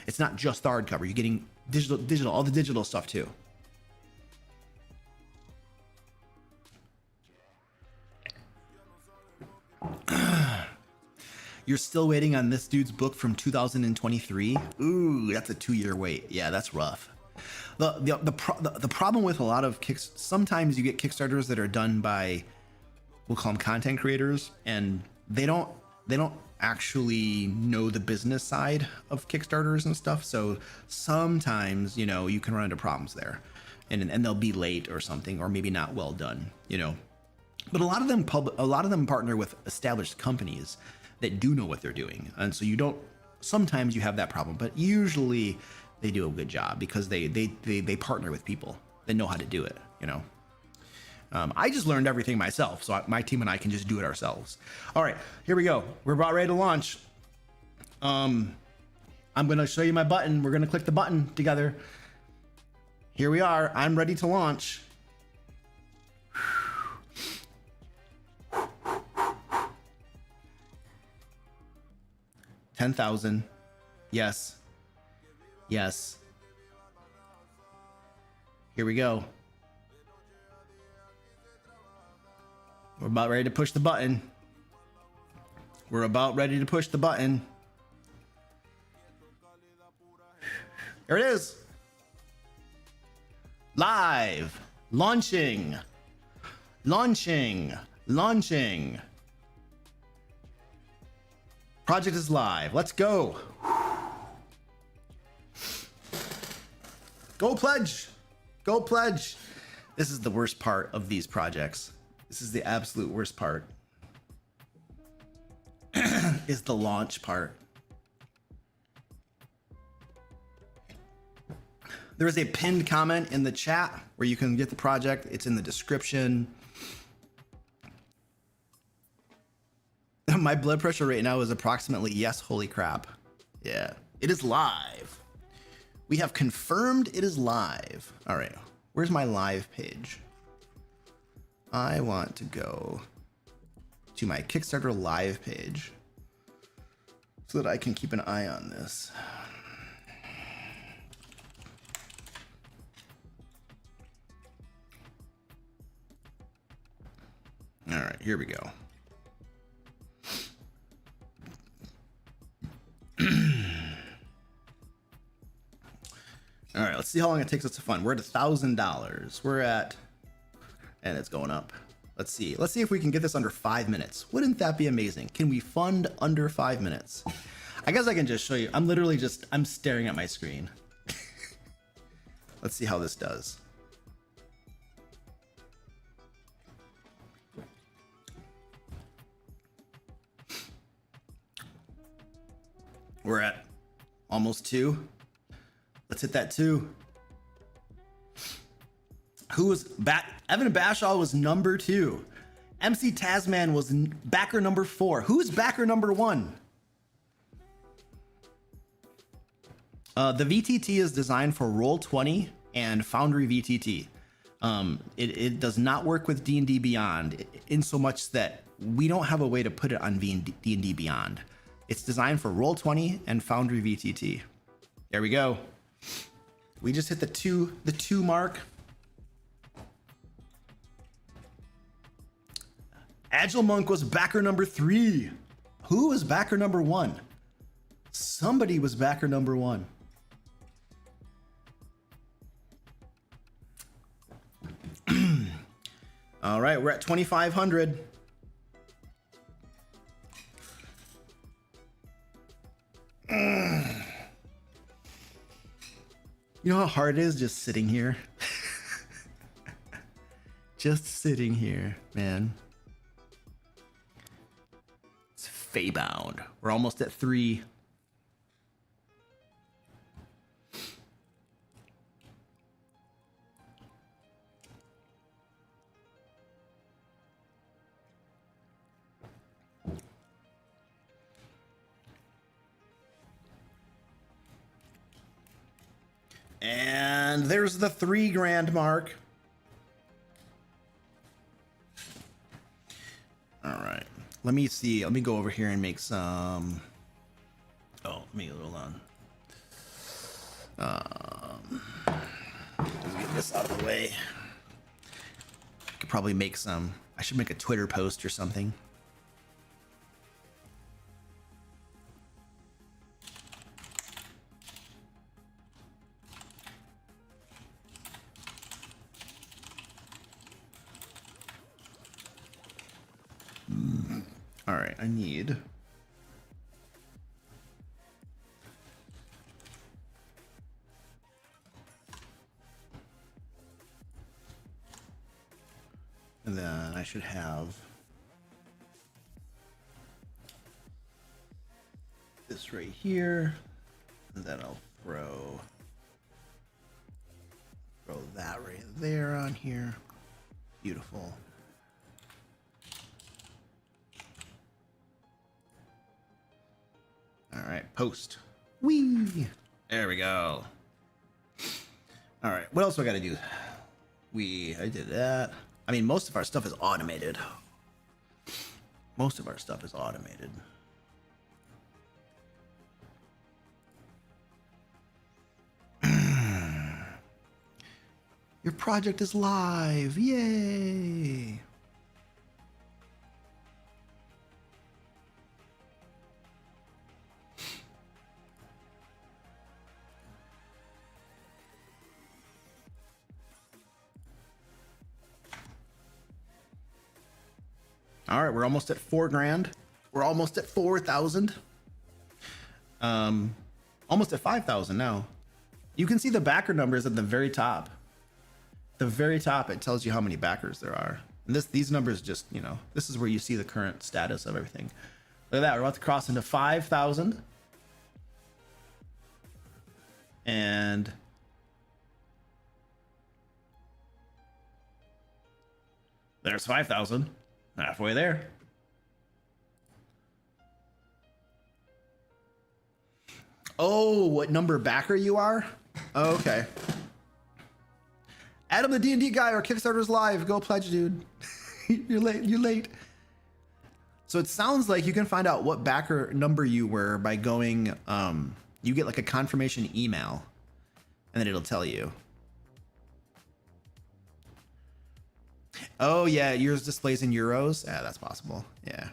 It's not just the hardcover. You're getting digital, all the digital stuff too. You're still waiting on this dude's book from 2023? Ooh, that's a 2-year wait. Yeah, that's rough. The problem with a lot of sometimes you get Kickstarters that are done by, we'll call them content creators, and they don't actually know the business side of Kickstarters and stuff. So sometimes, you know, you can run into problems there, and they'll be late or something, or maybe not well done, you know. But a lot of them partner with established companies that do know what they're doing, and so sometimes you have that problem, but usually they do a good job because they partner with people that know how to do it, you know. I just learned everything myself, so my team and I can just do it ourselves. All right, here we go. We're about ready to launch. I'm gonna show you my button. We're gonna click the button together. Here we are. I'm ready to launch. 10,000. Yes. Yes. Here we go. We're about ready to push the button. We're about ready to push the button. There it is. Live. Launching. Launching. Launching. Project is live. Let's go. Go pledge. Go pledge. This is the worst part of these projects. This is the absolute worst part. Is the launch part. There is a pinned comment in the chat where you can get the project. It's in the description. My blood pressure right now is approximately, yes, holy crap. Yeah, it is live. We have confirmed it is live. All right, where's my live page? I want to go to my Kickstarter live page so that I can keep an eye on this. All right, here we go. All right, let's see how long it takes us to fund. We're at $1,000. We're at, and it's going up. Let's see. Let's see if we can get this under 5 minutes. Wouldn't that be amazing? Can we fund under 5 minutes? I guess I can just show you. I'm staring at my screen. Let's see how this does. We're at almost 2. Let's hit that 2. Who was Evan Bashaw was number 2. MC Tasman was backer number 4. Who's backer number 1? The VTT is designed for Roll20 and Foundry VTT. It does not work with D&D Beyond in so much that we don't have a way to put it on D&D Beyond. It's designed for Roll20 and Foundry VTT. There we go. We just hit the two mark. Agile Monk was backer number 3. Who was backer number 1? Somebody was backer number 1. All right, we're at 2,500. You know how hard it is just sitting here? Just sitting here, man. It's Feybound. We're almost at 3. And there's the 3 grand mark. All right. Let me see. Let me go over here and make some. Oh, let me hold on. Let's get this out of the way. I could probably make some. I should make a Twitter post or something. All right, I need. And then I should have this right here. And then I'll throw that right there on here. Beautiful. All right, post. Whee! There we go. All right, what else do I got to do? I did that. I mean, most of our stuff is automated. Most of our stuff is automated. Your project is live. Yay! All right, we're almost at 4 grand. We're almost at 4,000. Almost at 5,000 now. You can see the backer numbers at the very top. The very top, it tells you how many backers there are. And these numbers just, you know, this is where you see the current status of everything. Look at that, we're about to cross into 5,000. And there's 5,000. Halfway there. Oh, what number backer you are? Oh, okay. Adam the D&D guy, our Kickstarter's live. Go pledge, dude. You're late. You're late. So it sounds like you can find out what backer number you were by going, you get like a confirmation email and then it'll tell you. Oh yeah, yours displays in euros. Yeah, that's possible. Yeah.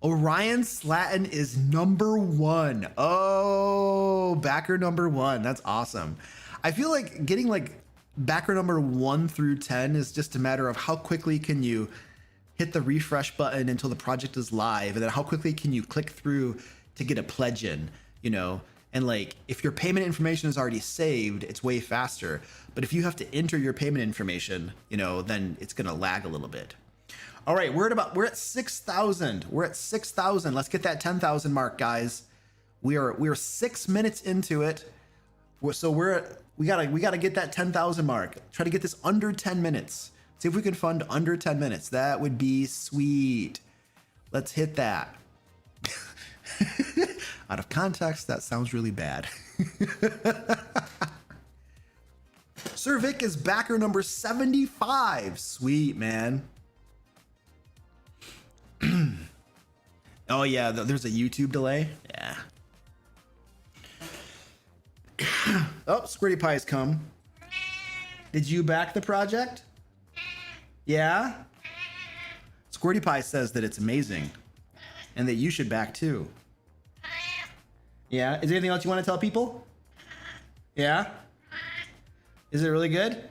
Orion Slatin is number 1. Oh, backer number 1. That's awesome. I feel like getting like backer number 1 through 10 is just a matter of how quickly can you hit the refresh button until the project is live, and then how quickly can you click through to get a pledge in, you know? And like, if your payment information is already saved, it's way faster. But if you have to enter your payment information, you know, then it's gonna lag a little bit. All right, we're at 6,000. We're at 6,000. Let's get that 10,000 mark, guys. We are 6 minutes into it. We gotta get that 10,000 mark. Try to get this under 10 minutes. See if we can fund under 10 minutes. That would be sweet. Let's hit that. Out of context, that sounds really bad. Sir Vic is backer number 75. Sweet, man. Oh yeah, there's a YouTube delay. Yeah. Oh, Squirty Pie's come. Did you back the project? Yeah? Squirty Pie says that it's amazing and that you should back too. Yeah? Is there anything else you want to tell people? Yeah? Is it really good?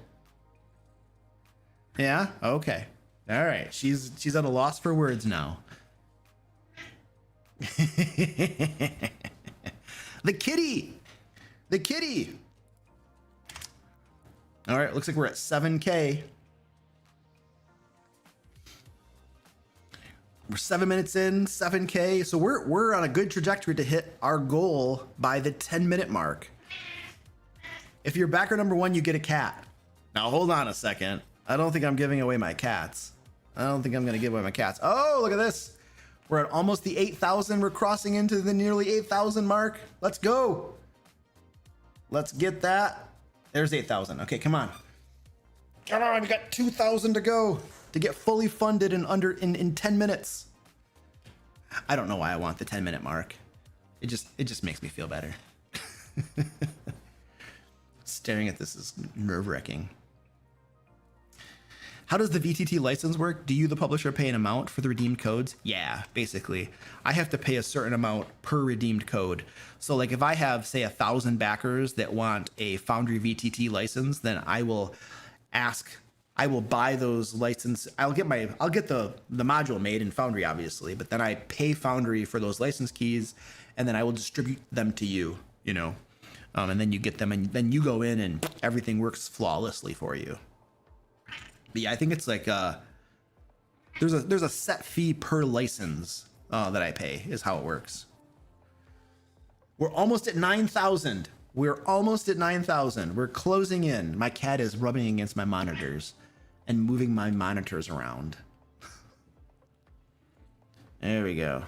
Yeah? Okay. All right. She's at a loss for words now. The kitty. The kitty. All right, looks like we're at 7K. We're 7 minutes in, 7K. So we're on a good trajectory to hit our goal by the 10-minute mark. If you're backer number 1, you get a cat. Now hold on a second. I don't think I'm giving away my cats. I don't think I'm gonna give away my cats. Oh, look at this. We're at almost the 8,000. We're crossing into the nearly 8,000 mark. Let's go. Let's get that. There's 8,000. Okay, come on. Come on, we got 2,000 to go to get fully funded in 10 minutes. I don't know why I want the 10-minute mark. It just makes me feel better. Staring at this is nerve-wracking. How does the VTT license work? Do you, the publisher, pay an amount for the redeemed codes? Yeah, basically. I have to pay a certain amount per redeemed code. So like if I have, say, 1,000 backers that want a Foundry VTT license, then I will buy those license. I'll get the module made in Foundry, obviously, but then I pay Foundry for those license keys, and then I will distribute them to you, you know, and then you get them, and then you go in and everything works flawlessly for you. But yeah, I think it's like there's a set fee per license that I pay is how it works. We're almost at 9,000. We're almost at 9,000. We're closing in. My cat is rubbing against my monitors and moving my monitors around. There we go.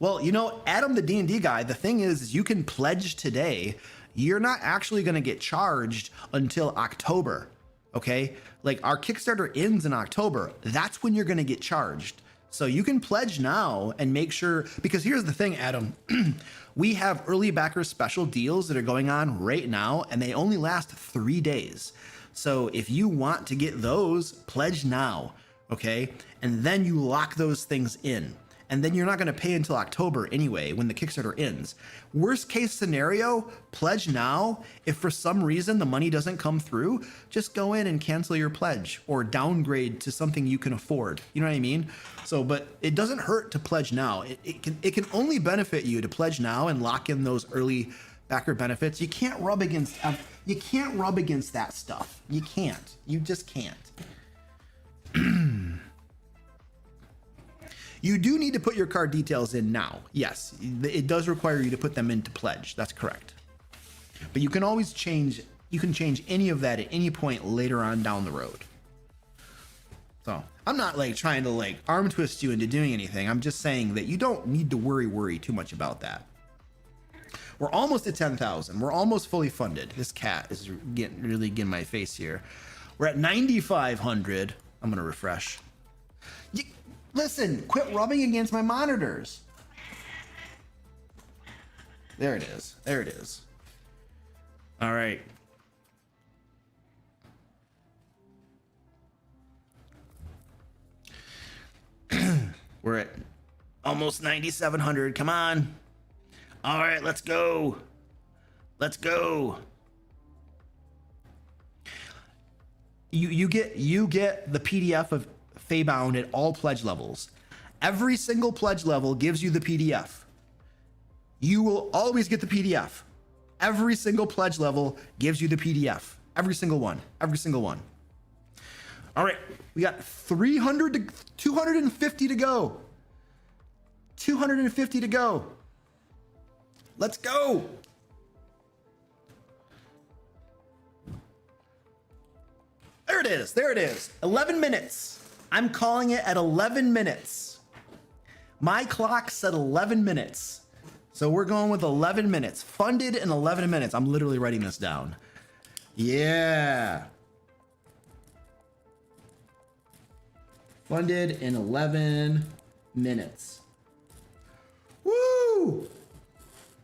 Well, you know, Adam, the D&D guy, the thing is you can pledge today. You're not actually going to get charged until October, okay? Like our Kickstarter ends in October. That's when you're going to get charged. So you can pledge now and make sure, because here's the thing, Adam, we have early backer special deals that are going on right now, and they only last 3 days. So if you want to get those, pledge now, okay? And then you lock those things in. And then you're not going to pay until October anyway, when the Kickstarter ends. Worst case scenario, pledge now. If for some reason the money doesn't come through, just go in and cancel your pledge or downgrade to something you can afford. You know what I mean? So, but it doesn't hurt to pledge now. It can only benefit you to pledge now and lock in those early backer benefits. You can't rub against that stuff. You can't. You just can't. You do need to put your card details in now. Yes, it does require you to put them into pledge. That's correct. But you can always change, you can change any of that at any point later on down the road. So I'm not like trying to like arm twist you into doing anything. I'm just saying that you don't need to worry too much about that. We're almost at 10,000. We're almost fully funded. This cat is really getting my face here. We're at 9,500. I'm going to refresh. Listen, quit rubbing against my monitors. There it is. There it is. All right. We're at almost 9,700. Come on. All right, let's go. Let's go. You get the PDF of Feybound at all pledge levels. Every single pledge level gives you the PDF. You will always get the PDF. Every single pledge level gives you the PDF. Every single one. Every single one. All right, we got 250 to go. 250 to go. Let's go. There it is. There it is. 11 minutes. I'm calling it at 11 minutes. My clock said 11 minutes. So we're going with 11 minutes. Funded in 11 minutes. I'm literally writing this down. Yeah. Funded in 11 minutes. Woo!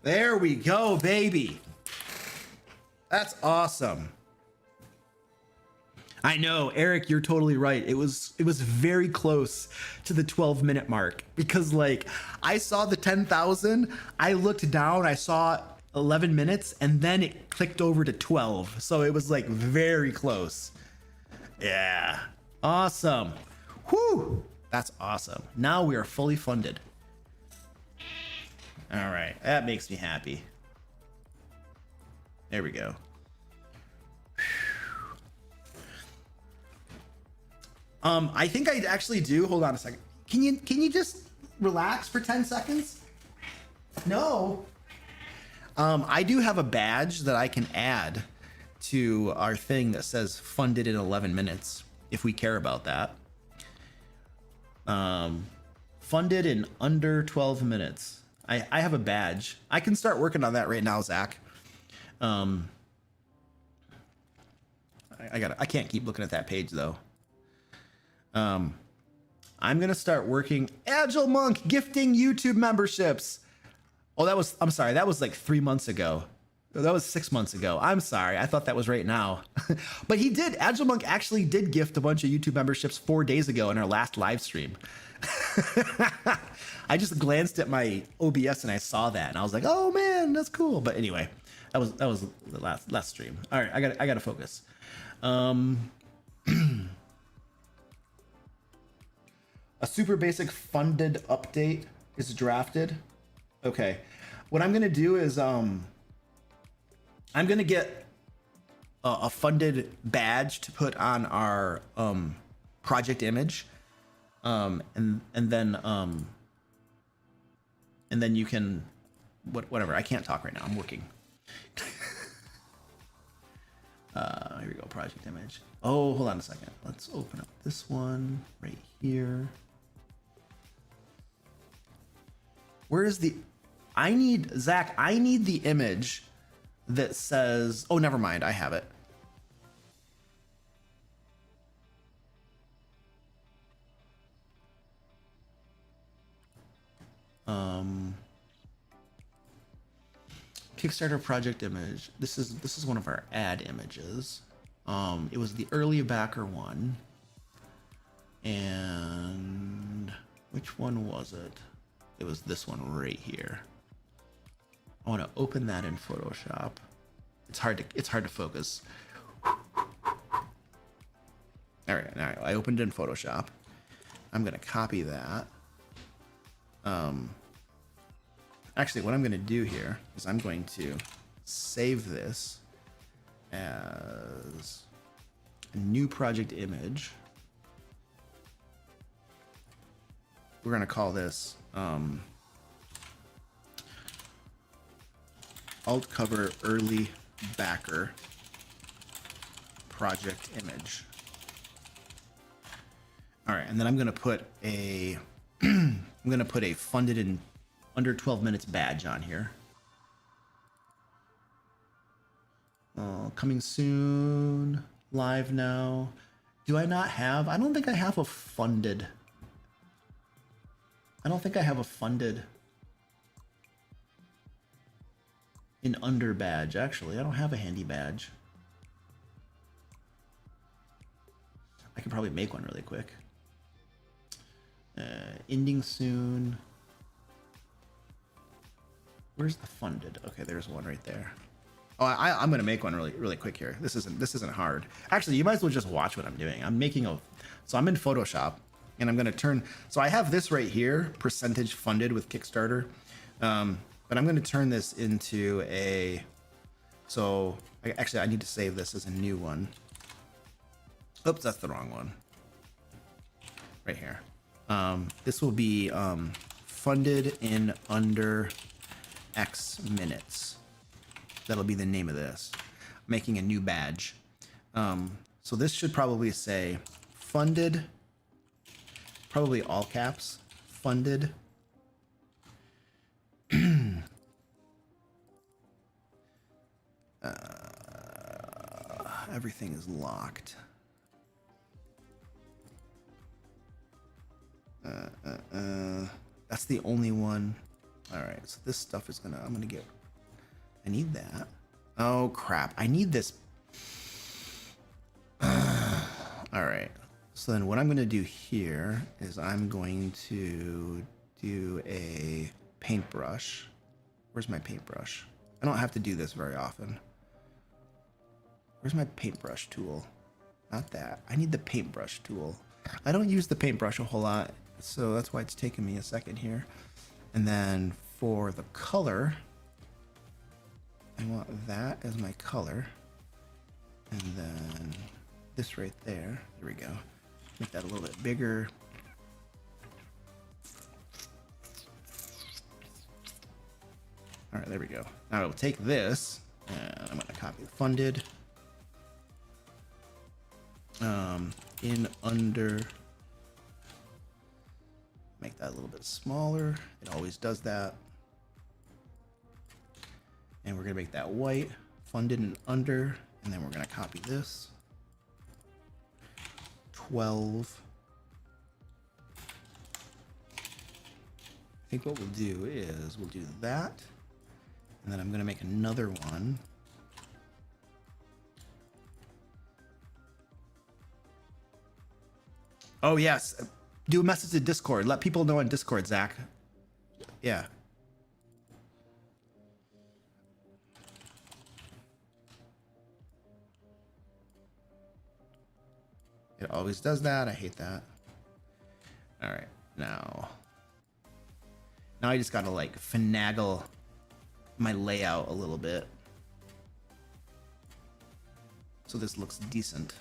There we go, baby. That's awesome. I know, Eric, you're totally right. It was very close to the 12-minute mark because like I saw the 10,000, I looked down, I saw 11 minutes, and then it clicked over to 12. So it was like very close. Yeah, awesome. Whew, That's awesome. Now we are fully funded. All right, that makes me happy. There we go. I think I actually do. Hold on a second. Can you just relax for 10 seconds? No. I do have a badge that I can add to our thing that says funded in 11 minutes if we care about that. Funded in under 12 minutes. I have a badge. I can start working on that right now, Zach. I can't keep looking at that page though. I'm gonna start working. Agile Monk gifting YouTube memberships. Oh, I'm sorry. That was like 3 months ago. That was 6 months ago. I'm sorry. I thought that was right now. But he did. Agile Monk actually did gift a bunch of YouTube memberships 4 days ago in our last live stream. I just glanced at my OBS and I saw that and I was like, oh man, that's cool. But anyway, that was the last stream. All right, I gotta focus. A super basic funded update is drafted. Okay, what I'm gonna do is I'm gonna get a funded badge to put on our project image, and then you can whatever. I can't talk right now. I'm working. Here we go. Project image. Oh, hold on a second. Let's open up this one right here. Where is the? Zach, I need the image that says, oh, never mind. I have it. Kickstarter project image. This is one of our ad images. It was the early backer one. And which one was it? It was this one right here. I want to open that in Photoshop. It's hard to focus. All right. I opened it in Photoshop. I'm gonna copy that. Actually, what I'm gonna do here is I'm going to save this as a new project image. We're gonna call this alt cover early backer project image. All right, and then I'm gonna put a funded in under 12 minutes badge on here. Coming soon, live now. Do I not have? I don't think I have a funded. I don't think I have a funded in under badge. Actually, I don't have a handy badge. I could probably make one really quick. Ending soon. Where's the funded? Okay, there's one right there. Oh, I'm gonna make one really quick here. This isn't hard. Actually, you might as well just watch what I'm doing. So I'm in Photoshop, and I'm gonna turn. So I have this right here, percentage funded with Kickstarter, but I'm gonna turn this into a. So actually, I need to save this as a new one. Oops, that's the wrong one. Right here. This will be funded in under X minutes. That'll be the name of this. I'm making a new badge. So this should probably say funded, probably all caps, funded. Everything is locked. That's the only one. All right, so this stuff is I'm gonna get, I need that. Oh crap, I need this. All right, so then what I'm gonna do here is I'm going to do a paintbrush. Where's my paintbrush? I don't have to do this very often. Where's my paintbrush tool? Not that, I need the paintbrush tool. I don't use the paintbrush a whole lot So that's why it's taking me a second here. And then for the color, I want that as my color. And then this right there, there we go. Make that a little bit bigger. All right, there we go. Now I'll take this and I'm gonna copy the funded. In under, make that a little bit smaller. It always does that. And we're gonna make that white, funded and under, and then we're gonna copy this. 12. I think what we'll do is we'll do that. And then I'm gonna make another one. Oh yes, do a message to Discord. Let people know on Discord, Zach. Yeah. It always does that. I hate that. All right, now I just gotta like finagle my layout a little bit so this looks decent.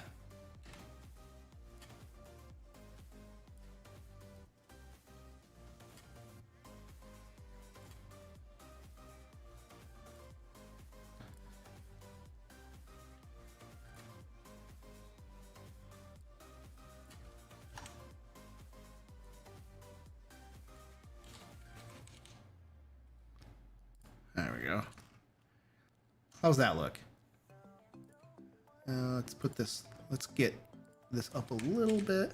There we go. How's that look? Let's put this, let's get this up a little bit.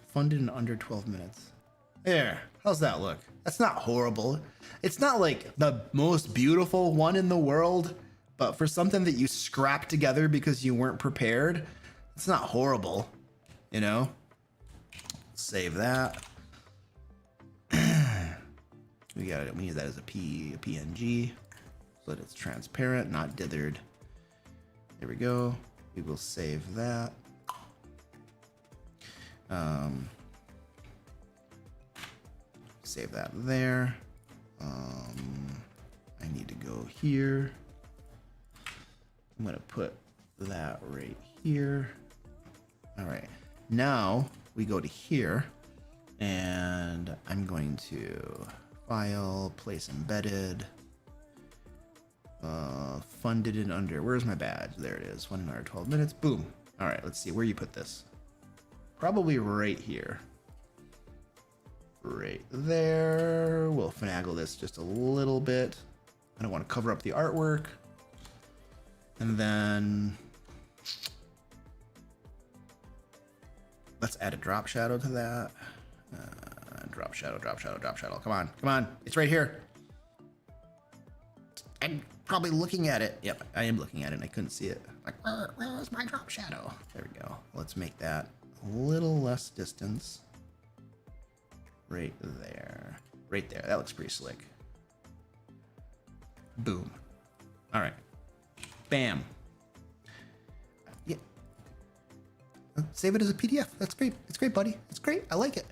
Funded in under 12 minutes. There, how's that look? That's not horrible. It's not like the most beautiful one in the world, but for something that you scrapped together because you weren't prepared, it's not horrible, you know? Save that. We need that as a PNG so that it's transparent, not dithered. There we go. We will save that. Save that there. I need to go here. I'm gonna put that right here. All right, now we go to here and I'm going to file, place embedded, funded in under, where's my badge? There it is, 1 hour, 12 minutes, boom. All right, let's see where you put this. Probably right here. Right there. We'll finagle this just a little bit. I don't want to cover up the artwork. And then let's add a drop shadow to that. Drop shadow, drop shadow, drop shadow. Come on, come on. It's right here. I'm probably looking at it. Yep, I am looking at it and I couldn't see it. Like, where is my drop shadow? There we go. Let's make that a little less distance. Right there. Right there. That looks pretty slick. Boom. All right. Bam. Yeah. Save it as a PDF. That's great. It's great, buddy. It's great. I like it.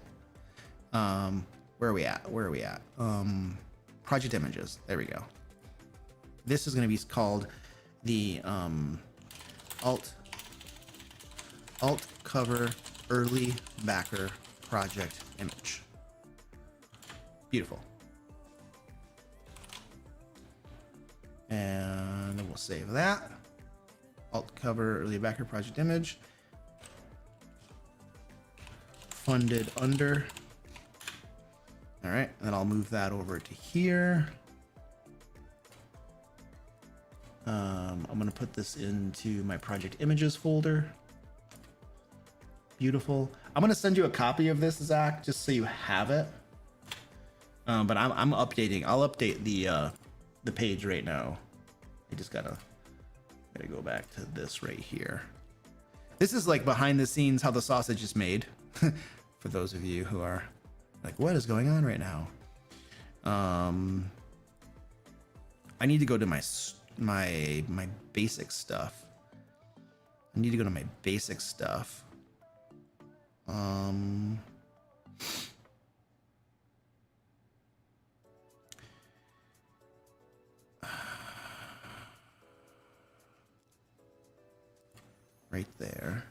Where are we at? Where are we at? Project images. There we go. This is going to be called the alt cover early backer project image. Beautiful. And then we'll save that. Alt cover early backer project image. Funded under. All right, and then I'll move that over to here. I'm gonna put this into my project images folder. Beautiful. I'm gonna send you a copy of this, Zach, just so you have it. But I'm updating. I'll update the page right now. I just gotta go back to this right here. This is like behind the scenes how the sausage is made. For those of you who are like, what is going on right now? I need to go to my basic stuff. I need to go to my basic stuff. right there.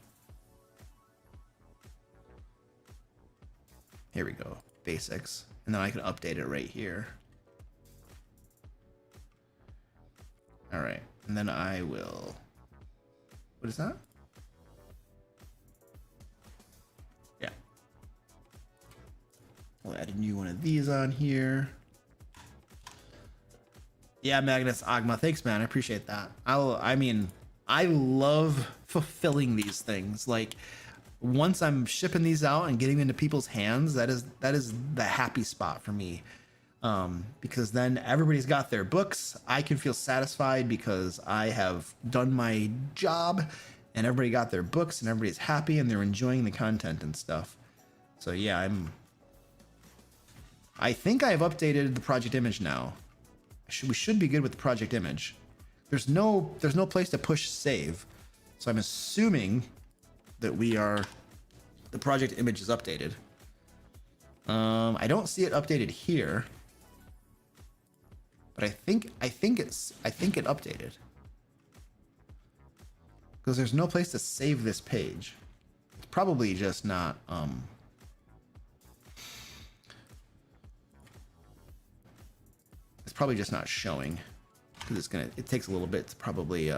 Here we go, basics. And then I can update it right here. All right, and then I will, what is that? Yeah. We'll add a new one of these on here. Yeah, Magnus Agma, thanks, man. I appreciate that. I mean, I love fulfilling these things. Like, once I'm shipping these out and getting them into people's hands, that is the happy spot for me. Because then everybody's got their books. I can feel satisfied because I have done my job, and everybody got their books, and everybody's happy, and they're enjoying the content and stuff. So yeah, I think I've updated the project image now. We should be good with the project image. There's no place to push save, so I'm assuming that the project image is updated. I don't see it updated here, but I think it updated because there's no place to save this page. It's probably just not probably just not showing because it takes a little bit to probably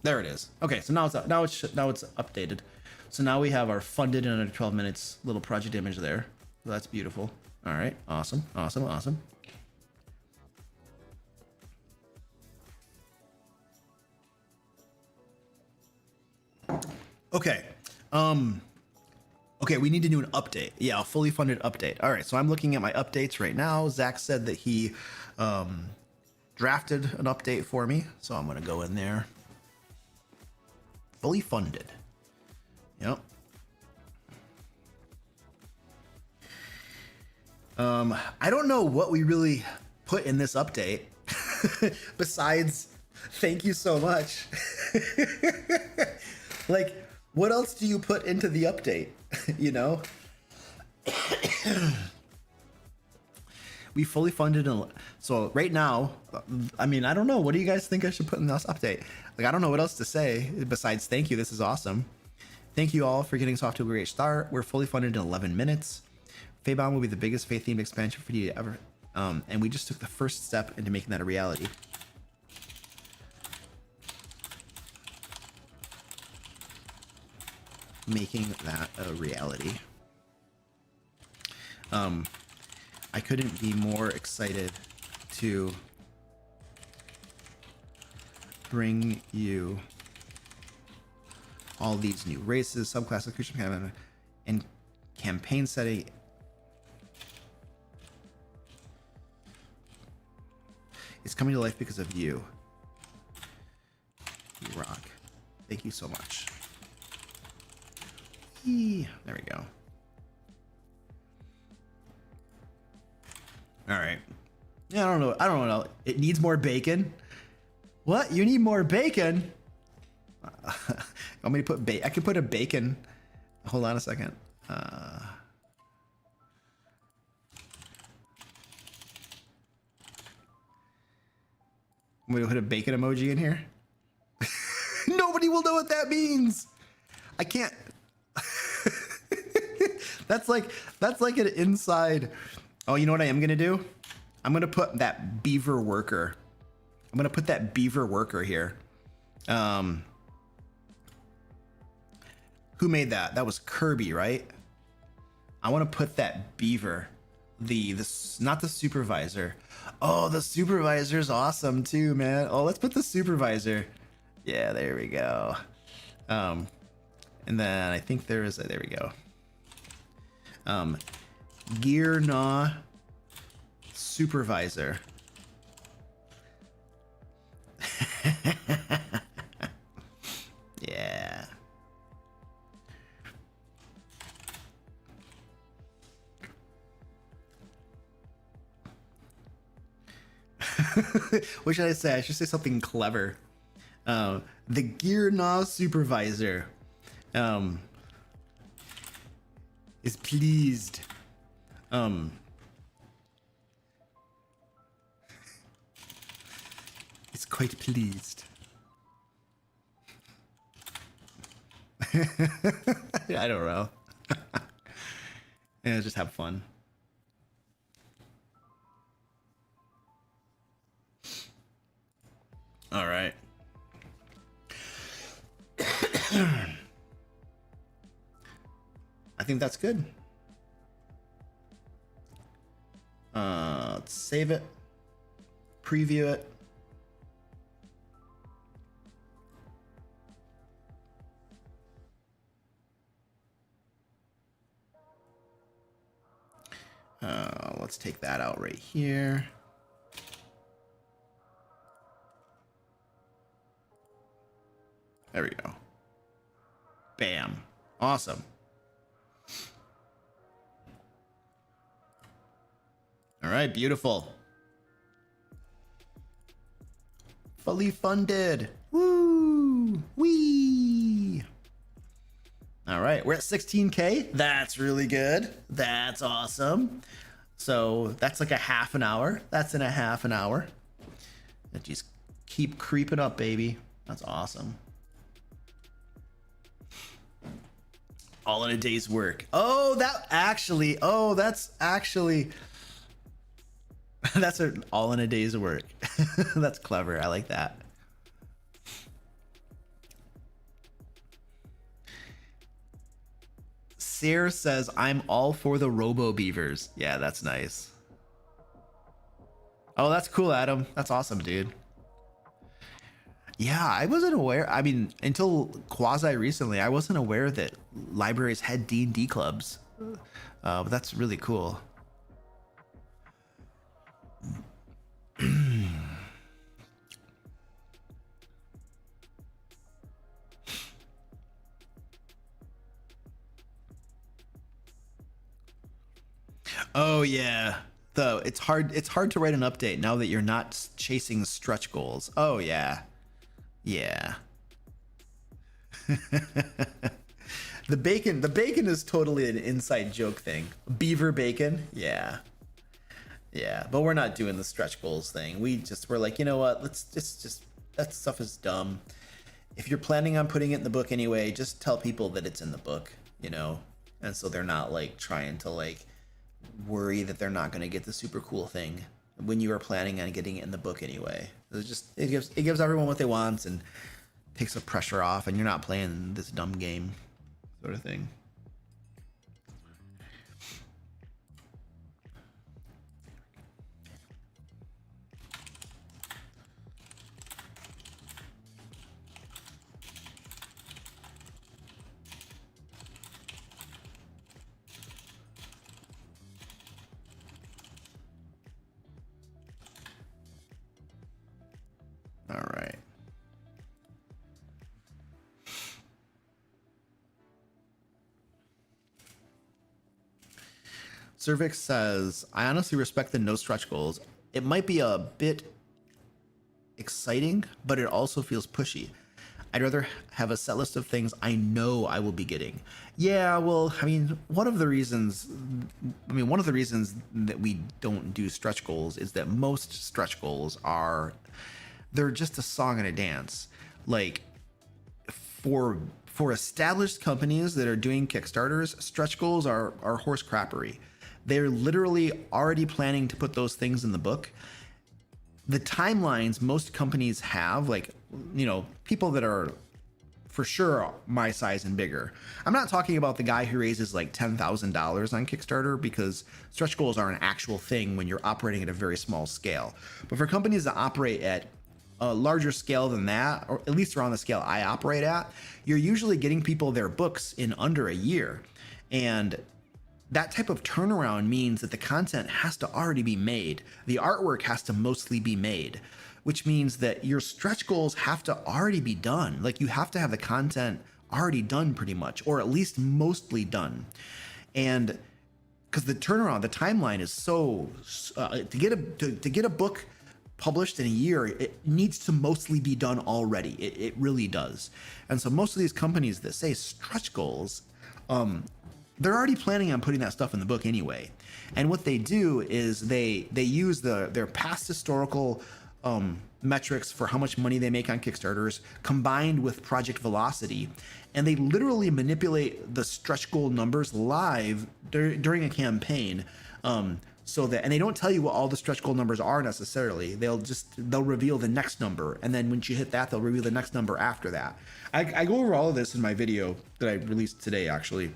there it is. Okay, so now it's updated. So now we have our funded in under 12 minutes little project image there. So that's beautiful. All right, awesome. Okay. Okay, we need to do an update. Yeah, a fully funded update. All right, so I'm looking at my updates right now. Zach said that he drafted an update for me, so I'm gonna go in there. Fully funded. Yep. I don't know what we really put in this update besides thank you so much. Like, what else do you put into the update? You know? We fully funded. So right now, I mean, I don't know. What do you guys think I should put in this update? Like, I don't know what else to say besides thank you. This is awesome. Thank you all for getting us off to a great start. We're fully funded in 11 minutes. Feybound will be the biggest faith-themed expansion for D&D ever. And we just took the first step into making that a reality. Making that a reality. I couldn't be more excited to bring you all these new races, subclasses, creature, and campaign setting. It's coming to life because of you. You rock. Thank you so much. There we go. All right. Yeah, I don't know. It needs more bacon. What? You need more bacon? Want me to put I could put a bacon. Hold on a second. I'm gonna put a bacon emoji in here. Nobody will know what that means. I can't. That's like an inside. Oh, you know what I am gonna do? I'm gonna put that beaver worker. I'm gonna put that beaver worker here. Who made that? That was Kirby, right? I want to put that beaver. Not the supervisor. Oh, the supervisor's awesome too, man. Oh, let's put the supervisor. Yeah, there we go. And then I think there we go. Gear Gnaw Supervisor. Yeah. What should I say? I should say something clever. The Gear Gnaw Supervisor is pleased. Is quite pleased. I don't know. Yeah, just have fun. All right. I think that's good. Let's save it, preview it. Let's take that out right here. There we go. Bam. Awesome. All right, beautiful. Fully funded. Woo! Wee! All right, we're at 16K. That's really good. That's awesome. So that's like a half an hour. That's in a half an hour. And just keep creeping up, baby. That's awesome. All in a day's work. Oh, that's actually that's all in a day's work. That's clever. I like that. Sear says, I'm all for the Robo Beavers. Yeah, that's nice. Oh, that's cool, Adam. That's awesome, dude. Yeah, I wasn't aware. I mean, until quasi recently, I wasn't aware that libraries had D&D clubs. But that's really cool. Oh yeah. Though it's hard to write an update now that you're not chasing stretch goals. Oh yeah. Yeah. The bacon is totally an inside joke thing. Beaver bacon. Yeah. Yeah, but we're not doing the stretch goals thing. We're like, you know what? Let's just that stuff is dumb. If you're planning on putting it in the book anyway, just tell people that it's in the book, you know? And so they're not like trying to like worry that they're not going to get the super cool thing when you are planning on getting it in the book anyway. It gives everyone what they want and takes the pressure off, and you're not playing this dumb game sort of thing. All right. Cervix says, I honestly respect the no stretch goals. It might be a bit exciting, but it also feels pushy. I'd rather have a set list of things I know I will be getting. Yeah, well, I mean, one of the reasons that we don't do stretch goals is that most stretch goals they're just a song and a dance. Like for established companies that are doing Kickstarters, stretch goals are horse crappery. They're literally already planning to put those things in the book. The timelines most companies have, like, you know, people that are for sure my size and bigger. I'm not talking about the guy who raises like $10,000 on Kickstarter, because stretch goals are an actual thing when you're operating at a very small scale. But for companies that operate at a larger scale than that, or at least around the scale I operate at, you're usually getting people their books in under a year. And that type of turnaround means that the content has to already be made. The artwork has to mostly be made, which means that your stretch goals have to already be done. Like, you have to have the content already done pretty much, or at least mostly done. And because the turnaround, the timeline is so, to get a book published in a year, it needs to mostly be done already. It really does. And so most of these companies that say stretch goals, they're already planning on putting that stuff in the book anyway. And what they do is they use their past historical metrics for how much money they make on Kickstarters combined with project velocity. And they literally manipulate the stretch goal numbers live during a campaign. So that, and they don't tell you what all the stretch goal numbers are necessarily. They'll reveal the next number. And then once you hit that, they'll reveal the next number after that. I go over all of this in my video that I released today, actually.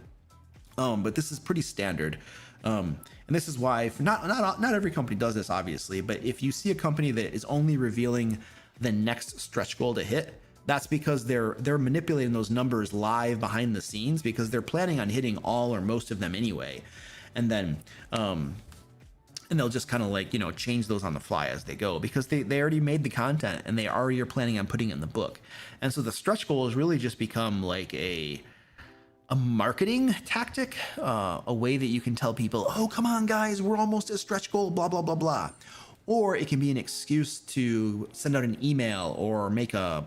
But this is pretty standard. And this is why not every company does this, obviously, but if you see a company that is only revealing the next stretch goal to hit, that's because they're manipulating those numbers live behind the scenes because they're planning on hitting all or most of them anyway. And then, and they'll just kind of like, change those on the fly as they go because they already made the content and they already are planning on putting it in the book. And so the stretch goal has really just become like a marketing tactic, a way that you can tell people, oh, come on, guys, we're almost at stretch goal, blah, blah, blah, blah. Or it can be an excuse to send out an email or make a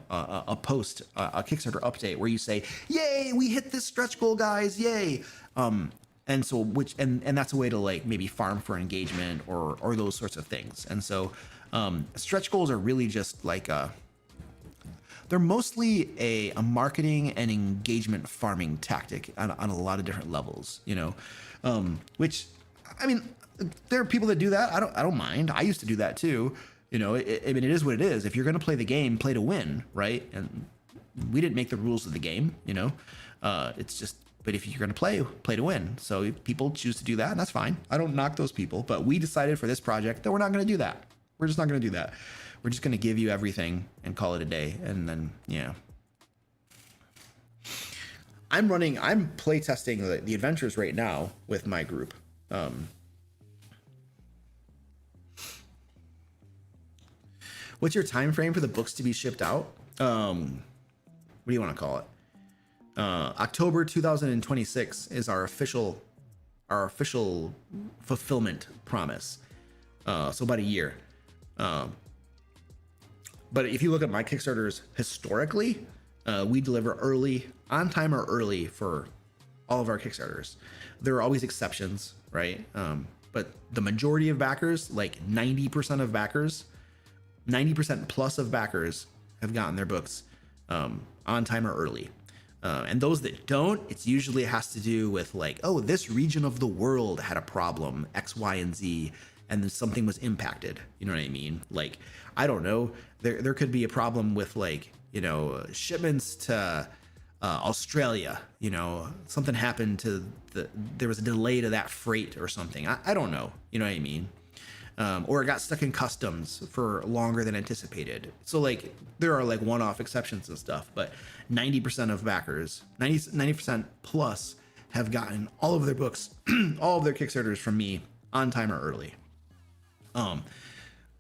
post, a Kickstarter update where you say, yay, we hit this stretch goal, guys, yay. And so and that's a way to like maybe farm for engagement or those sorts of things. And so stretch goals are really just like they're mostly a marketing and engagement farming tactic on a lot of different levels, which, I mean, there are people that do that. I don't mind. I used to do that too. I mean, it is what it is. If you're going to play the game, play to win, right? And we didn't make the rules of the game, it's just, but if you're going to play to win. So people choose to do that, and that's fine. I don't knock those people, but we decided for this project that we're not going to do that. We're just not going to do that. We're just going to give you everything and call it a day. And then, I'm play testing the adventures right now with my group. What's your time frame for the books to be shipped out? What do you want to call it? October 2026 is our official fulfillment promise. So about a year. But if you look at my Kickstarters historically, we deliver early, on time or early for all of our Kickstarters. There are always exceptions, right? But the majority of backers, like 90% of backers, 90% plus of backers have gotten their books on time or early. And those that don't, it's usually has to do with like, oh, this region of the world had a problem, X, Y, and Z, and then something was impacted. You know what I mean? Like, I don't know. There could be a problem with like, shipments to Australia. Something happened to there was a delay to that freight or something. I don't know. You know what I mean? Or it got stuck in customs for longer than anticipated. So like there are like one-off exceptions and stuff, but 90% of backers, 90% plus have gotten all of their books, all of their Kickstarters from me on time or early.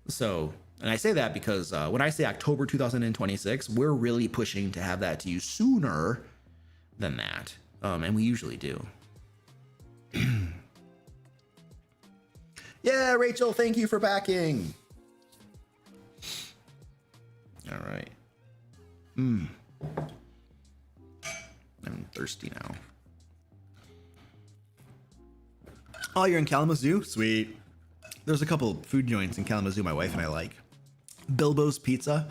So, and I say that because when I say October 2026, we're really pushing to have that to you sooner than that. And we usually do. Yeah, Rachel, thank you for backing. All right. I'm thirsty now. Oh, you're in Kalamazoo? Sweet. There's a couple food joints in Kalamazoo my wife and I like. Bilbo's Pizza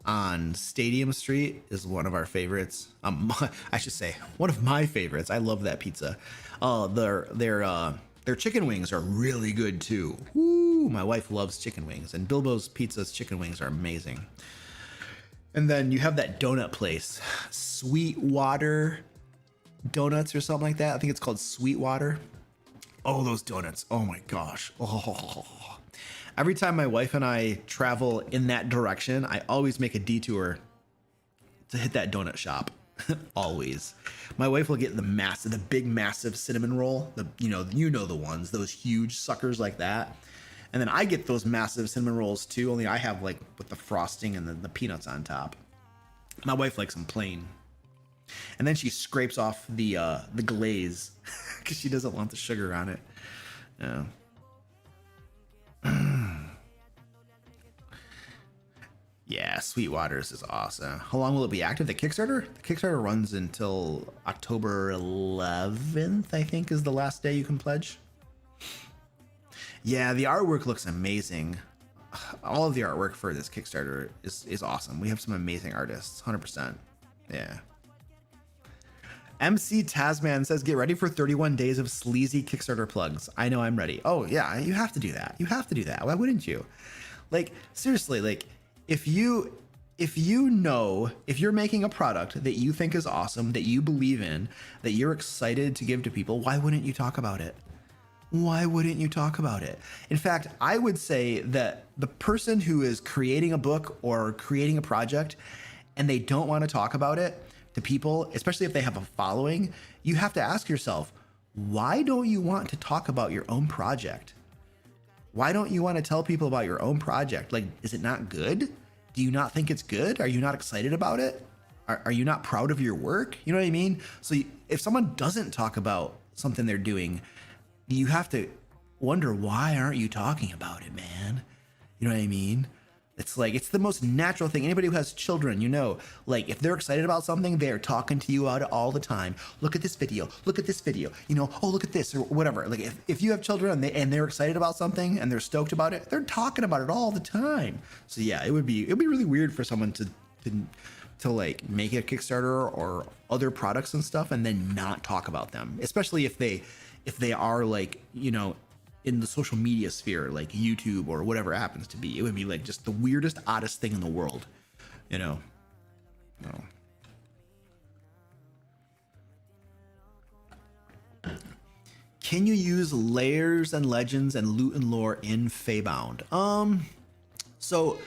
on Stadium Street is one of our favorites. I should say one of my favorites. I love that pizza. Their chicken wings are really good too. Woo, my wife loves chicken wings, and Bilbo's Pizza's chicken wings are amazing. And then you have that donut place, Sweetwater Donuts or something like that. I think it's called Sweetwater. Oh, those donuts. Oh my gosh. Oh. Every time my wife and I travel in that direction, I always make a detour to hit that donut shop. Always. My wife will get the big massive cinnamon roll, you know the ones, those huge suckers like that. And then I get those massive cinnamon rolls too, only I have like with the frosting and the peanuts on top. My wife likes them plain. And then she scrapes off the glaze because she doesn't want the sugar on it. Yeah. Yeah, Sweetwater's is awesome. How long will it be active? The Kickstarter? The Kickstarter runs until October 11th, I think, is the last day you can pledge. Yeah, the artwork looks amazing. all of the artwork for this Kickstarter is awesome. We have some amazing artists, 100%. Yeah. MC Tasman says, get ready for 31 days of sleazy Kickstarter plugs. I know I'm ready. Oh yeah, you have to do that. You have to do that. Why wouldn't you? Like, seriously, like if you're making a product that you think is awesome, that you believe in, that you're excited to give to people, why wouldn't you talk about it? Why wouldn't you talk about it? In fact, I would say that the person who is creating a book or creating a project and they don't want to talk about it to people, especially if they have a following, you have to ask yourself, why don't you want to talk about your own project? Why don't you want to tell people about your own project? Like, is it not good? Do you not think it's good? Are you not excited about it? Are you not proud of your work? You know what I mean? So if someone doesn't talk about something they're doing, you have to wonder, why aren't you talking about it, man? You know what I mean? It's like, it's the most natural thing. Anybody who has children, you know, like if they're excited about something, they're talking to you about it all the time. Look at this video, look at this video, you know, oh, look at this or whatever. Like if you have children and they're excited about something and they're stoked about it, they're talking about it all the time. So yeah, it'd be really weird for someone to like make a Kickstarter or other products and stuff and then not talk about them, especially if they are like, you know, in the social media sphere, like YouTube or whatever it happens to be. It would be like just the weirdest, oddest thing in the world, you know? No. Can you use layers and legends and loot and lore in Feybound? So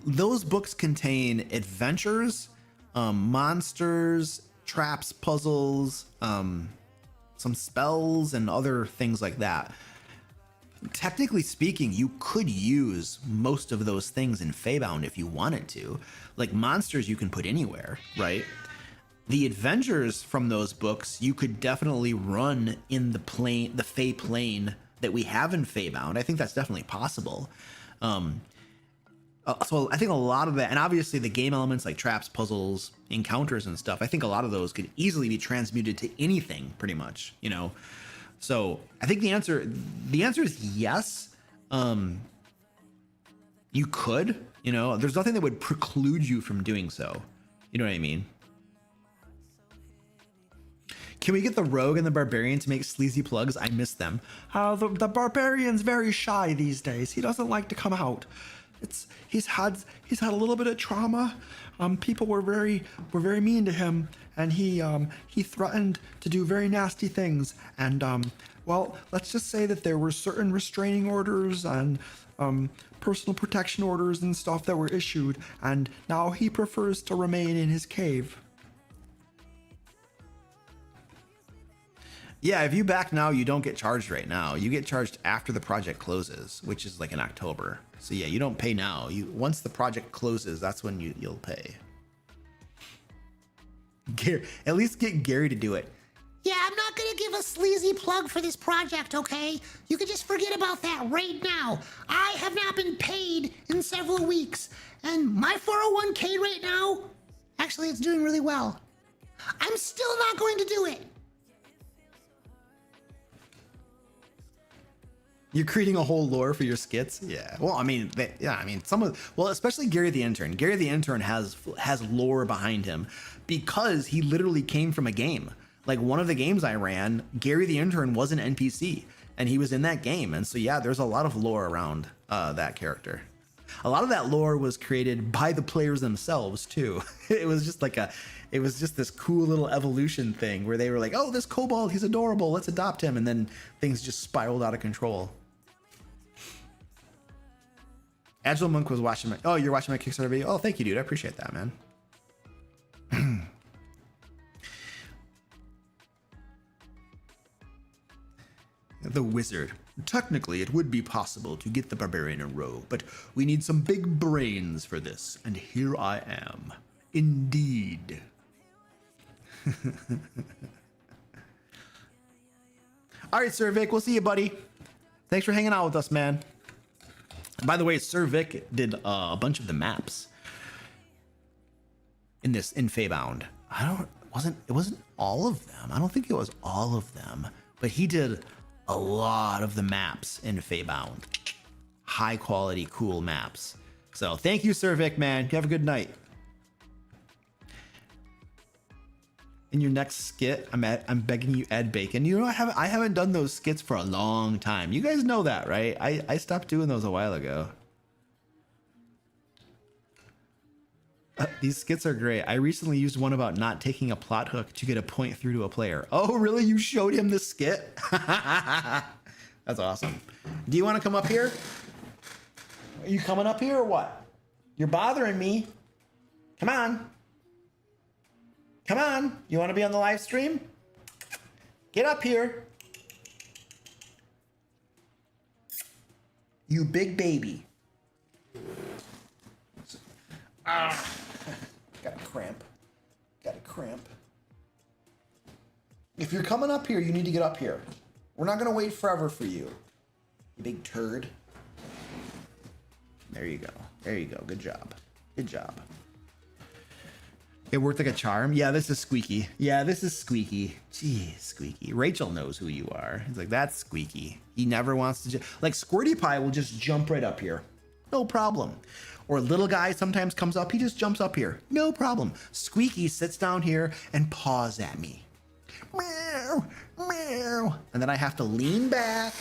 those books contain adventures, monsters, traps, puzzles, some spells and other things like that. Technically speaking, you could use most of those things in Feybound if you wanted to. Like monsters you can put anywhere, right? The adventures from those books you could definitely run in the Fey plane that we have in Feybound. I think that's definitely possible. So I think a lot of that, and obviously the game elements like traps, puzzles, encounters and stuff, I think a lot of those could easily be transmuted to anything pretty much, you know? So I think the answer is yes. You could, you know, there's nothing that would preclude you from doing so. You know what I mean? Can we get the rogue and the barbarian to make sleazy plugs? I miss them. The barbarian's very shy these days. He doesn't like to come out. He's had a little bit of trauma. People were very mean to him, and he threatened to do very nasty things. And well, let's just say that there were certain restraining orders and personal protection orders and stuff that were issued, and now he prefers to remain in his cave. Yeah, if you back now, you don't get charged right now. You get charged after the project closes, which is like in October. So yeah, you don't pay now. Once the project closes, that's when you'll pay. Gary, at least get Gary to do it. Yeah, I'm not gonna give a sleazy plug for this project, okay? You can just forget about that right now. I have not been paid in several weeks, and my 401k right now, actually it's doing really well. I'm still not going to do it. You're creating a whole lore for your skits? Yeah. Well, I mean, especially Gary the Intern. Gary the Intern has lore behind him because he literally came from a game. Like one of the games I ran, Gary the Intern was an NPC and he was in that game. And so, yeah, there's a lot of lore around that character. A lot of that lore was created by the players themselves too. It was just this cool little evolution thing where they were like, oh, this kobold, he's adorable, let's adopt him. And then things just spiraled out of control. Agile Monk was watching oh, you're watching my Kickstarter video? Oh, thank you, dude. I appreciate that, man. The wizard. Technically, it would be possible to get the barbarian and rogue, but we need some big brains for this, and here I am. Indeed. All right, Sir Vic, we'll see you, buddy. Thanks for hanging out with us, man. By the way, Sir Vic did a bunch of the maps in Feybound. It wasn't all of them. I don't think it was all of them, but he did a lot of the maps in Feybound. high quality, cool maps. So thank you, Sir Vic, man. You have a good night. In your next skit, I'm begging you, Ed Bacon. You know, I haven't done those skits for a long time. You guys know that, right? I stopped doing those a while ago. These skits are great. I recently used one about not taking a plot hook to get a point through to a player. Oh, really? You showed him the skit? That's awesome. Do you want to come up here? Are you coming up here or what? You're bothering me. Come on. Come on. You want to be on the live stream? Get up here. You big baby. Got a cramp. Got a cramp. If you're coming up here, you need to get up here. We're not going to wait forever for you. You big turd. There you go. There you go. Good job. Good job. It worked like a charm. Yeah, this is Squeaky. Yeah, this is Squeaky. Jeez, Squeaky. Rachel knows who you are. He's like, that's Squeaky. He never wants to like Squirty Pie will just jump right up here. No problem. Or little guy sometimes comes up. He just jumps up here. No problem. Squeaky sits down here and paws at me. Meow, meow. And then I have to lean back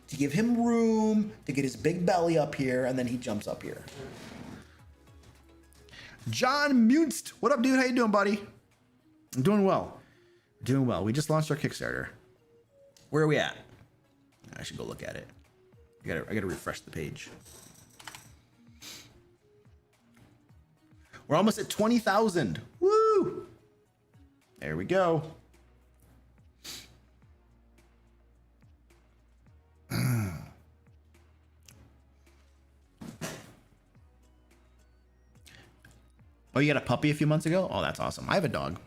to give him room to get his big belly up here. And then he jumps up here. John Munst. What up, dude? How you doing, buddy? I'm doing well. Doing well. We just launched our Kickstarter. Where are we at? I should go look at it. I gotta refresh the page. We're almost at 20,000. Woo! There we go. Oh, you got a puppy a few months ago? Oh, that's awesome. I have a dog.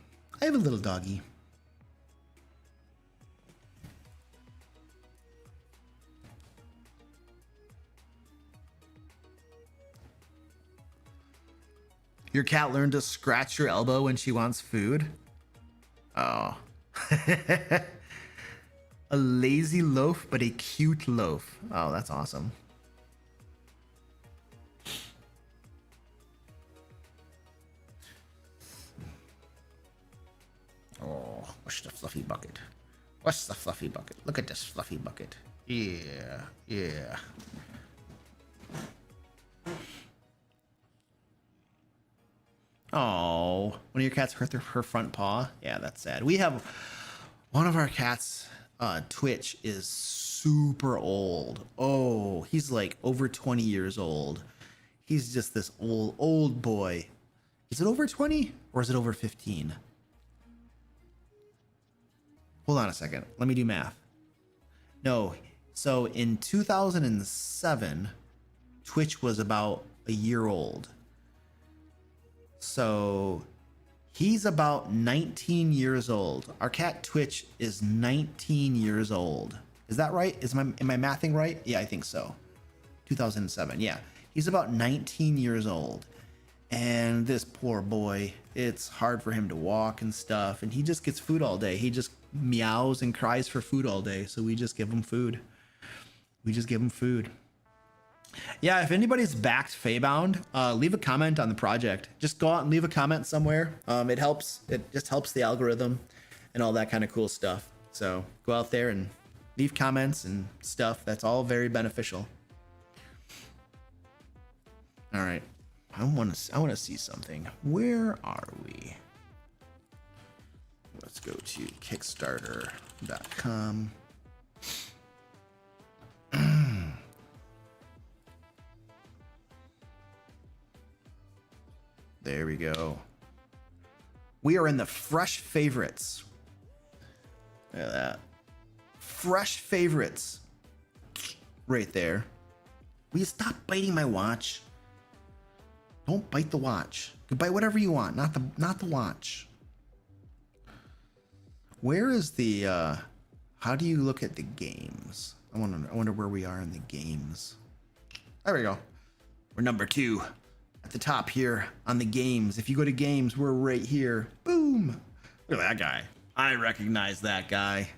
I have a little doggy. Your cat learned to scratch your elbow when she wants food? Oh. A lazy loaf, but a cute loaf. Oh, that's awesome. Oh, what's the fluffy bucket? What's the fluffy bucket? Look at this fluffy bucket. Yeah, yeah. Oh, one of your cats hurt her front paw? Yeah, that's sad. We have one of our cats, Twitch, is super old. Oh, he's like over 20 years old. He's just this old boy. Is it over 20 or is it over 15? Hold on a second. Let me do math. No. So in 2007, Twitch was about a year old. So he's about 19 years old. Our cat Twitch is 19 years old. Is that right? Am I mathing right? Yeah, I think so. 2007. Yeah. He's about 19 years old. And this poor boy, it's hard for him to walk and stuff. And he just gets food all day. He just meows and cries for food all day. So we just give him food. Yeah, if anybody's backed Feybound, leave a comment on the project. Just go out and leave a comment somewhere. It helps. It just helps the algorithm and all that kind of cool stuff. So go out there and leave comments and stuff. That's all very beneficial. All right. I want to see something. Where are we? Let's go to Kickstarter.com. There we go. We are in the fresh favorites. Look at that. Fresh favorites. Right there. Will you stop biting my watch? Don't bite the watch. You can bite whatever you want, not the watch. Where is the how do you look at the games? I wonder where we are in the games. There we go. We're number 2 at the top here on the games. If you go to games, we're right here. Boom. Look at that guy. I recognize that guy.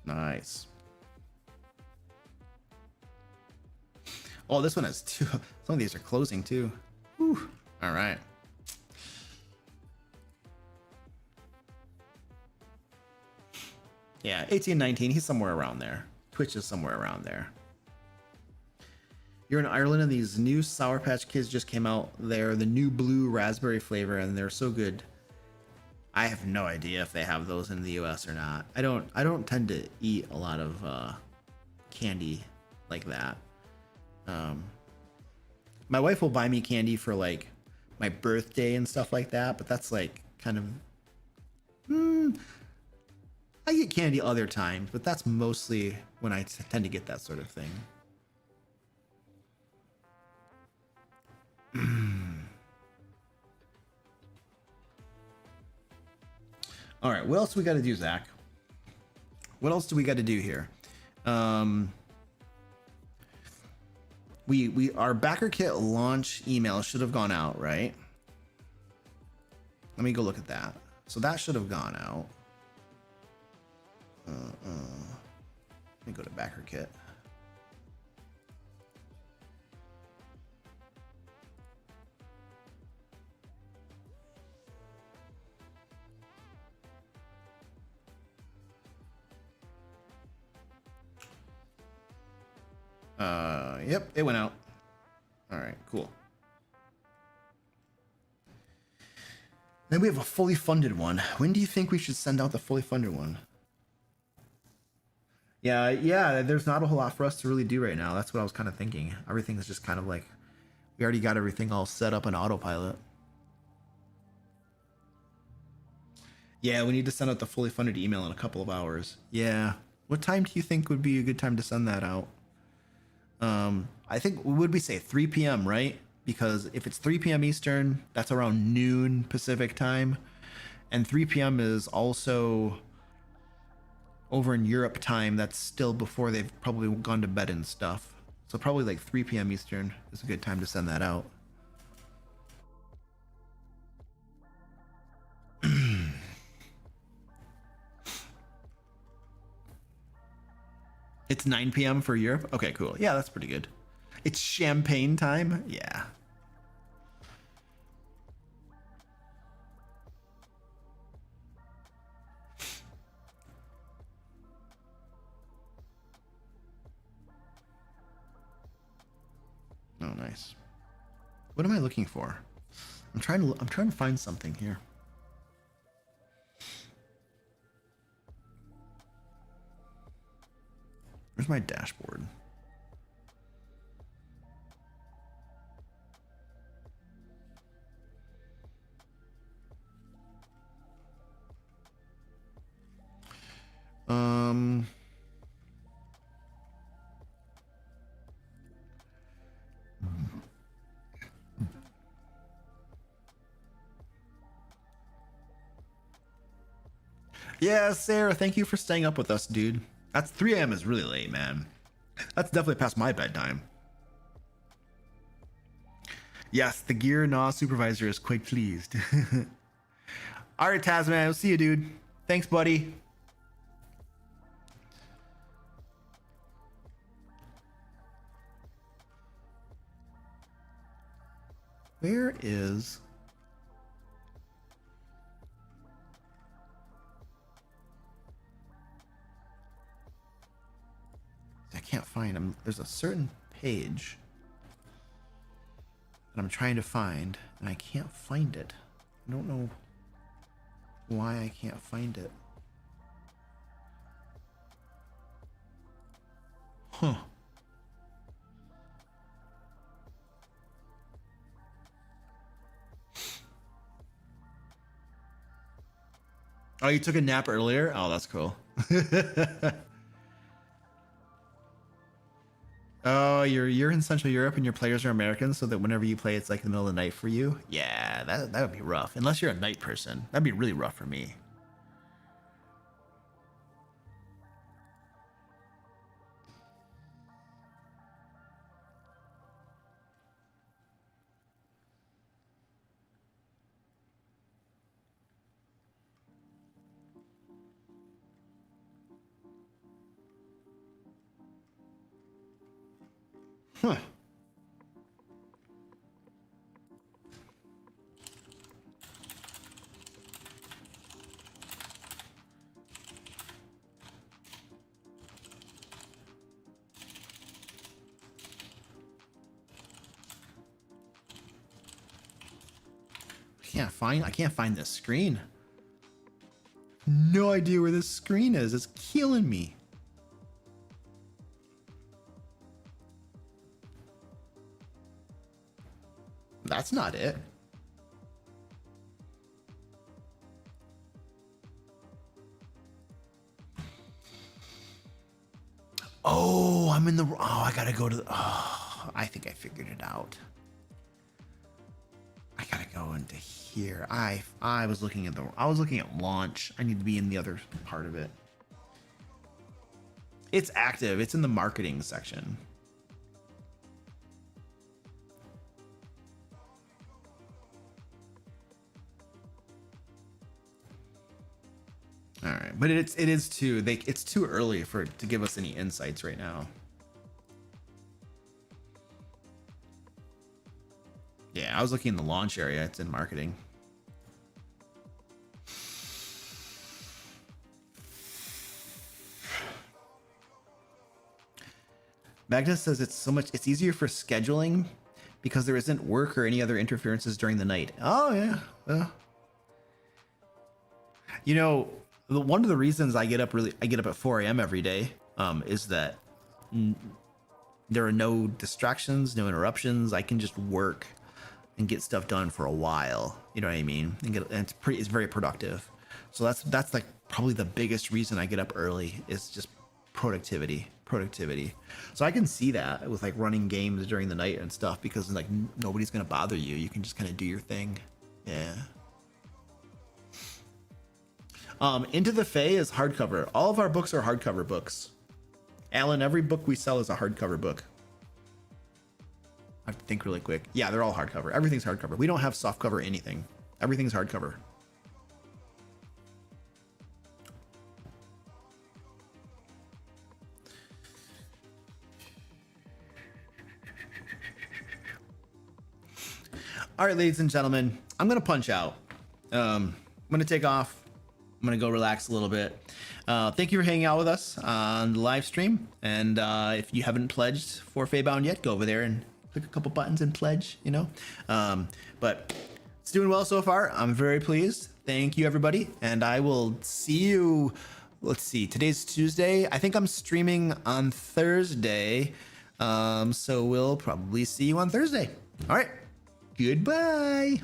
Nice. Oh, this one has two. Some of these are closing too. Whew. All right. Yeah, 18, 19. He's somewhere around there. Twitch is somewhere around there. You're in Ireland, and these new Sour Patch Kids just came out. They're the new blue raspberry flavor, and they're so good. I have no idea if they have those in the US or not. I don't tend to eat a lot of candy like that. My wife will buy me candy for like my birthday and stuff like that, but that's like kind of I get candy other times, but that's mostly when I tend to get that sort of thing. All right, what else do we got to do, Zach? What else do we got to do here? Our backer kit launch email should have gone out, right? Let me go look at that. So that should have gone out. Let me go to backer kit. Yep, it went out. All right, cool. Then we have a fully funded one. When do you think we should send out the fully funded one? Yeah, there's not a whole lot for us to really do right now. That's what I was kind of thinking. Everything is just kind of like, we already got everything all set up in autopilot. Yeah, we need to send out the fully funded email in a couple of hours. Yeah. What time do you think would be a good time to send that out? I think, would we say 3 p.m., right? Because if it's 3 p.m. Eastern, that's around noon Pacific time. And 3 p.m. is also over in Europe time. That's still before they've probably gone to bed and stuff. So probably like 3 p.m. Eastern is a good time to send that out. It's 9 p.m. for Europe? Okay, cool. Yeah, that's pretty good. It's champagne time? Yeah. Oh, nice. What am I looking for? I'm trying to find something here. Where's my dashboard? Yeah, Sarah, thank you for staying up with us, dude. That's 3 a.m. is really late, man. That's definitely past my bedtime. Yes, the Gear Naw supervisor is quite pleased. All right, Tasman, I'll see you, dude. Thanks, buddy. Where is... I can't find him. There's a certain page that I'm trying to find, and I can't find it. I don't know why I can't find it. Huh. Oh, you took a nap earlier? Oh, that's cool. Oh, you're in Central Europe and your players are Americans, so that whenever you play, it's like the middle of the night for you. Yeah, that would be rough. Unless you're a night person, that'd be really rough for me. Huh. can't find this screen. No idea where this screen is. It's killing me. That's not it. Oh, I'm in the, oh, I gotta go to the, oh, I think I figured it out. I gotta go into here. I was looking at launch. I need to be in the other part of it. It's active. It's in the marketing section. All right, but it's too early to give us any insights right now. Yeah, I was looking in the launch area. It's in marketing. Magnus says it's easier for scheduling because there isn't work or any other interferences during the night. Oh yeah. You know, one of the reasons I get up at 4 a.m. every day is that there are no distractions, no interruptions. I can just work and get stuff done for a while. You know what I mean? And it's very productive. So that's like probably the biggest reason I get up early is just productivity. So I can see that with like running games during the night and stuff because like nobody's gonna bother you. You can just kind of do your thing. Yeah. Into the Fae is hardcover. All of our books are hardcover books. Alan, every book we sell is a hardcover book. I have to think really quick. Yeah, they're all hardcover. Everything's hardcover. We don't have softcover anything. Everything's hardcover. All right, ladies and gentlemen, I'm going to punch out. I'm going to take off. I'm going to go relax a little bit. Thank you for hanging out with us on the live stream. And if you haven't pledged for Feybound yet, go over there and click a couple buttons and pledge, you know. But it's doing well so far. I'm very pleased. Thank you, everybody. And I will see you. Let's see. Today's Tuesday. I think I'm streaming on Thursday. So we'll probably see you on Thursday. All right. Goodbye.